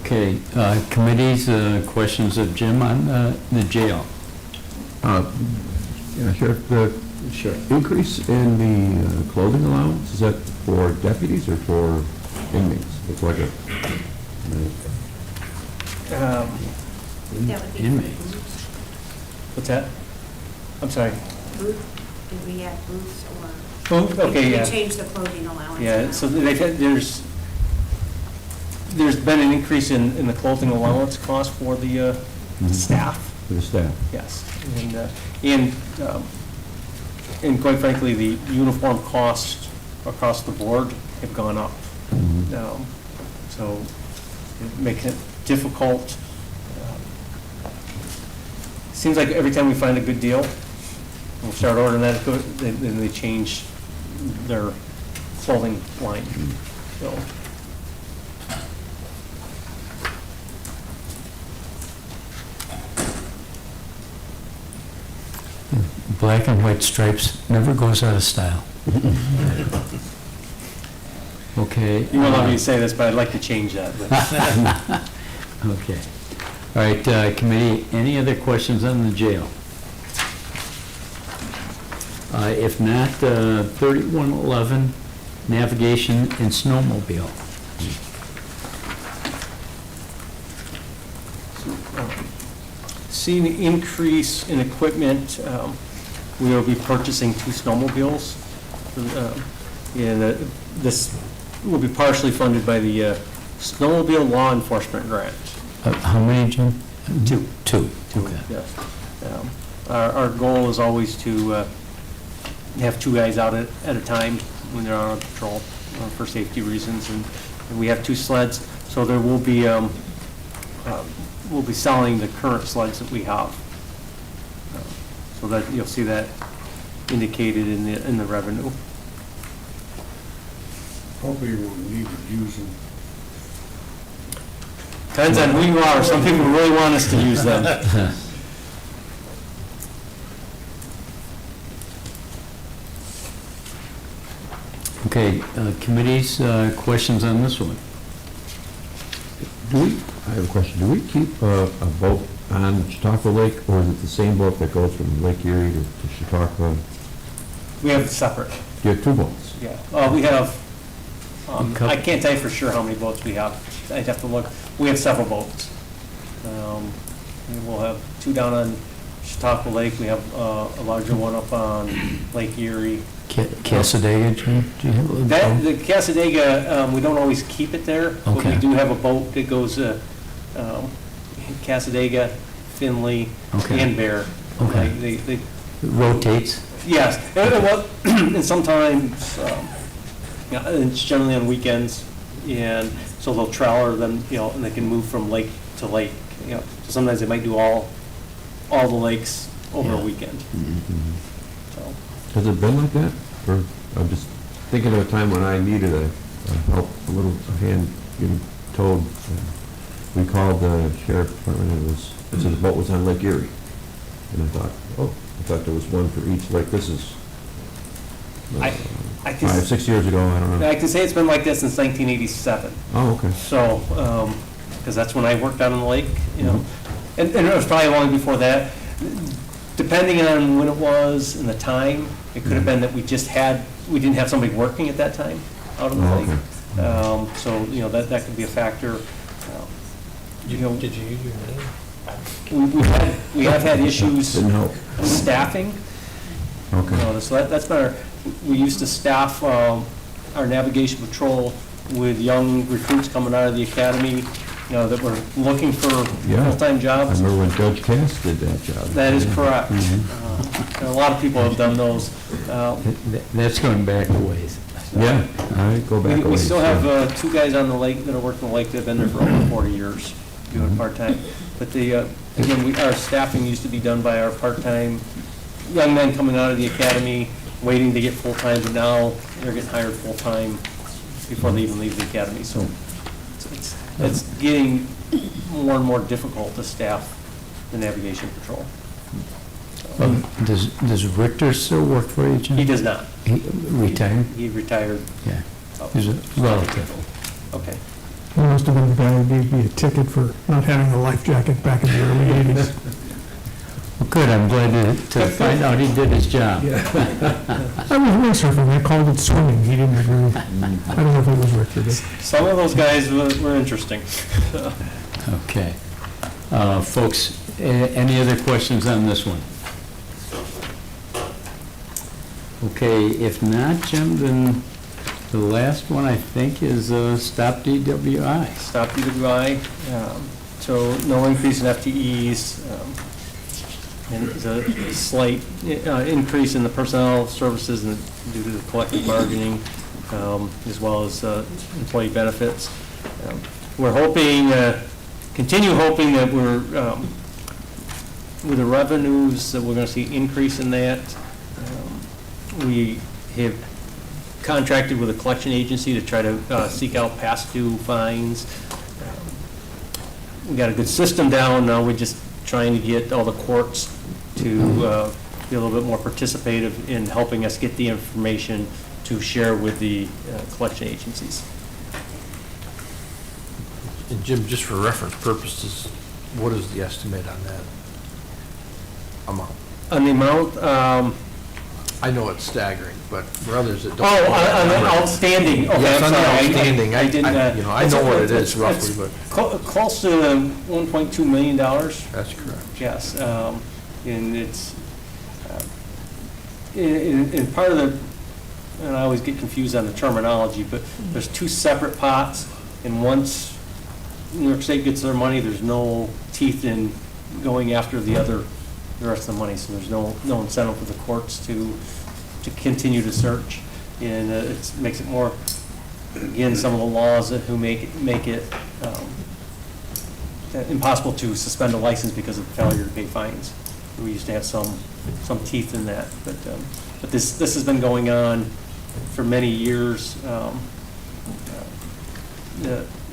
Okay, committees, questions of Jim on the jail? Sheriff, the increase in the clothing allowance, is that for deputies or for inmates? It's like a, That would be Inmates. What's that? I'm sorry. booth, did we add booths or? Booth? Okay, Did yeah. we change the clothing allowance? Yeah, amount? so there's been an increase in the clothing allowance cost for the staff. for the staff? Yes, and And quite frankly, the uniform costs across the board have gone up. So it makes it difficult. Seems like every time we find a good deal, we'll start ordering that, then they change their clothing line. So, Black and white stripes never goes out of style. Okay. you won't let me say this, but I'd like to change that. but- Okay. All right, committee, any other questions on the jail? If not, 3111, navigation and snowmobile. Seeing the increase in equipment, we will be purchasing 2 snowmobiles. And this will be partially funded by the snowmobile law enforcement grant. How many, Jim? 2. 2, okay. Yes. Our goal is always to have 2 guys out at a time when they're on patrol for safety reasons. And we have 2 sleds, so there will be, we'll be selling the current sleds that we have. So that, you'll see that indicated in the revenue. Hopefully you won't need to use them. Depends on who you are. Some people really want us to use them. Okay, committees, questions on this one? I have a question. Do we keep a boat on Chautauqua Lake, or is it the same boat that goes from Lake Erie to Chautauqua? We have separate. You have 2 boats? Yeah. We have, I can't tell you for sure how many boats we have. I'd have to look. We have several boats. We'll have 2 down on Chautauqua Lake. We have a larger one up on Lake Erie. Casadega, Jim, do you have a boat? The Casadega, we don't always keep it there, but we Okay. do have a boat that goes Casadega, Finley, Okay. and Bear. Okay. They Rotates? Yes, and sometimes, it's generally on weekends, and so they'll trailer them, and they can move from lake to lake, So sometimes they might do all the lakes over a weekend. So, Has it been like that? Or, I'm just thinking of a time when I needed a help, a hand getting towed. We called the sheriff department, and it said the boat was on Lake Erie. And I thought there was one for each lake. This is I can 5-6 years ago, I don't know. I can say it's been like this since 1987. Oh, okay. So, because that's when I worked out on the lake, And it was probably long before that. Depending on when it was and the time, it could have been that we didn't have somebody working at that time out on the lake. Okay. So, that could be a factor. Did you use your name? We have had issues Didn't help. staffing. Okay. So that's been we used to staff our navigation patrol with young recruits coming out of the academy, that were looking for full-time I jobs. remember when Judge Cass did that job. That is correct. And a lot of people have done those. That's going back a ways. Yeah, I go back a We ways, still yeah. have 2 guys on the lake that are working the lake that have been there for over 40 years, doing part-time. But again, our staffing used to be done by our part-time young men coming out of the academy, waiting to get full-time, but now they're getting hired full-time before they even leave the academy. So it's getting more and more difficult to staff the navigation patrol. Does Richter still work for you, Jim? He does not. He retired? He retired. Yeah. He's a relative. Okay. He must have been the guy who gave me a ticket for not having a life jacket back in the early 80s. Well, good, I'm glad to find out he did his job. I was windsurfing, I called it swimming, he didn't agree. I don't know if it was Richter, but Some of those guys were interesting. Okay. Folks, any other questions on this one? Okay, if not, Jim, then the last one, I think, is stop DWI. Stop DWI, so no increase in FTEs. And it's a slight increase in the personnel services due to the collective bargaining, as well as employee benefits. We're hoping, continue hoping that we're, with the revenues, that we're going to see increase in that. We have contracted with a collection agency to try to seek out past due fines. We got a good system down, now we're just trying to get all the courts to be a little bit more participative in helping us get the information to share with the collection agencies. And Jim, just for reference purposes, what is the estimate on that amount? On the amount, I know it's staggering, but for others that don't. on the outstanding, okay, Yes, I'm on the sorry. outstanding, I didn't, you know, I know what it is roughly, it's but. Close to $1.2 million. That's correct. Yes, and it's, and part of the, and I always get confused on the terminology, but there's two separate pots, and once New York State gets their money, there's no teeth in going after the rest of the money, so there's no incentive for the courts to continue to search, and it makes it more, again, some of the laws that make it impossible to suspend a license because of failure to pay fines. We used to have some teeth in that, but this has been going on for many years.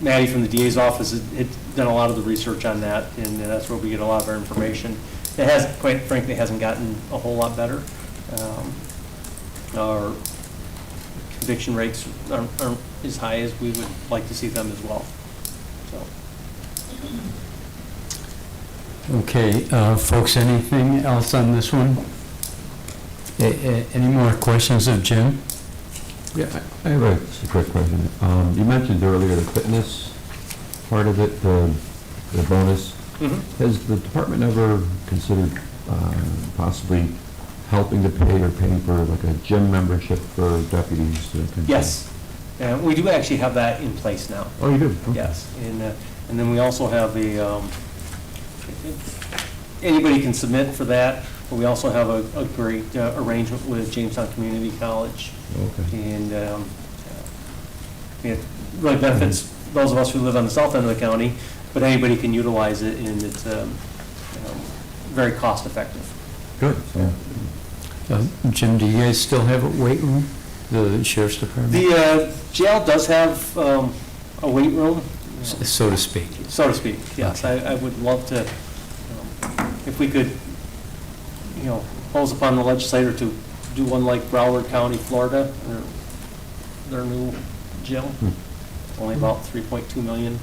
Maddie from the DA's office had done a lot of the research on that, and that's where we get a lot of our information. It has, quite frankly, hasn't gotten a whole lot better. Our conviction rates aren't as high as we would like to see them as well. So. Okay, folks, anything else on this one? Any more questions of Jim? Yeah, I have a quick question. You mentioned earlier the fitness part of it, the bonus. Mm-hmm. Has the department ever considered possibly helping to pay or paying for like a gym membership for deputies? Yes, we do actually have that in place now. Oh, you do? Okay. Yes, and then we also have anybody can submit for that, but we also have a great arrangement with Jamestown Community College. Okay. And it really benefits those of us who live on the south end of the county, but anybody can utilize it, and it's very cost effective. Good. Yeah. Jim, do you guys still have a weight room, the sheriff's department? The jail does have a weight room. So to speak. So to speak, yes. Okay. I would love to, if we could, impose upon the legislator to do one like Broward County, Florida, their new gym. Only about 3.2 million.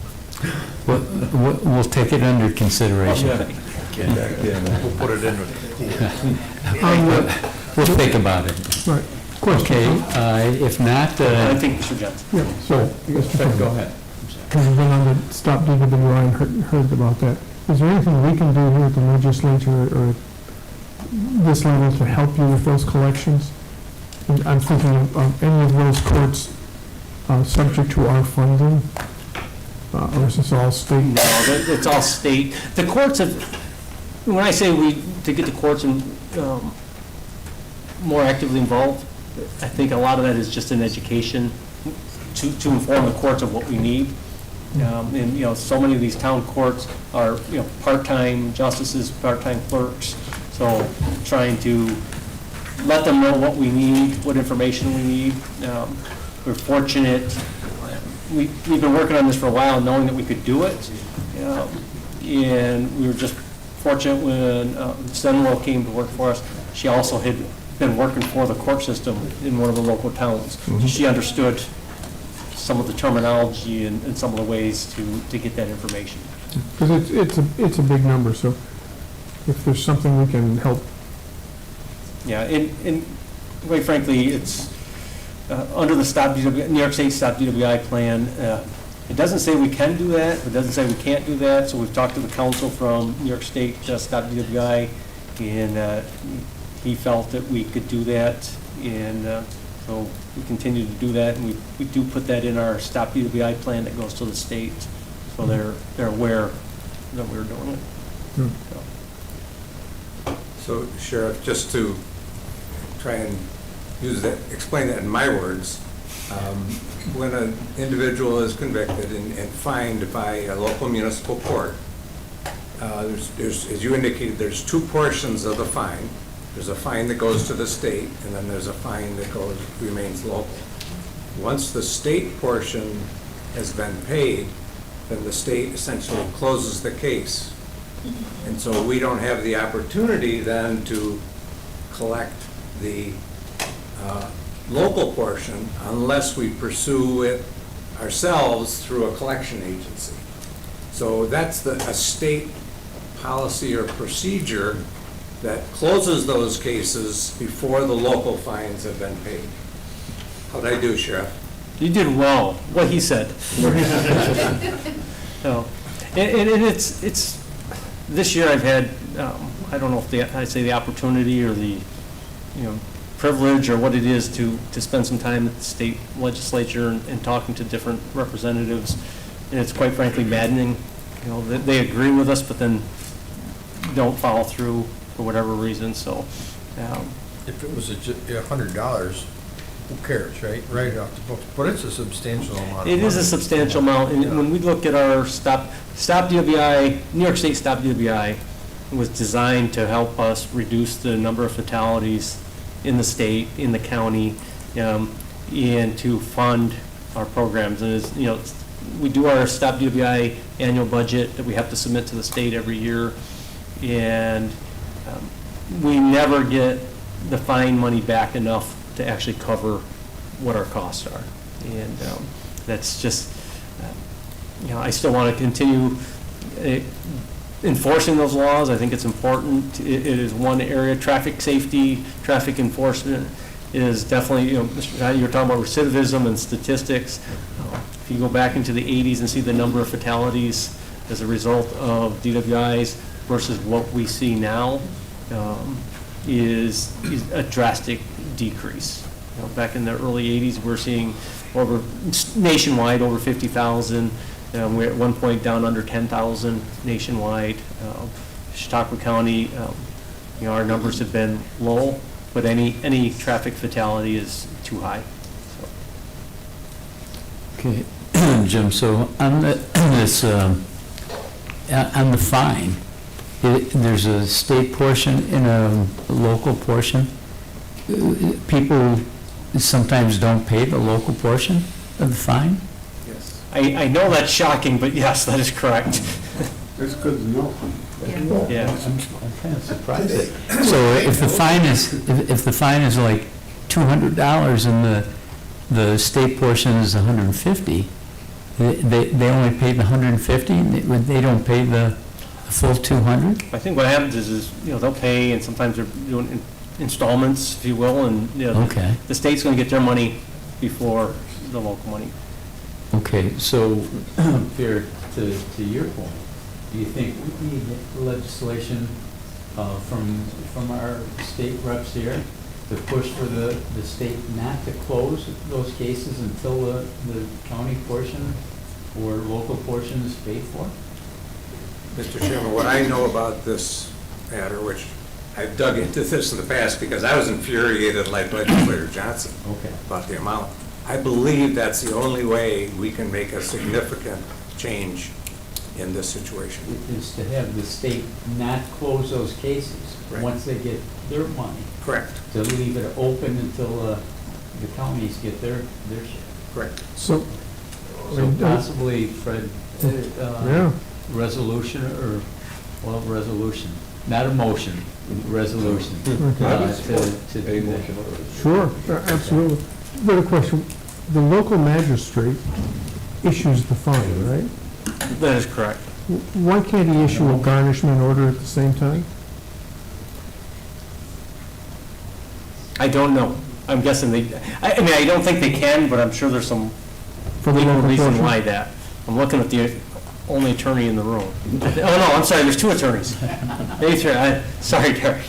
We'll take it under consideration. We'll put it in We'll think about it. Right. Question. Okay, if not, I think Mr. Johnson. Yeah, so, Go ahead. because we've been on the stop DWI and heard about that. Is there anything we can do here at the legislature or at this level to help you with those collections? And I'm thinking of any of those courts subject to our funding, or is this all state? No, it's all state. The courts have, when I say to get the courts more actively involved, I think a lot of that is just an education to inform the courts of what we need. And, so many of these town courts are, part-time justices, part-time clerks, so trying to let them know what we need, what information we need. We're fortunate, we've been working on this for a while, knowing that we could do it. And we were just fortunate when Senro came to work for us. She also had been working for the court system in one of the local towns. Mm-hmm. She understood some of the terminology and some of the ways to get that information. Because it's a big number, so if there's something we can help. Yeah, and quite frankly, it's under the New York State Stop DWI plan. It doesn't say we can do that. It doesn't say we can't do that. So we've talked to the council from New York State Stop DWI, and he felt that we could do that, and so we continue to do that, and we do put that in our Stop DWI plan that goes to the state, so they're aware that we're doing it. So. So Sheriff, just to try and explain that in my words, when an individual is convicted and fined by a local municipal court, as you indicated, there's two portions of the fine. There's a fine that goes to the state, and then there's a fine that remains local. Once the state portion has been paid, then the state essentially closes the case. And so we don't have the opportunity then to collect the local portion unless we pursue it ourselves through a collection agency. So that's a state policy or procedure that closes those cases before the local fines have been paid. How'd I do, Sheriff? You did well, what he said. So, and it's, this year I've had, I don't know if I'd say the opportunity or the, privilege or what it is to spend some time at the state legislature and talking to different representatives. And it's quite frankly maddening, that they agree with us, but then don't follow through for whatever reason, so. If it was $100, who cares, right? Right off the books, but it's a substantial amount of money. It is a substantial amount, and when we look at our Stop DWI, New York State Stop DWI was designed to help us reduce the number of fatalities in the state, in the county, and to fund our programs. And as we do our Stop DWI annual budget that we have to submit to the state every year, and we never get the fine money back enough to actually cover what our costs are. And that's just, I still want to continue enforcing those laws. I think it's important. It is one area. Traffic safety, traffic enforcement is definitely, Mr. you were talking about recidivism and statistics. If you go back into the 80s and see the number of fatalities as a result of DWIs versus what we see now, is a drastic decrease. Back in the early 80s, we're seeing nationwide over 50,000. We're at one point down under 10,000 nationwide. Chautauqua County, our numbers have been low, but any traffic fatality is too high. Okay, Jim, so on this, on the fine, there's a state portion and a local portion. People sometimes don't pay the local portion of the fine? Yes. I know that's shocking, but yes, that is correct. That's good to know. Yeah. I'm kind of surprised. So if the fine is like $200 and the state portion is $150, they only pay the $150, they don't pay the full $200? I think what happens is they'll pay, and sometimes they're doing installments, if you will, and Okay. the state's going to get their money before the local money. Okay, so, Pierre, to your point, do you think we need legislation from our state reps here to push for the state not to close those cases until the county portion or local portion is paid for? Mr. Chairman, what I know about this matter, which I've dug into this in the past because I was infuriated like Legislator Johnson about the amount. I believe that's the only way we can make a significant change in this situation. Is to have the state not close those cases once they get their money. Correct. To leave it open until the counties get their share. Correct. So, Possibly, Fred, resolution resolution, not a motion, resolution. To do that. sure, absolutely. But a question, the local magistrate issues the fine, right? That is correct. Why can't he issue a garnishment order at the same time? I don't know. I'm guessing I don't think they can, but I'm sure there's some For the legal local reason portion? why that. I'm looking at the only attorney in the room. Oh, no, I'm sorry, there's two attorneys. Sorry, Terry.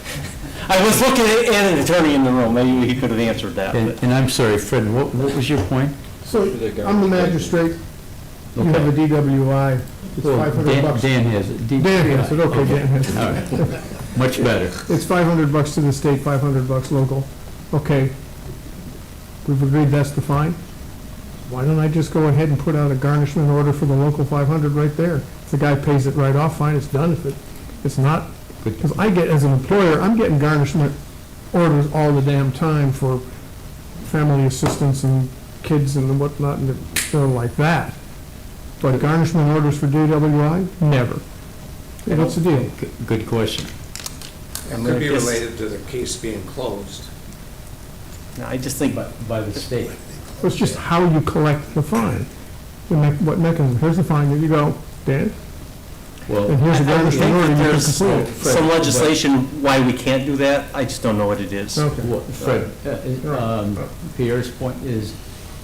I was looking at an attorney in the room, maybe he could have answered that. but- And I'm sorry, Fred, what was your point? So, I'm the magistrate, you have a DWI, it's Well, $500. Dan has it. Dan has it, okay, Dan has it. All right. Much better. It's $500 to the state, $500 local. Okay. We've agreed that's the fine. Why don't I just go ahead and put out a garnishment order for the local 500 right there? If the guy pays it right off, fine, it's done. If it's not, because I get, as an employer, I'm getting garnishment orders all the damn time for family assistance and kids and whatnot, and they're like that. But garnishment orders for DWI, never. Hey, what's the deal? Good question. It could be related to the case being closed. No, I just think, By the state. It's just how you collect the fine. What mechanism? Here's the fine, there you go, Dan. Well, And here's a garnishment order, you can there's complete it. some legislation why we can't do that, I just don't know what it is. Okay. Well, Fred, Pierre's point is,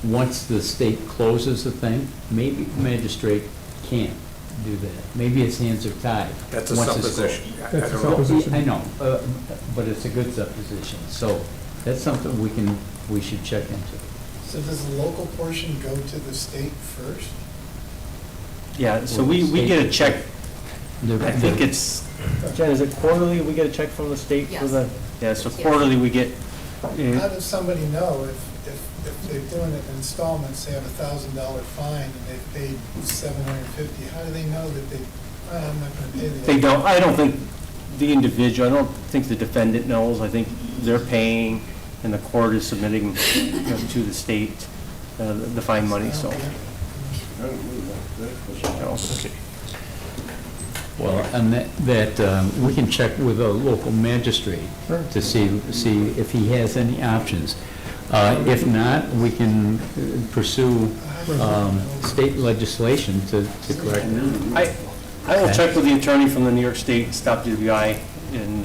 once the state closes the thing, maybe the magistrate can't do that. Maybe his hands are tied. That's a once it's supposition. closed. I That's a don't know. supposition. I know, but it's a good supposition. So that's something we should check into. So does the local portion go to the state first? Yeah, so we get a check, I think it's, Jen, is it quarterly, we get a check from the state for Yes. the? Yeah, so quarterly we get, How does somebody know if they're doing it in installments, they have $1,000 fine and they've paid $750? How do they know that I'm not gonna pay the? they don't, I don't think the individual, I don't think the defendant knows, I think they're paying and the court is submitting to the state the fine money, so. Well, and that we can check with a local magistrate to see if he has any options. If not, we can pursue state legislation to correct it. I will check with the attorney from the New York State Stop DWI and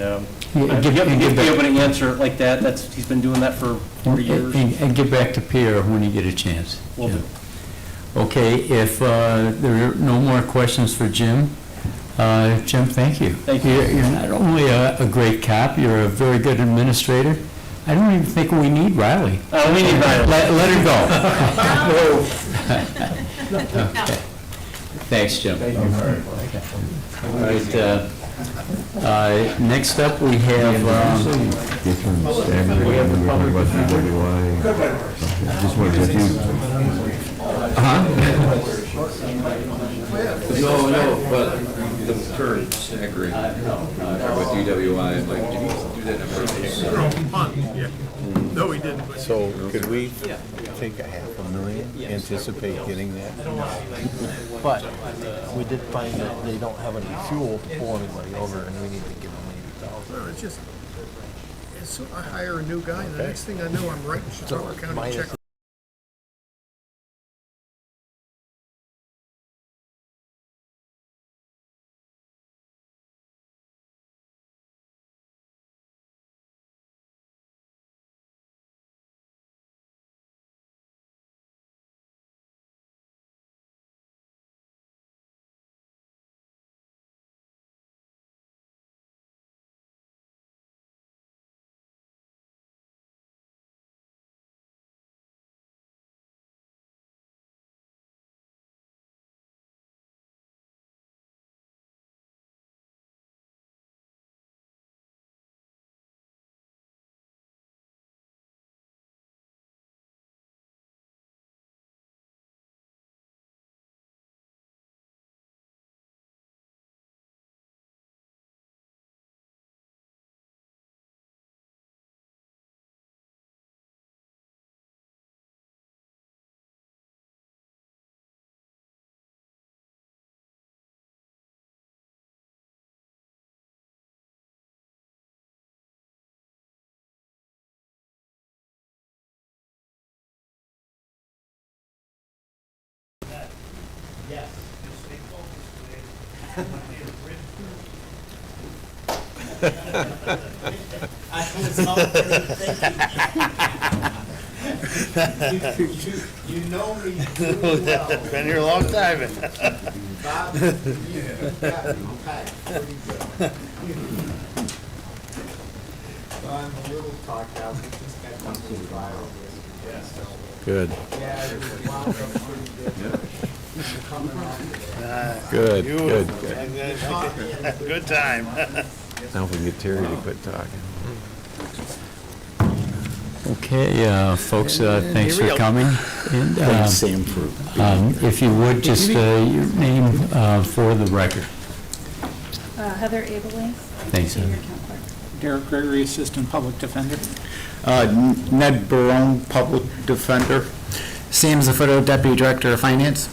get be able to answer like that. He's been doing that for 40 years. And get back to Pierre when you get a chance. Will do. Okay, if there are no more questions for Jim, Jim, thank you. Thank you. You're not only a great cop, you're a very good administrator. I don't even think we need Riley. We need Riley. Let her go. Okay. Thanks, Jim. Thank you. All right, next up, we have, No, but the current agree with DWI, like, did you do that in No, we didn't. So could we take a $500,000, anticipate getting that? But we did find that they don't have any fuel to pull anybody over, and we need to give them $80,000. It's just, so I hire a new guy, and the next thing I know, I'm writing Chautauqua County check. You know me really well. Been here a long time. Bob, you've got me packed pretty good. So I'm a little talked out, we just got something to try over here. Good. Yeah, it was wound up pretty good. Coming on. Good, You- good. Good time. Now if we get Terry to quit talking. Okay, folks, thanks for coming. And, Thanks, Sam, for being here. if you would, just your name for the record. Heather Abelay. Thanks, Heather. Derek Gregory, Assistant Public Defender. Ned Barone, Public Defender. Sam Zaffoto, Deputy Director of Finance.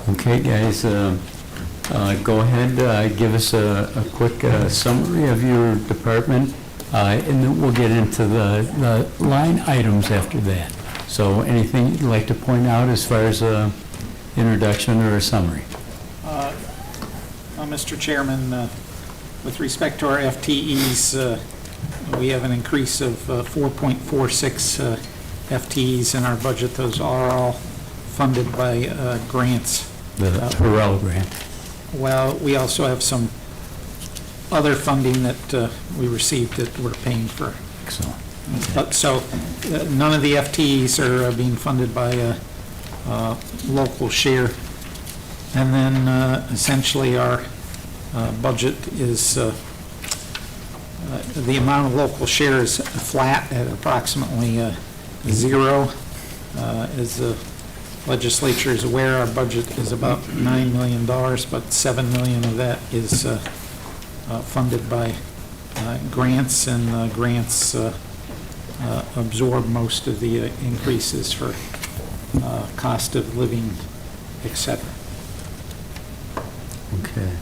Okay, guys, go ahead, give us a quick summary of your department, and then we'll get into the line items after that. So anything you'd like to point out as far as a introduction or a summary? Mr. Chairman, with respect to our FTEs, we have an increase of 4.46 FTEs in our budget. Those are all funded by grants. The Harrell grant. Well, we also have some other funding that we received that we're paying for. Excellent. But so, none of the FTEs are being funded by a local share. And then essentially our budget is, the amount of local share is flat at approximately zero. As the legislature is aware, our budget is about $9 million, but $7 million of that is funded by grants, and grants absorb most of the increases for cost of living, et cetera. Okay.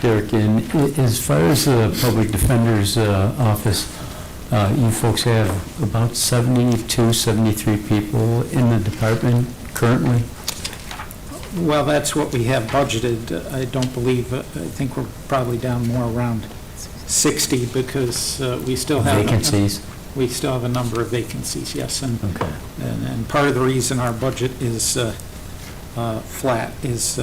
Derek, as far as the Public Defender's office, you folks have about 72, 73 people in the department currently? Well, that's what we have budgeted. I don't believe, I think we're probably down more around 60 because we still have... Vacancies? We still have a number of vacancies, yes. Okay. And part of the reason our budget is flat is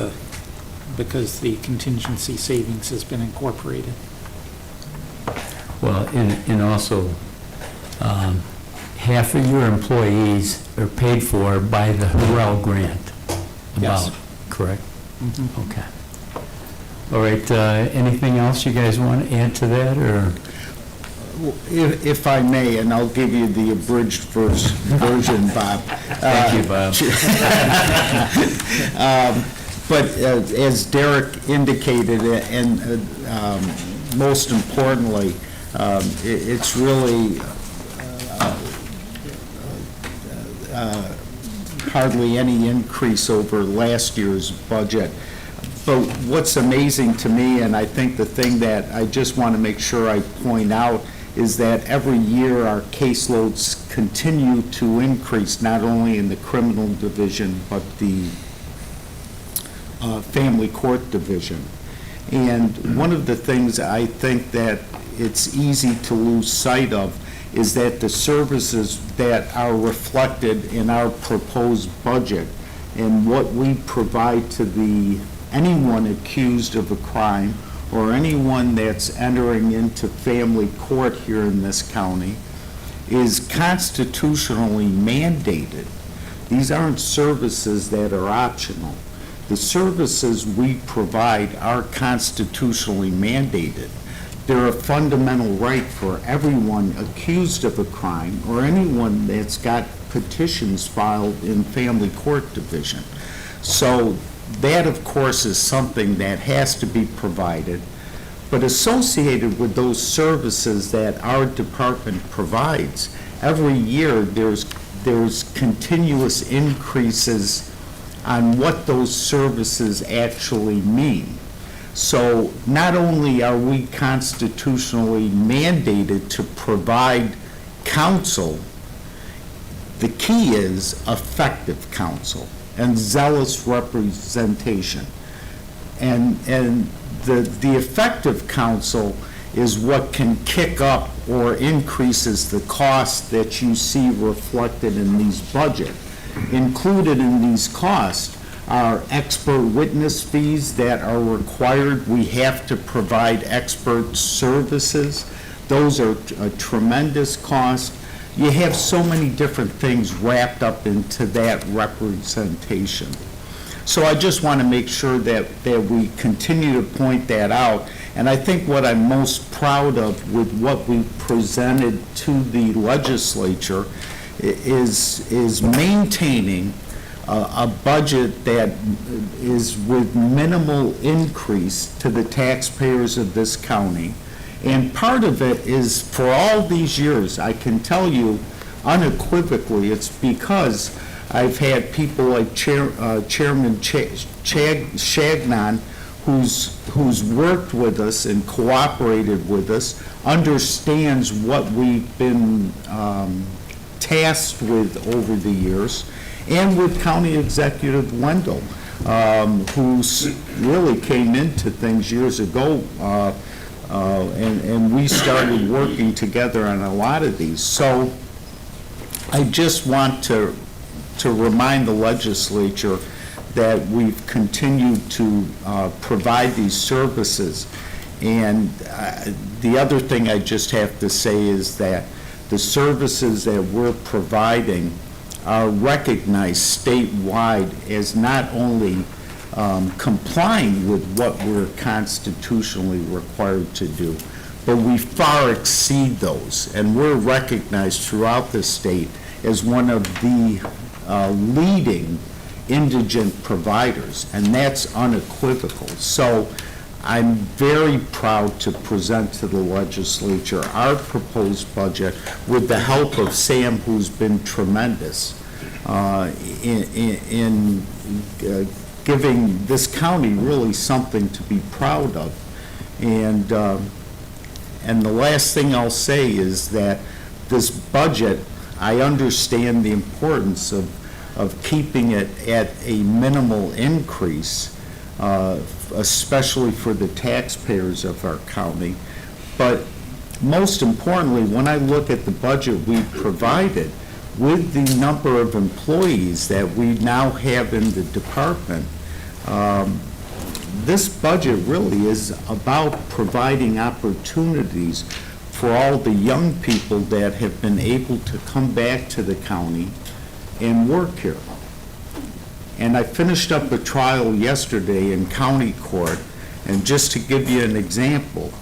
because the contingency savings has been incorporated. Well, and also, half of your employees are paid for by the Harrell grant. Yes. About, correct? Mhm. Okay. All right, anything else you guys want to add to that, or? If I may, and I'll give you the abridged version, Bob. Thank you, Bob. But as Derek indicated, and most importantly, it's really hardly any increase over last year's budget. But what's amazing to me, and I think the thing that I just want to make sure I point out, is that every year our caseloads continue to increase, not only in the criminal division, but the family court division. And one of the things I think that it's easy to lose sight of is that the services that are reflected in our proposed budget and what we provide to anyone accused of a crime or anyone that's entering into family court here in this county is constitutionally mandated. These aren't services that are optional. The services we provide are constitutionally mandated. They're a fundamental right for everyone accused of a crime or anyone that's got petitions filed in family court division. So that, of course, is something that has to be provided. But associated with those services that our department provides, every year there's continuous increases on what those services actually mean. So not only are we constitutionally mandated to provide counsel, the key is effective counsel and zealous representation. And the effective counsel is what can kick up or increases the cost that you see reflected in these budgets. Included in these costs are expert witness fees that are required. We have to provide expert services. Those are a tremendous cost. You have so many different things wrapped up into that representation. So I just want to make sure that we continue to point that out. And I think what I'm most proud of with what we presented to the legislature is maintaining a budget that is with minimal increase to the taxpayers of this county. And part of it is, for all these years, I can tell you unequivocally, it's because I've had people like Chairman Shagnon, who's worked with us and cooperated with us, understands what we've been tasked with over the years, and with County Executive Wendell, who's really came into things years ago, and we started working together on a lot of these. So I just want to remind the legislature that we've continued to provide these services. And the other thing I just have to say is that the services that we're providing are recognized statewide as not only complying with what we're constitutionally required to do, but we far exceed those. And we're recognized throughout the state as one of the leading indigent providers, and that's unequivocal. So I'm very proud to present to the legislature our proposed budget with the help of Sam, who's been tremendous in giving this county really something to be proud of. And the last thing I'll say is that this budget, I understand the importance of keeping it at a minimal increase, especially for the taxpayers of our county. But most importantly, when I look at the budget we provided, with the number of employees that we now have in the department, this budget really is about providing opportunities for all the young people that have been able to come back to the county and work here. And I finished up a trial yesterday in county court, and just to give you an example,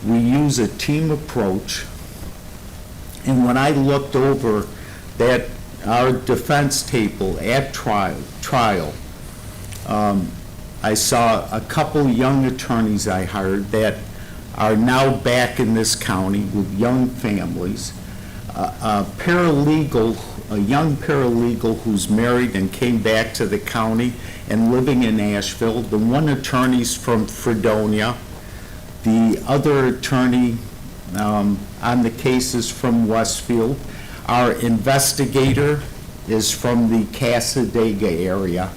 we use a team approach, and when I looked over that our defense table at trial, I saw a couple young attorneys I hired that are now back in this county with young families, a young paralegal who's married and came back to the county and living in Asheville. The one attorney's from Fredonia. The other attorney on the case is from Westfield. Our investigator is from the Casadega area.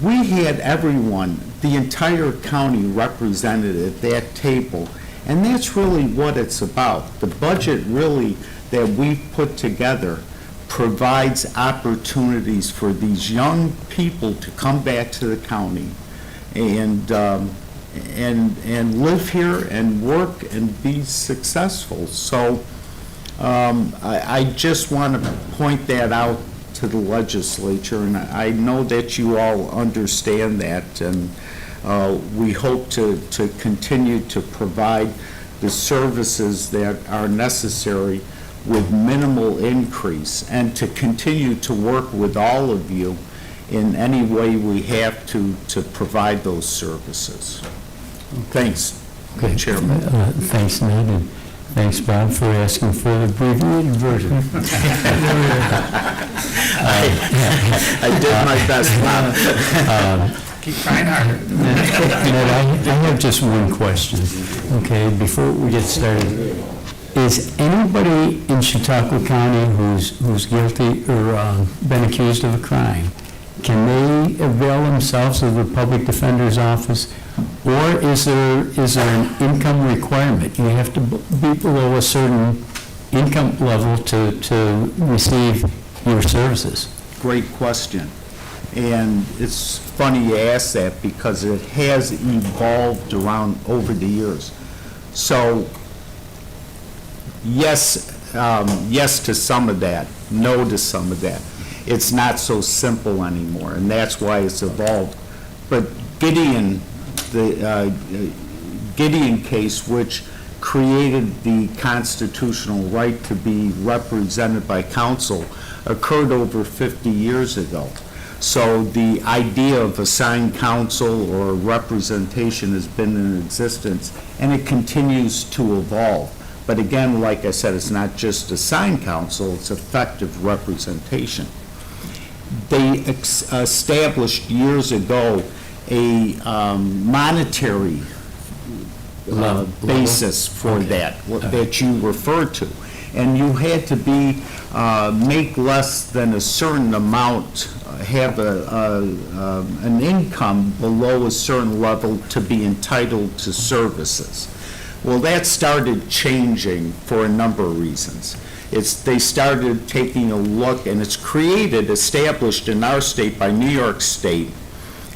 We had everyone, the entire county represented at that table, and that's really what it's about. The budget really that we've put together provides opportunities for these young people to come back to the county and live here and work and be successful. So I just want to point that out to the legislature, and I know that you all understand that, and we hope to continue to provide the services that are necessary with minimal increase, and to continue to work with all of you in any way we have to provide those services. Thanks, Chairman. Thanks, Ned, and thanks, Bob, for asking for the abbreviated version. I did my best, Bob. Keep trying harder. Ned, I have just one question, okay, before we get started. Is anybody in Chautauqua County who's guilty or been accused of a crime, can they avail themselves of the public defender's office, or is there an income requirement? You have to be below a certain income level to receive your services? Great question. And it's funny you ask that because it has evolved around over the years. So yes, yes to some of that, no to some of that. It's not so simple anymore, and that's why it's evolved. But Gideon, the Gideon case, which created the constitutional right to be represented by counsel, occurred over 50 years ago. So the idea of assigned counsel or representation has been in existence, and it continues to evolve. But again, like I said, it's not just assigned counsel, it's effective representation. They established years ago a monetary basis for that you referred to. And you had to be, make less than a certain amount, have an income below a certain level to be entitled to services. Well, that started changing for a number of reasons. They started taking a look, and it's established in our state by New York State.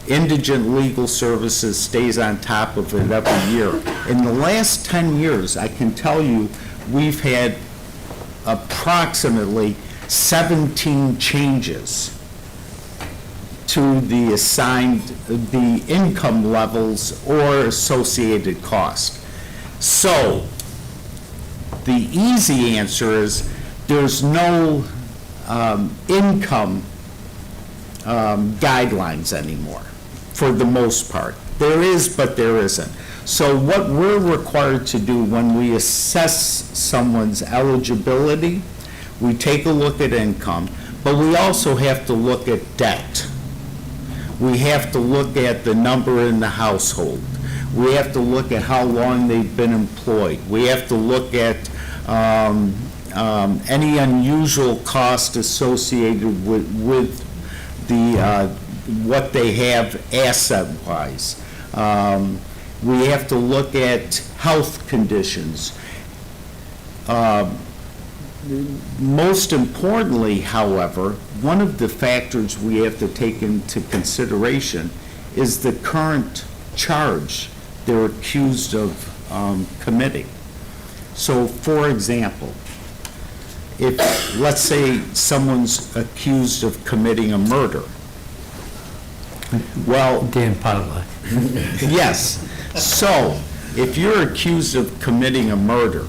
Indigent Legal Services stays on top of it every year. In the last 10 years, I can tell you, we've had approximately 17 changes to the income levels or associated cost. So, the easy answer is there's no income guidelines anymore, for the most part. There is, but there isn't. So what we're required to do when we assess someone's eligibility, we take a look at income, but we also have to look at debt. We have to look at the number in the household. We have to look at how long they've been employed. We have to look at any unusual cost associated with the what they have asset-wise. We have to look at health conditions. Most importantly, however, one of the factors we have to take into consideration is the current charge they're accused of committing. So, for example, if, let's say, someone's accused of committing a murder, well... Dan Padilla. Yes. So, if you're accused of committing a murder,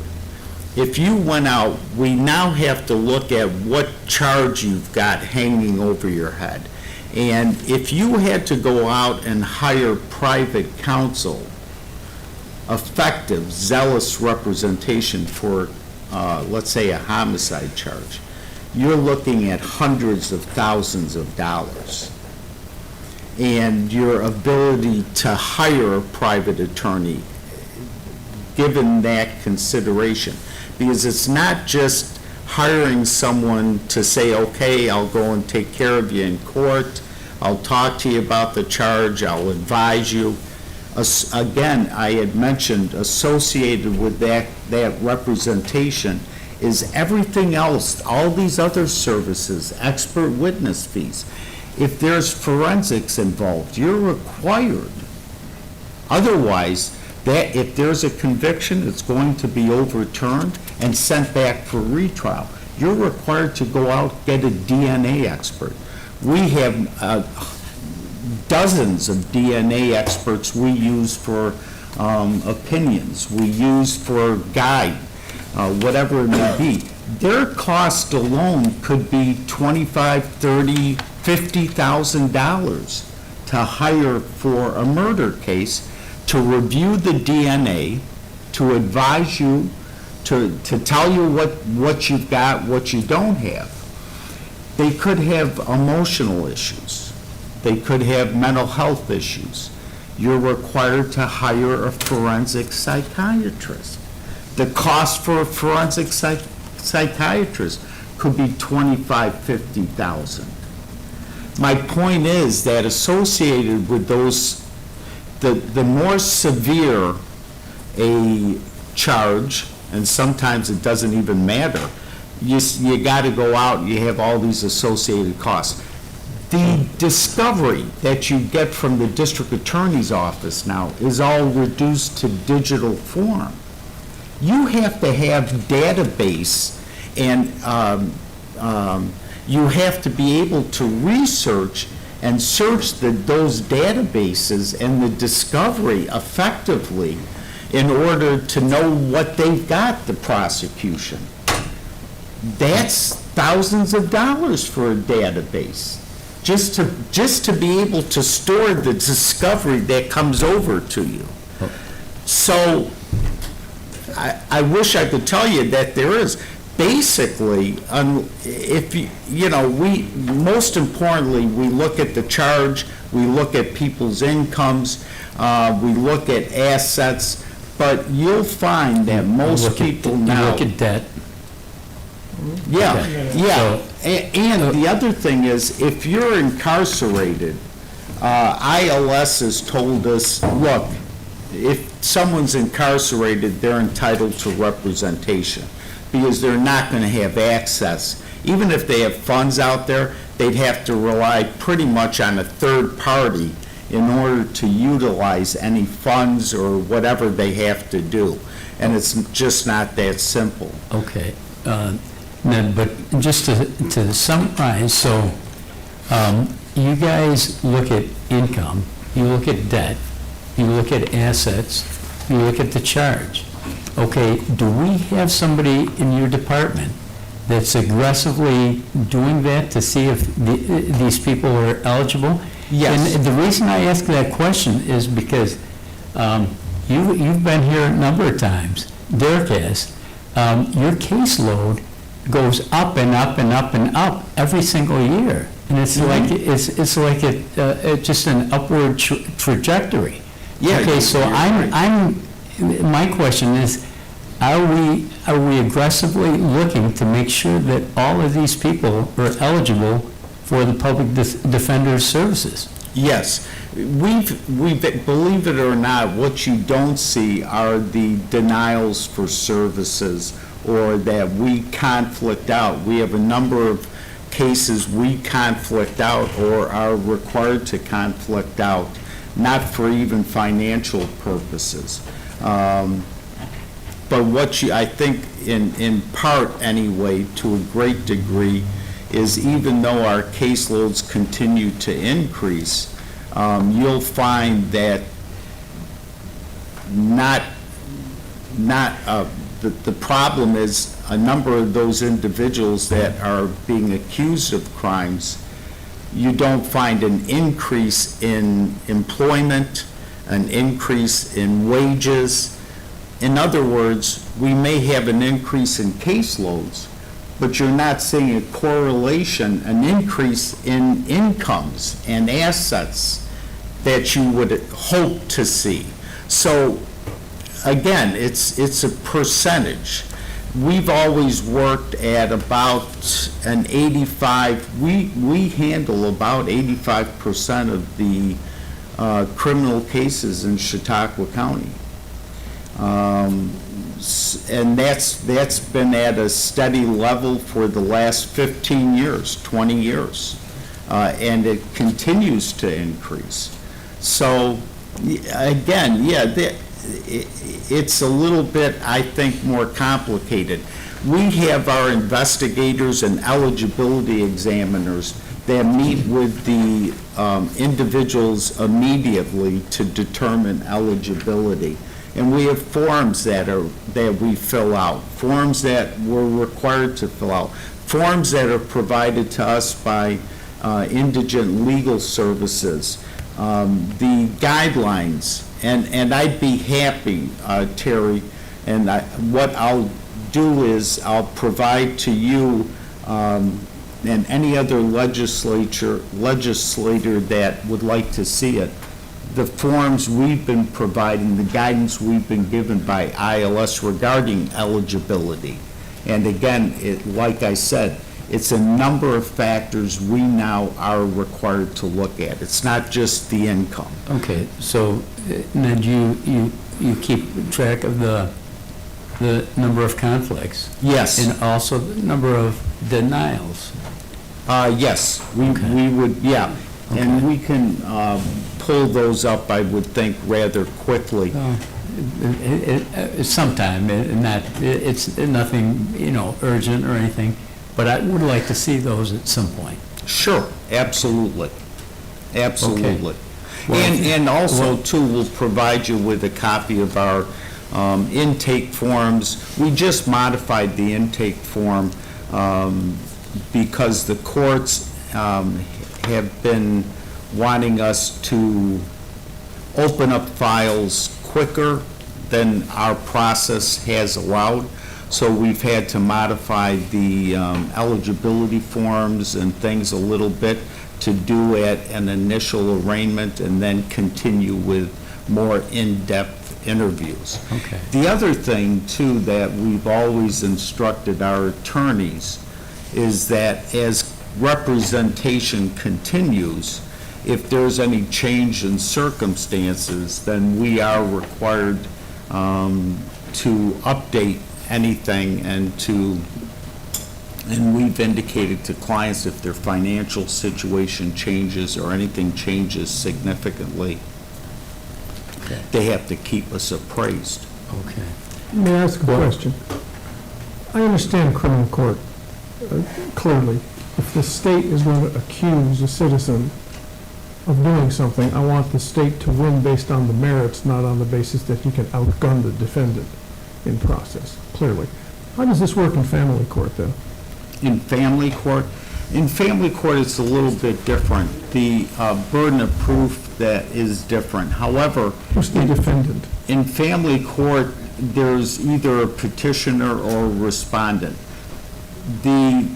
if you went out, we now have to look at what charge you've got hanging over your head. And if you had to go out and hire private counsel, effective, zealous representation for, let's say, a homicide charge, you're looking at hundreds of thousands of dollars. And your ability to hire a private attorney, given that consideration, because it's not just hiring someone to say, okay, I'll go and take care of you in court, I'll talk to you about the charge, I'll advise you. Again, I had mentioned associated with that representation is everything else, all these other services, expert witness fees. If there's forensics involved, you're required. Otherwise, that if there's a conviction, it's going to be overturned and sent back for retrial. You're required to go out, get a DNA expert. We have dozens of DNA experts we use for opinions, we use for guide, whatever it may be. Their cost alone could be $25,000, $30,000, $50,000 to hire for a murder case, to review the DNA, to advise you, to tell you what you've got, what you don't have. They could have emotional issues. They could have mental health issues. You're required to hire a forensic psychiatrist. The cost for a forensic psychiatrist could be $25,000, $50,000. My point is that associated with those, the more severe a charge, and sometimes it doesn't even matter, you got to go out and you have all these associated costs. The discovery that you get from the district attorney's office now is all reduced to digital form. You have to have database and you have to be able to research and search those databases and the discovery effectively in order to know what they've got, the prosecution. That's thousands of dollars for a database, just to be able to store the discovery that comes over to you. So I wish I could tell you that there is. Basically, if most importantly, we look at the charge, we look at people's incomes, we look at assets, but you'll find that most people now. You look at debt. Yeah, Okay. yeah. And the other thing is, if you're incarcerated, ILS has told us, look, if someone's incarcerated, they're entitled to representation because they're not going to have access. Even if they have funds out there, they'd have to rely pretty much on a third party in order to utilize any funds or whatever they have to do. And it's just not that simple. Okay. Then, but just to summarize, so you guys look at income, you look at debt, you look at assets, you look at the charge. Okay, do we have somebody in your department that's aggressively doing that to see if these people are eligible? Yes. And the reason I ask that question is because you've been here a number of times, Derek has. Your caseload goes up and up and up and up every single year, and it's like it's like just an upward trajectory. Yeah. Okay, so my question is, are we aggressively looking to make sure that all of these people are eligible for the public defender's services? Yes. We've, believe it or not, what you don't see are the denials for services or that we conflict out. We have a number of cases we conflict out or are required to conflict out, not for even financial purposes. But what I think in part anyway, to a great degree, is even though our caseloads continue to increase, you'll find that the problem is a number of those individuals that are being accused of crimes, you don't find an increase in employment, an increase in wages. In other words, we may have an increase in caseloads, but you're not seeing a correlation, an increase in incomes and assets that you would hope to see. So again, it's a percentage. We've always worked at about an 85, we handle about 85% of the criminal cases in Chautauqua County. And that's been at a steady level for the last 15 years, 20 years. And it continues to increase. So, again, yeah, it's a little bit, I think, more complicated. We have our investigators and eligibility examiners that meet with the individuals immediately to determine eligibility. And we have forms that we fill out, forms that we're required to fill out, forms that are provided to us by indigent legal services, the guidelines. And I'd be happy, Terry, and what I'll do is I'll provide to you and any other legislator that would like to see it, the forms we've been providing, the guidance we've been given by ILS regarding eligibility. And again, like I said, it's a number of factors we now are required to look at. It's not just the income. Okay, so then you keep track of the number of conflicts? Yes. And also the number of denials? Yes, we would, yeah. Okay. And we can pull those up, I would think, rather quickly. Sometime, it's nothing, urgent or anything. but I would like to see those at some point. Sure, absolutely, absolutely. Well, And also, too, we'll provide you with a copy of our intake forms. We just modified the intake form because the courts have been wanting us to open up files quicker than our process has allowed. So we've had to modify the eligibility forms and things a little bit to do at an initial arraignment and then continue with more in-depth interviews. Okay. The other thing, too, that we've always instructed our attorneys is that as representation continues, if there's any change in circumstances, then we are required to update anything and we've indicated to clients if their financial situation changes or anything changes significantly, they have to keep us appraised. Okay. May I ask a question? I understand criminal court clearly. If the state is going to accuse a citizen of doing something, I want the state to win based on the merits, not on the basis that you can outgun the defendant in process, clearly. How does this work in family court, though? In family court? In family court, it's a little bit different. The burden of proof that is different. However, who's the defendant? In family court, there's either a petitioner or a respondent. The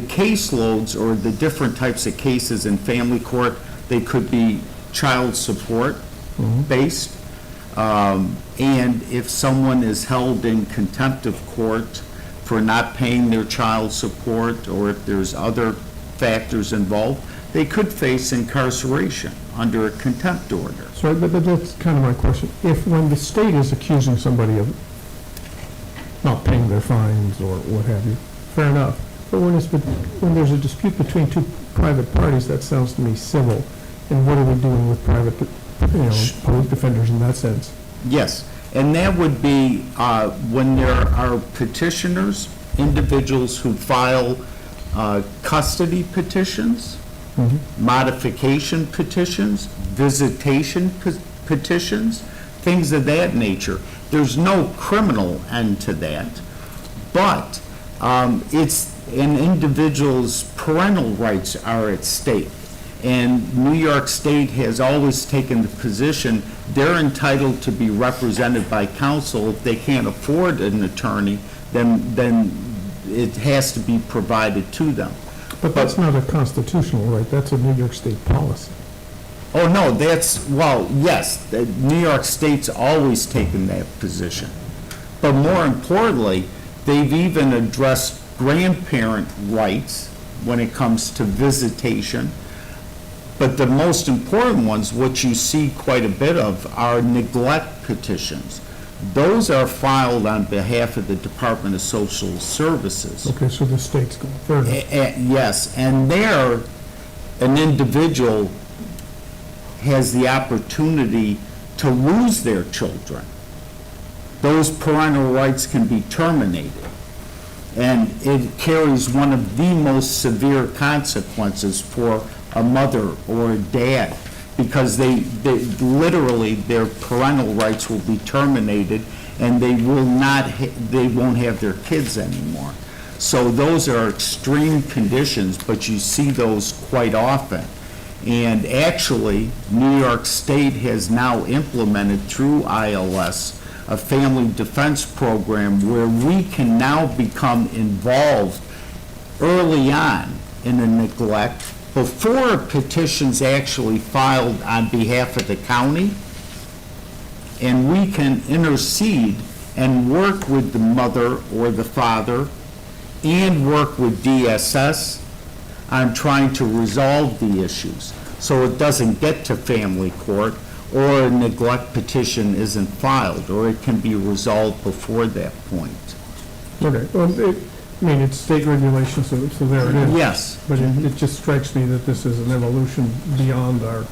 caseloads or the different types of cases in family court, they could be child support based. And if someone is held in contempt of court for not paying their child support, or if there's other factors involved, they could face incarceration under a contempt order. Sorry, but that's kind of my question. If when the state is accusing somebody of not paying their fines or what have you, fair enough. But when there's a dispute between two private parties, that sounds to me civil. And what are we doing with private, public defenders in that sense? Yes, and that would be when there are petitioners, individuals who file custody petitions, modification petitions, visitation petitions, things of that nature. There's no criminal end to that, but it's an individual's parental rights are at stake. And New York State has always taken the position they're entitled to be represented by counsel. If they can't afford an attorney, then it has to be provided to them. But that's not a constitutional right, that's a New York State policy. Oh, no, well, yes, New York State's always taken that position. But more importantly, they've even addressed grandparent rights when it comes to visitation. But the most important ones, what you see quite a bit of, are neglect petitions. Those are filed on behalf of the Department of Social Services. Okay, so the state's going further. Yes, and there, an individual has the opportunity to lose their children. Those parental rights can be terminated. And it carries one of the most severe consequences for a mother or a dad, because they literally, their parental rights will be terminated and they won't have their kids anymore. So those are extreme conditions, but you see those quite often. And actually, New York State has now implemented through ILS a family defense program where we can now become involved early on in a neglect before a petition's actually filed on behalf of the county, and we can intercede and work with the mother or the father and work with DSS on trying to resolve the issues so it doesn't get to family court or a neglect petition isn't filed, or it can be resolved before that point. Okay, well, it's state regulations, so there it is. Yes. But it just strikes me that this is an evolution beyond our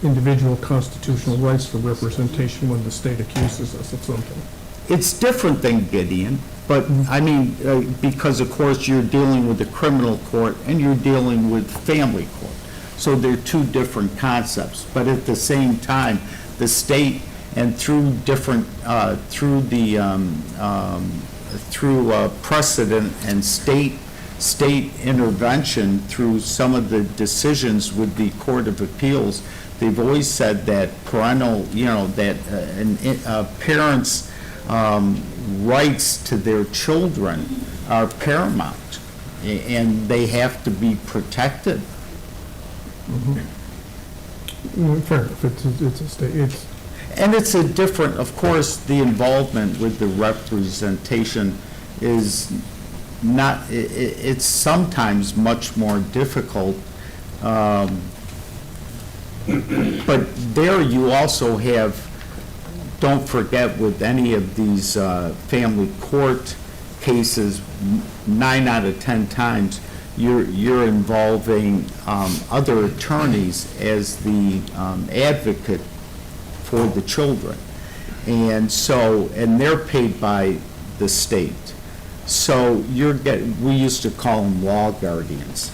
individual constitutional rights for representation when the state accuses us of something. It's different than Gideon. But, I mean, because of course you're dealing with the criminal court and you're dealing with family court. So they're two different concepts. But at the same time, the state and through different, through precedent and state intervention through some of the decisions with the Court of Appeals, they've always said that parental, that parents' rights to their children are paramount, and they have to be protected. Fair enough, it's a state, And it's a different, of course, the involvement with the representation is not, it's sometimes much more difficult. But there you also have, don't forget with any of these family court cases, 9 out of 10 times, you're involving other attorneys as the advocate for the children. And so, and they're paid by the state. So we used to call them law guardians,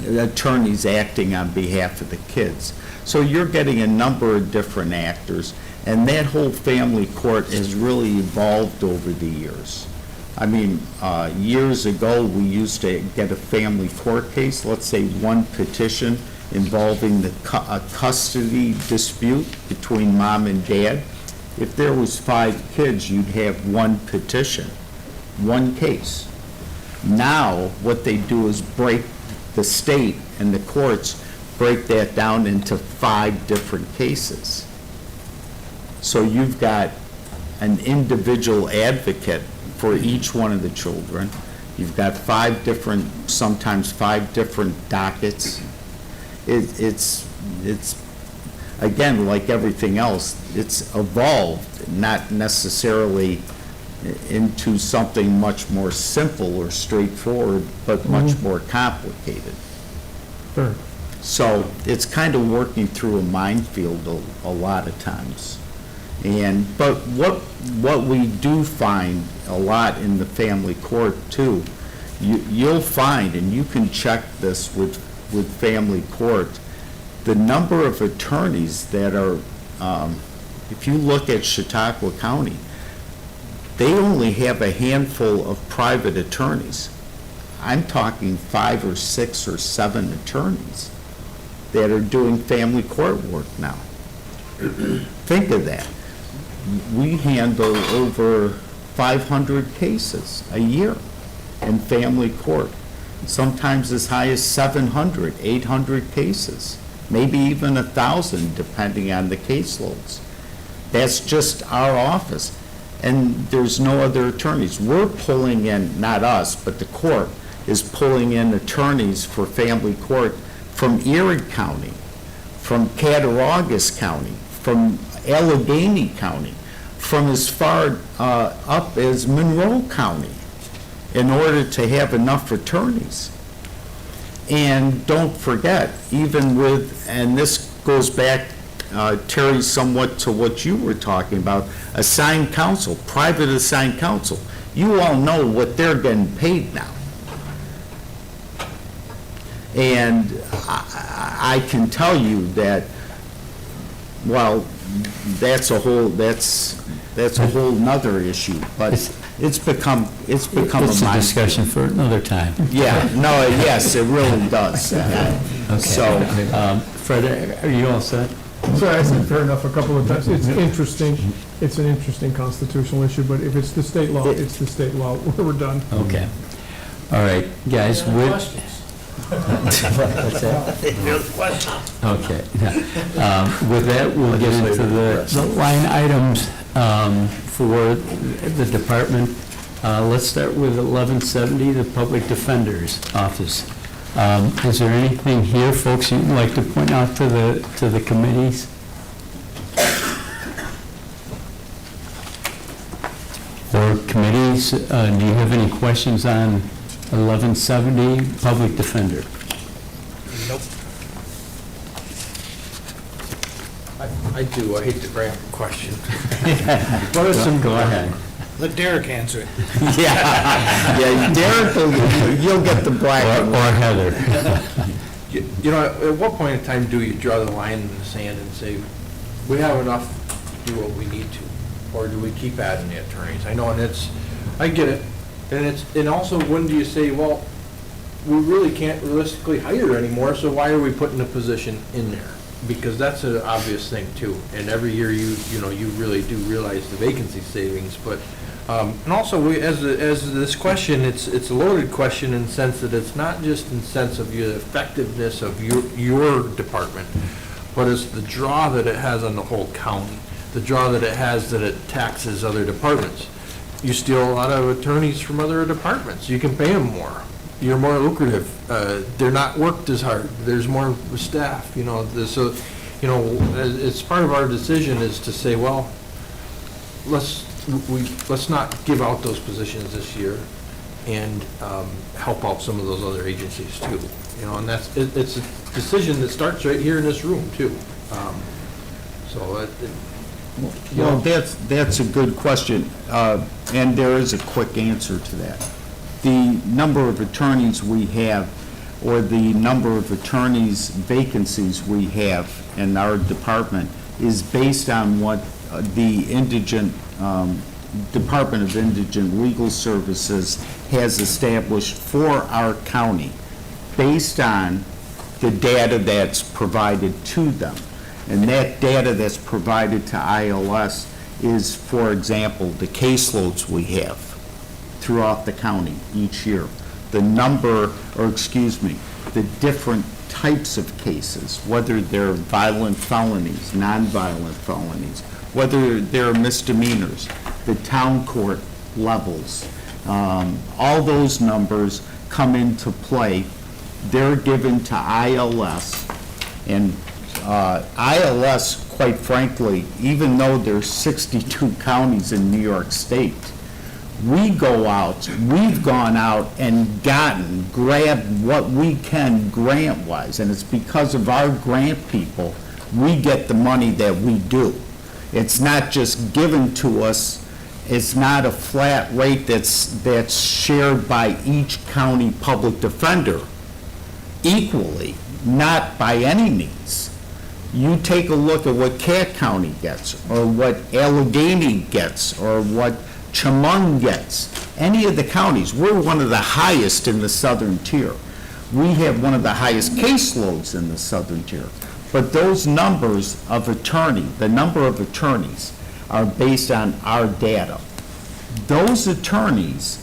attorneys acting on behalf of the kids. So you're getting a number of different actors, and that whole family court has really evolved over the years. I mean, years ago, we used to get a family court case, let's say one petition involving a custody dispute between mom and dad. If there was 5 kids, you'd have one petition, one case. Now, what they do is break the state and the courts, break that down into 5 different cases. So you've got an individual advocate for each one of the children. You've got 5 different, sometimes 5 different dockets. It's again, like everything else, it's evolved, not necessarily into something much more simple or straightforward, but much more complicated. Sure. So it's kind of working through a minefield a lot of times. But what we do find a lot in the family court too, you'll find, and you can check this with family court, the number of attorneys that are, if you look at Chautauqua County, they only have a handful of private attorneys. I'm talking 5 or 6 or 7 attorneys that are doing family court work now. Think of that. We handle over 500 cases a year in family court, sometimes as high as 700, 800 cases, maybe even 1,000, depending on the caseloads. That's just our office, and there's no other attorneys. We're pulling in, not us, but the court is pulling in attorneys for family court from Erie County, from Cattaraugus County, from Allegheny County, from as far up as Monroe County, in order to have enough attorneys. And don't forget, even with, and this goes back, Terry, somewhat to what you were talking about, assigned counsel, private assigned counsel. You all know what they're getting paid now. And I can tell you that, well, that's a whole nother issue, but it's become a It's a discussion for another time. Yeah, no, yes, it really does. Okay. So, Fred, are you all set? Sorry, I said fair enough a couple of times. It's interesting. It's an interesting constitutional issue, but if it's the state law, it's the state law. We're done. Okay. All right, guys, What's that? Okay. With that, we'll get into the line items for the department. Let's start with 1170, the Public Defender's Office. Is there anything here, folks, you'd like to point out to the committees? Or committees, do you have any questions on 1170, Public Defender? Nope. I do, I hate to bring up a question. Go ahead. Let Derek answer it. Yeah, Derek, you'll get the black one. Or Heather. You know, at what point in time do you draw the line in the sand and say, we have enough to do what we need to? Or do we keep adding the attorneys? I know, and I get it. And also, when do you say, well, we really can't realistically hire anymore, so why are we putting a position in there? Because that's an obvious thing too. And every year you really do realize the vacancy savings, but, and also as this question, it's a loaded question in the sense that it's not just in the sense of the effectiveness of your department, but it's the draw that it has on the whole county, the draw that it has that it taxes other departments. You steal a lot of attorneys from other departments. You can pay them more. You're more lucrative. They're not worked as hard. There's more staff, so, it's part of our decision is to say, well, let's not give out those positions this year and help out some of those other agencies too. And it's a decision that starts right here in this room too. Well, that's a good question, and there is a quick answer to that. The number of attorneys we have, or the number of attorneys vacancies we have in our department is based on what the Department of Indigent Legal Services has established for our county, based on the data that's provided to them. And that data that's provided to ILS is, for example, the caseloads we have throughout the county each year. The different types of cases, whether they're violent felonies, nonviolent felonies, whether they're misdemeanors, the town court levels, all those numbers come into play. They're given to ILS, and ILS, quite frankly, even though there's 62 counties in New York State, we've gone out and grabbed what we can grant-wise, and it's because of our grant people, we get the money that we do. It's not just given to us, it's not a flat rate that's shared by each county public defender equally, not by any means. You take a look at what Cat County gets, or what Allegheny gets, or what Chemung gets. Any of the counties, we're one of the highest in the southern tier. We have one of the highest caseloads in the southern tier. But those numbers of the number of attorneys are based on our data. Those attorneys,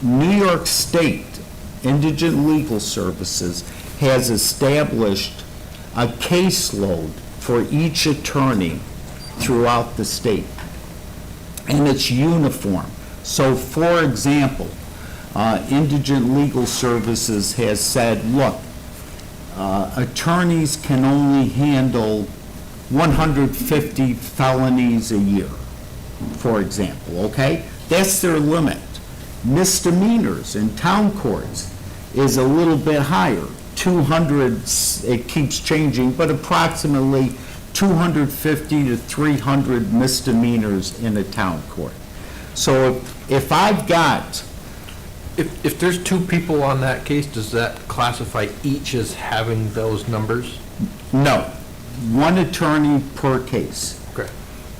New York State Indigent Legal Services has established a caseload for each attorney throughout the state. And it's uniform. So, for example, Indigent Legal Services has said, look, attorneys can only handle 150 felonies a year, for example, okay? That's their limit. Misdemeanors in town courts is a little bit higher. 200, it keeps changing, but approximately 250 to 300 misdemeanors in a town court. So if I've got... If there's two people on that case, does that classify each as having those numbers? No. One attorney per case. Okay.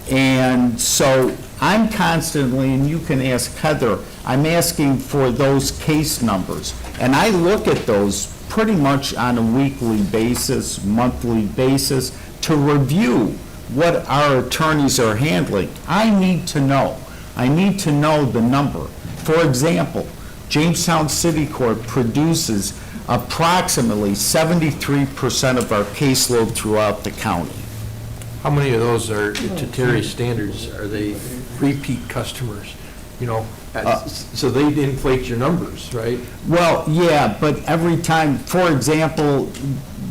And so I'm constantly, and you can ask Heather, I'm asking for those case numbers. And I look at those pretty much on a weekly basis, monthly basis, to review what our attorneys are handling. I need to know. I need to know the number. For example, Jamestown City Court produces approximately 73% of our caseload throughout the county. How many of those are, to Terry's standards, are they repeat customers? So they inflate your numbers, right? Well, yeah, but every time, for example,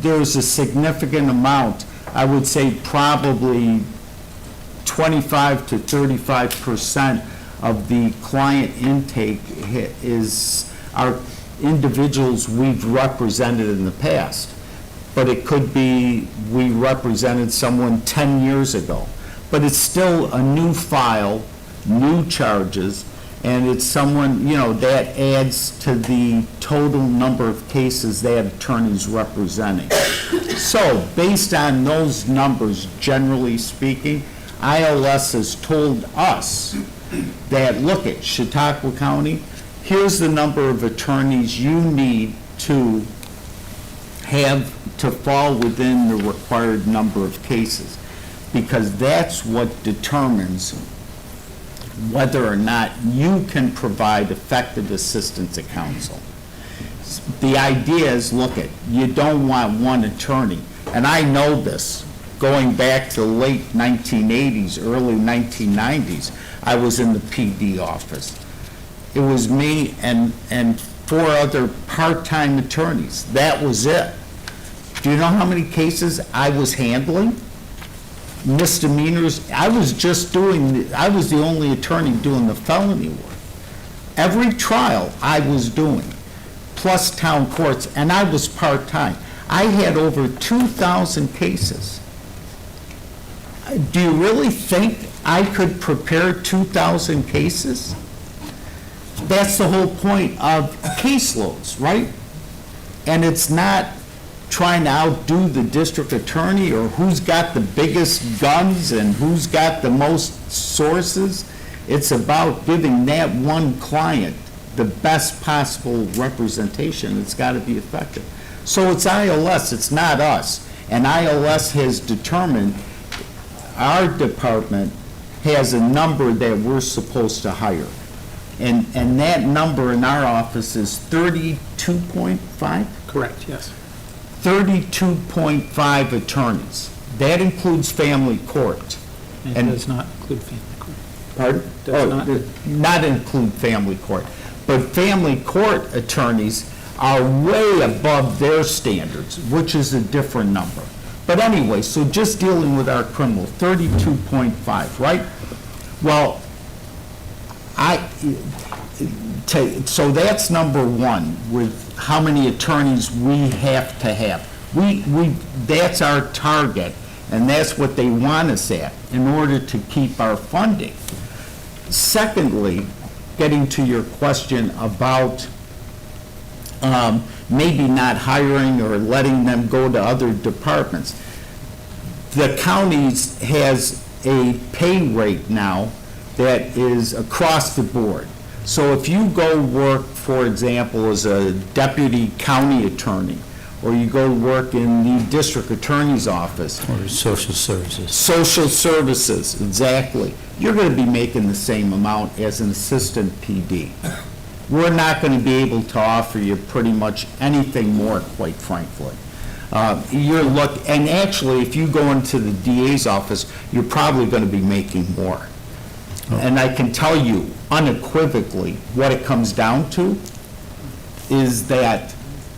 there's a significant amount, I would say probably 25 to 35% of the client intake are individuals we've represented in the past. But it could be we represented someone 10 years ago. But it's still a new file new charges, and it's someone, that adds to the total number of cases that attorney's representing. So, based on those numbers, generally speaking, ILS has told us that, look at Chautauqua County, here's the number of attorneys you need to have to fall within the required number of cases, because that's what determines whether or not you can provide effective assistance to counsel. The idea is, look at, you don't want one attorney, and I know this, going back to the late 1980s, early 1990s, I was in the PD office. It was me and 4 other part-time attorneys. That was it. Do you know how many cases I was handling? Misdemeanors. I was the only attorney doing the felony work. Every trial I was doing, plus town courts, and I was part-time. I had over 2,000 cases. Do you really think I could prepare 2,000 cases? That's the whole point of caseloads, right? And it's not trying to outdo the district attorney or who's got the biggest guns and who's got the most sources. It's about giving that one client the best possible representation. It's got to be effective. So it's ILS, it's not us. And ILS has determined our department has a number that we're supposed to hire. And that number in our office is 32.5? Correct, yes. 32.5 attorneys. That includes family court. And does not include family court. Pardon? Does not. Not include family court. But family court attorneys are way above their standards, which is a different number. But anyway, so just dealing with our criminal, 32.5, right? Well, so that's number one, with how many attorneys we have to have. That's our target, and that's what they want us at in order to keep our funding. Secondly, getting to your question about maybe not hiring or letting them go to other departments. The counties has a pay rate now that is across the board. So if you go work, for example, as a deputy county attorney, or you go work in the district attorney's office. Or social services. Social services, exactly. You're going to be making the same amount as an assistant PD. We're not going to be able to offer you pretty much anything more, quite frankly. And actually, if you go into the DA's office, you're probably going to be making more. And I can tell you unequivocally what it comes down to is that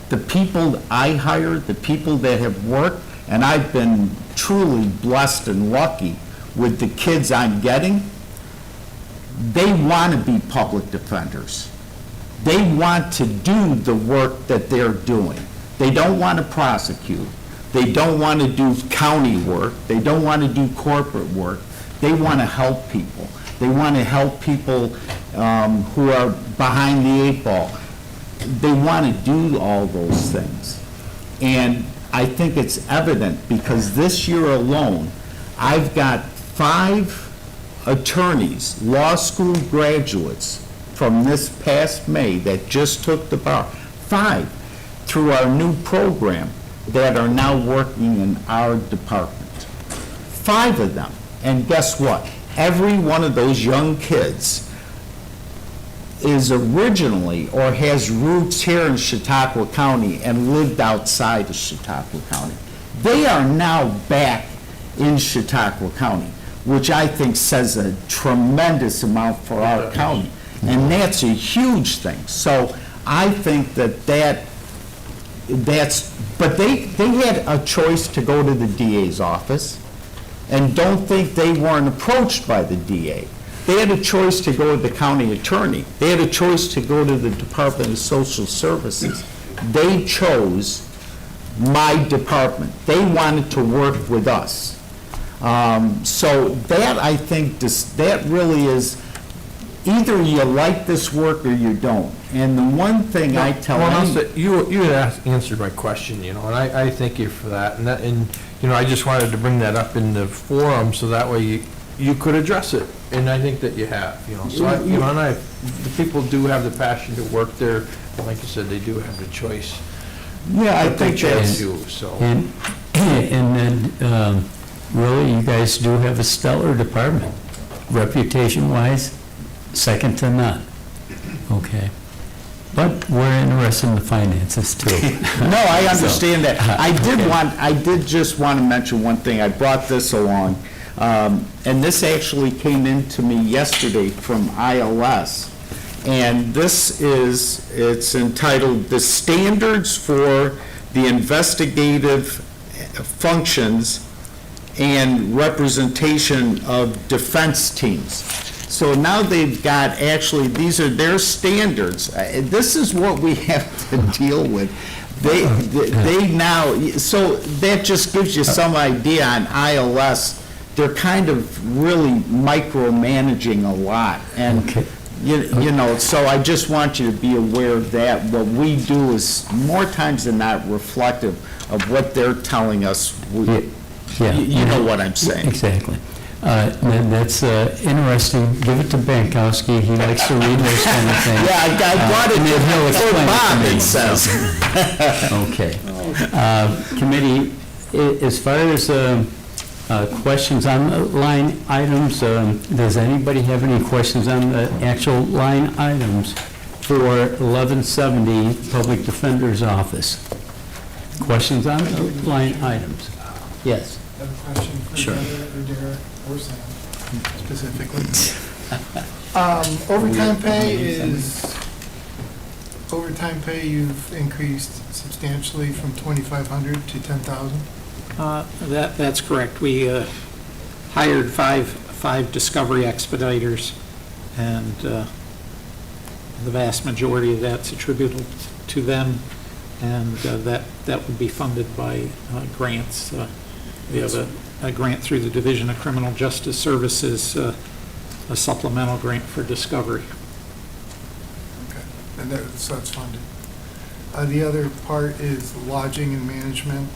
the people I hire, the people that have worked, and I've been truly blessed and lucky with the kids I'm getting, they want to be public defenders. They want to do the work that they're doing. They don't want to prosecute. They don't want to do county work. They don't want to do corporate work. They want to help people. They want to help people who are behind the 8 ball. They want to do all those things. And I think it's evident because this year alone, I've got 5 attorneys, law school graduates from this past May that just took the bar. 5 through our new program that are now working in our department. 5 of them. And guess what? Every one of those young kids is originally or has roots here in Chautauqua County and lived outside of Chautauqua County. They are now back in Chautauqua County, which I think says a tremendous amount for our county. And that's a huge thing. So I think that's, but they had a choice to go to the DA's office, and don't think they weren't approached by the DA. They had a choice to go to the county attorney. They had a choice to go to the Department of Social Services. They chose my department. They wanted to work with us. So that, I think, that really is either you like this work or you don't. And the one thing I tell Well, any- also, you had answered my question, and I thank you for that. And I just wanted to bring that up in the forum, so that way you could address it. And I think that you have, So, the people do have the passion to work there, and like you said, they do have the choice. Yeah, I But they think chose that's, you, so. And then, really, you guys do have a stellar department, reputation-wise, second to none. Okay. But we're interested in the finances, too. no, I understand that. I did just want to mention one thing. I brought this along, and this actually came in to me yesterday from ILS. And it's entitled, "The Standards for the Investigative Functions and Representation of Defense Teams." So now they've got, actually, these are their standards. This is what we have to deal with. They now, so that just gives you some idea on ILS. They're kind of really micromanaging a lot. And so I just want you to be aware of that. What we do is more times than not reflective of what they're telling us. Yeah. You know what I'm saying. Exactly. That's interesting. Give it to Bankowski. He likes to read those kind of things. Yeah, I brought it and then he'll to explain Bob, to me, it says. Okay. Committee, as far as questions on the line items, does anybody have any questions on the actual line items for 1170 Public Defender's Office? Questions on the line items? Yes. I have a question for Sure. Heather or Derek or Sam specifically. Overtime pay you've increased substantially from 2,500 to 10,000? That's correct. We hired five discovery expediters, and the vast majority of that's attributable to them, and that would be funded by grants. We have a grant through the Division of Criminal Justice Services, a supplemental grant for discovery. Okay, and so that's funded. The other part is lodging and management.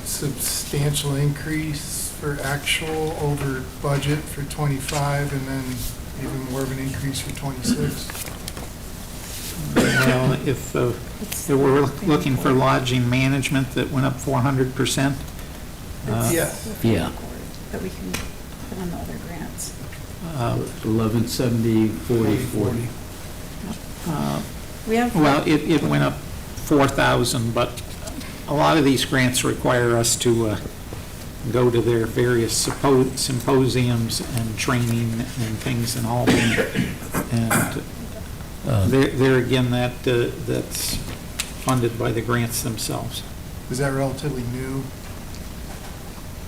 Substantial increase for actual over budget for 25, and then even more of an increase for 26. Well, if we're looking for lodging management, that went up 400%. Yes. Yeah. That we can put on the other grants. 1170, 40. We have. Well, it went up 4,000, but a lot of these grants require us to go to their various symposiums and training and things in Albany. And there again, that's funded by the grants themselves. Is that relatively new?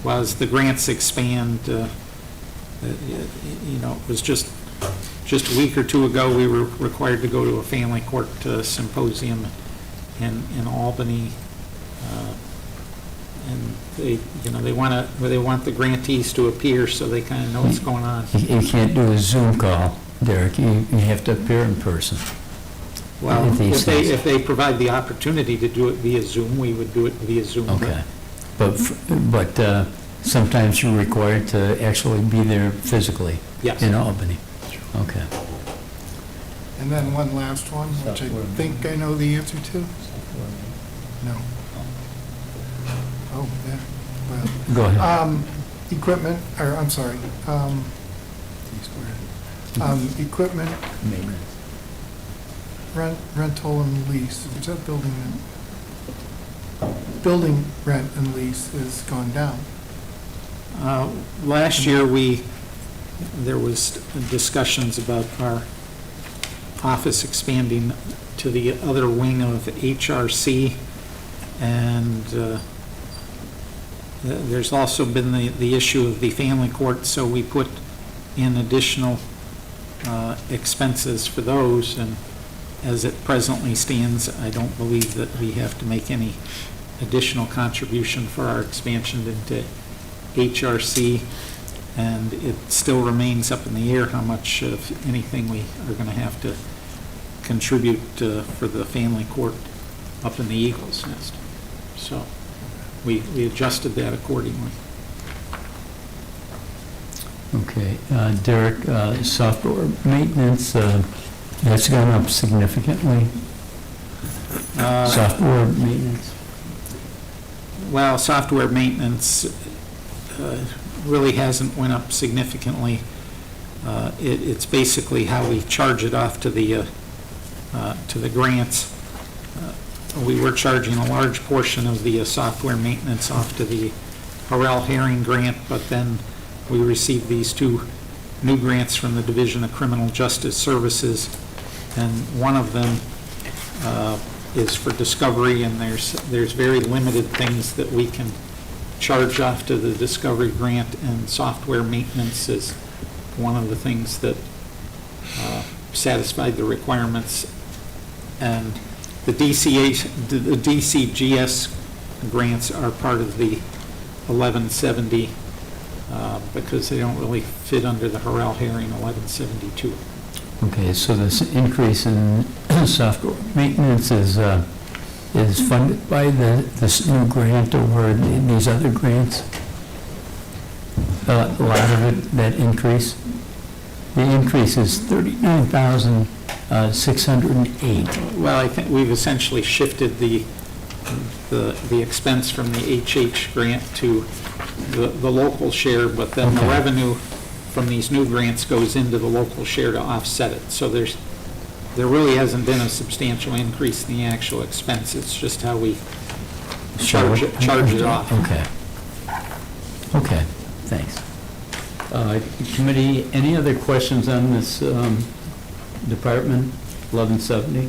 Well, as the grants expand, it was just a week or two ago, we were required to go to a family court symposium in Albany. And they want the grantees to appear so they kind of know what's going on. You can't do a Zoom call, Derek. You have to appear in person. Well, With these things. if they provide the opportunity to do it via Zoom, we would do it via Zoom. Okay. But sometimes you're required to actually be there physically. Yes. In Albany. Okay. And then one last one, which I think I know the answer to. No. Oh, yeah. Well, Go ahead. Equipment, or I'm sorry. Equipment Maintenance. rental and lease. Is that building? Building rent and lease has gone down. Last year, there was discussions about our office expanding to the other wing of HRC, and there's also been the issue of the family court, so we put in additional expenses for those, and as it presently stands, I don't believe that we have to make any additional contribution for our expansion into HRC. And it still remains up in the air how much, if anything, we are going to have to contribute for the family court up in the Eagles Nest. So we adjusted that accordingly. Okay, Derek, software maintenance, that's gone up significantly. Software maintenance. Well, software maintenance really hasn't went up significantly. It's basically how we charge it off to the grants. We were charging a large portion of the software maintenance off to the Harrell Herring grant, but then we received these two new grants from the Division of Criminal Justice Services, and one of them is for discovery, and there's very limited things that we can charge off to the discovery grant, and software maintenance is one of the things that satisfied the requirements. And the DCGS grants are part of the 1170 because they don't really fit under the Harrell Herring 1172. Okay, so this increase in software maintenance is funded by this new grant or these other grants? A lot of it, that increase? The increase is $39,608. Well, I think we've essentially shifted the expense from the HH grant to the local share, but then the Okay. revenue from these new grants goes into the local share to offset it. So there really hasn't been a substantial increase in the actual expense. It's just how we charge it off. Okay. Okay, thanks. Committee, any other questions on this department, 1170?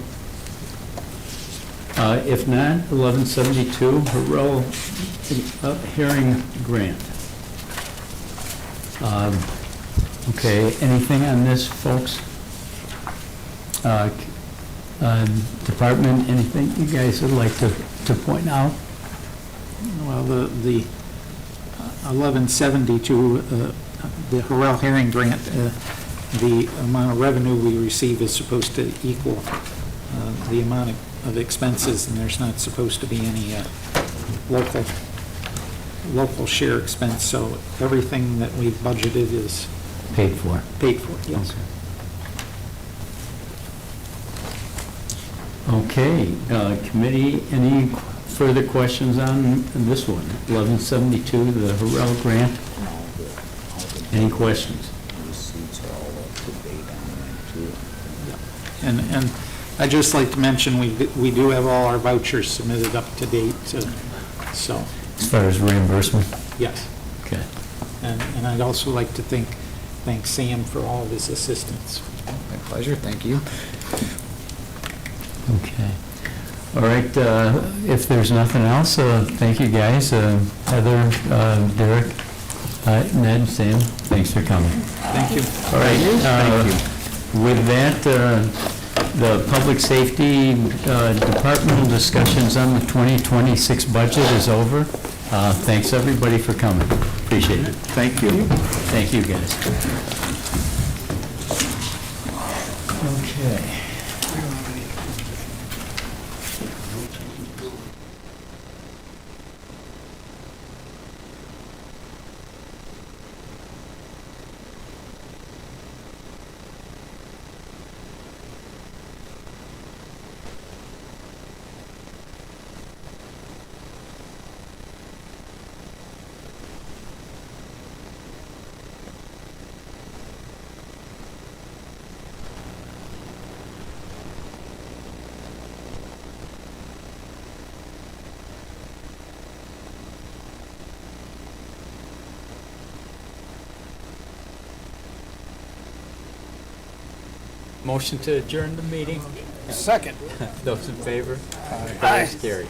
If not, 1172, Harrell Herring Grant. Okay, anything on this, folks? Department, anything you guys would like to point out? Well, the 1172, the Harrell Herring grant, the amount of revenue we receive is supposed to equal the amount of expenses, and there's not supposed to be any local share expense, so everything that we've budgeted is Paid for. paid for, yes. Okay, committee, any further questions on this one? 1172, the Harrell grant? Any questions? And I'd just like to mention, we do have all our vouchers submitted up to date, so, As far as reimbursement? yes. Okay. And I'd also like to thank Sam for all of his assistance. My pleasure, thank you. Okay. All right, if there's nothing else, thank you, guys. Heather, Derek, Ned, Sam, thanks for coming. Thank you. All right. Thank you. With that, the Public Safety Departmental discussions on the 2026 budget is over. Thanks, everybody, for coming. Appreciate it. Thank you. Thank you, guys. Okay. Motion to adjourn the meeting. Second. Those in favor? Aye. Carried.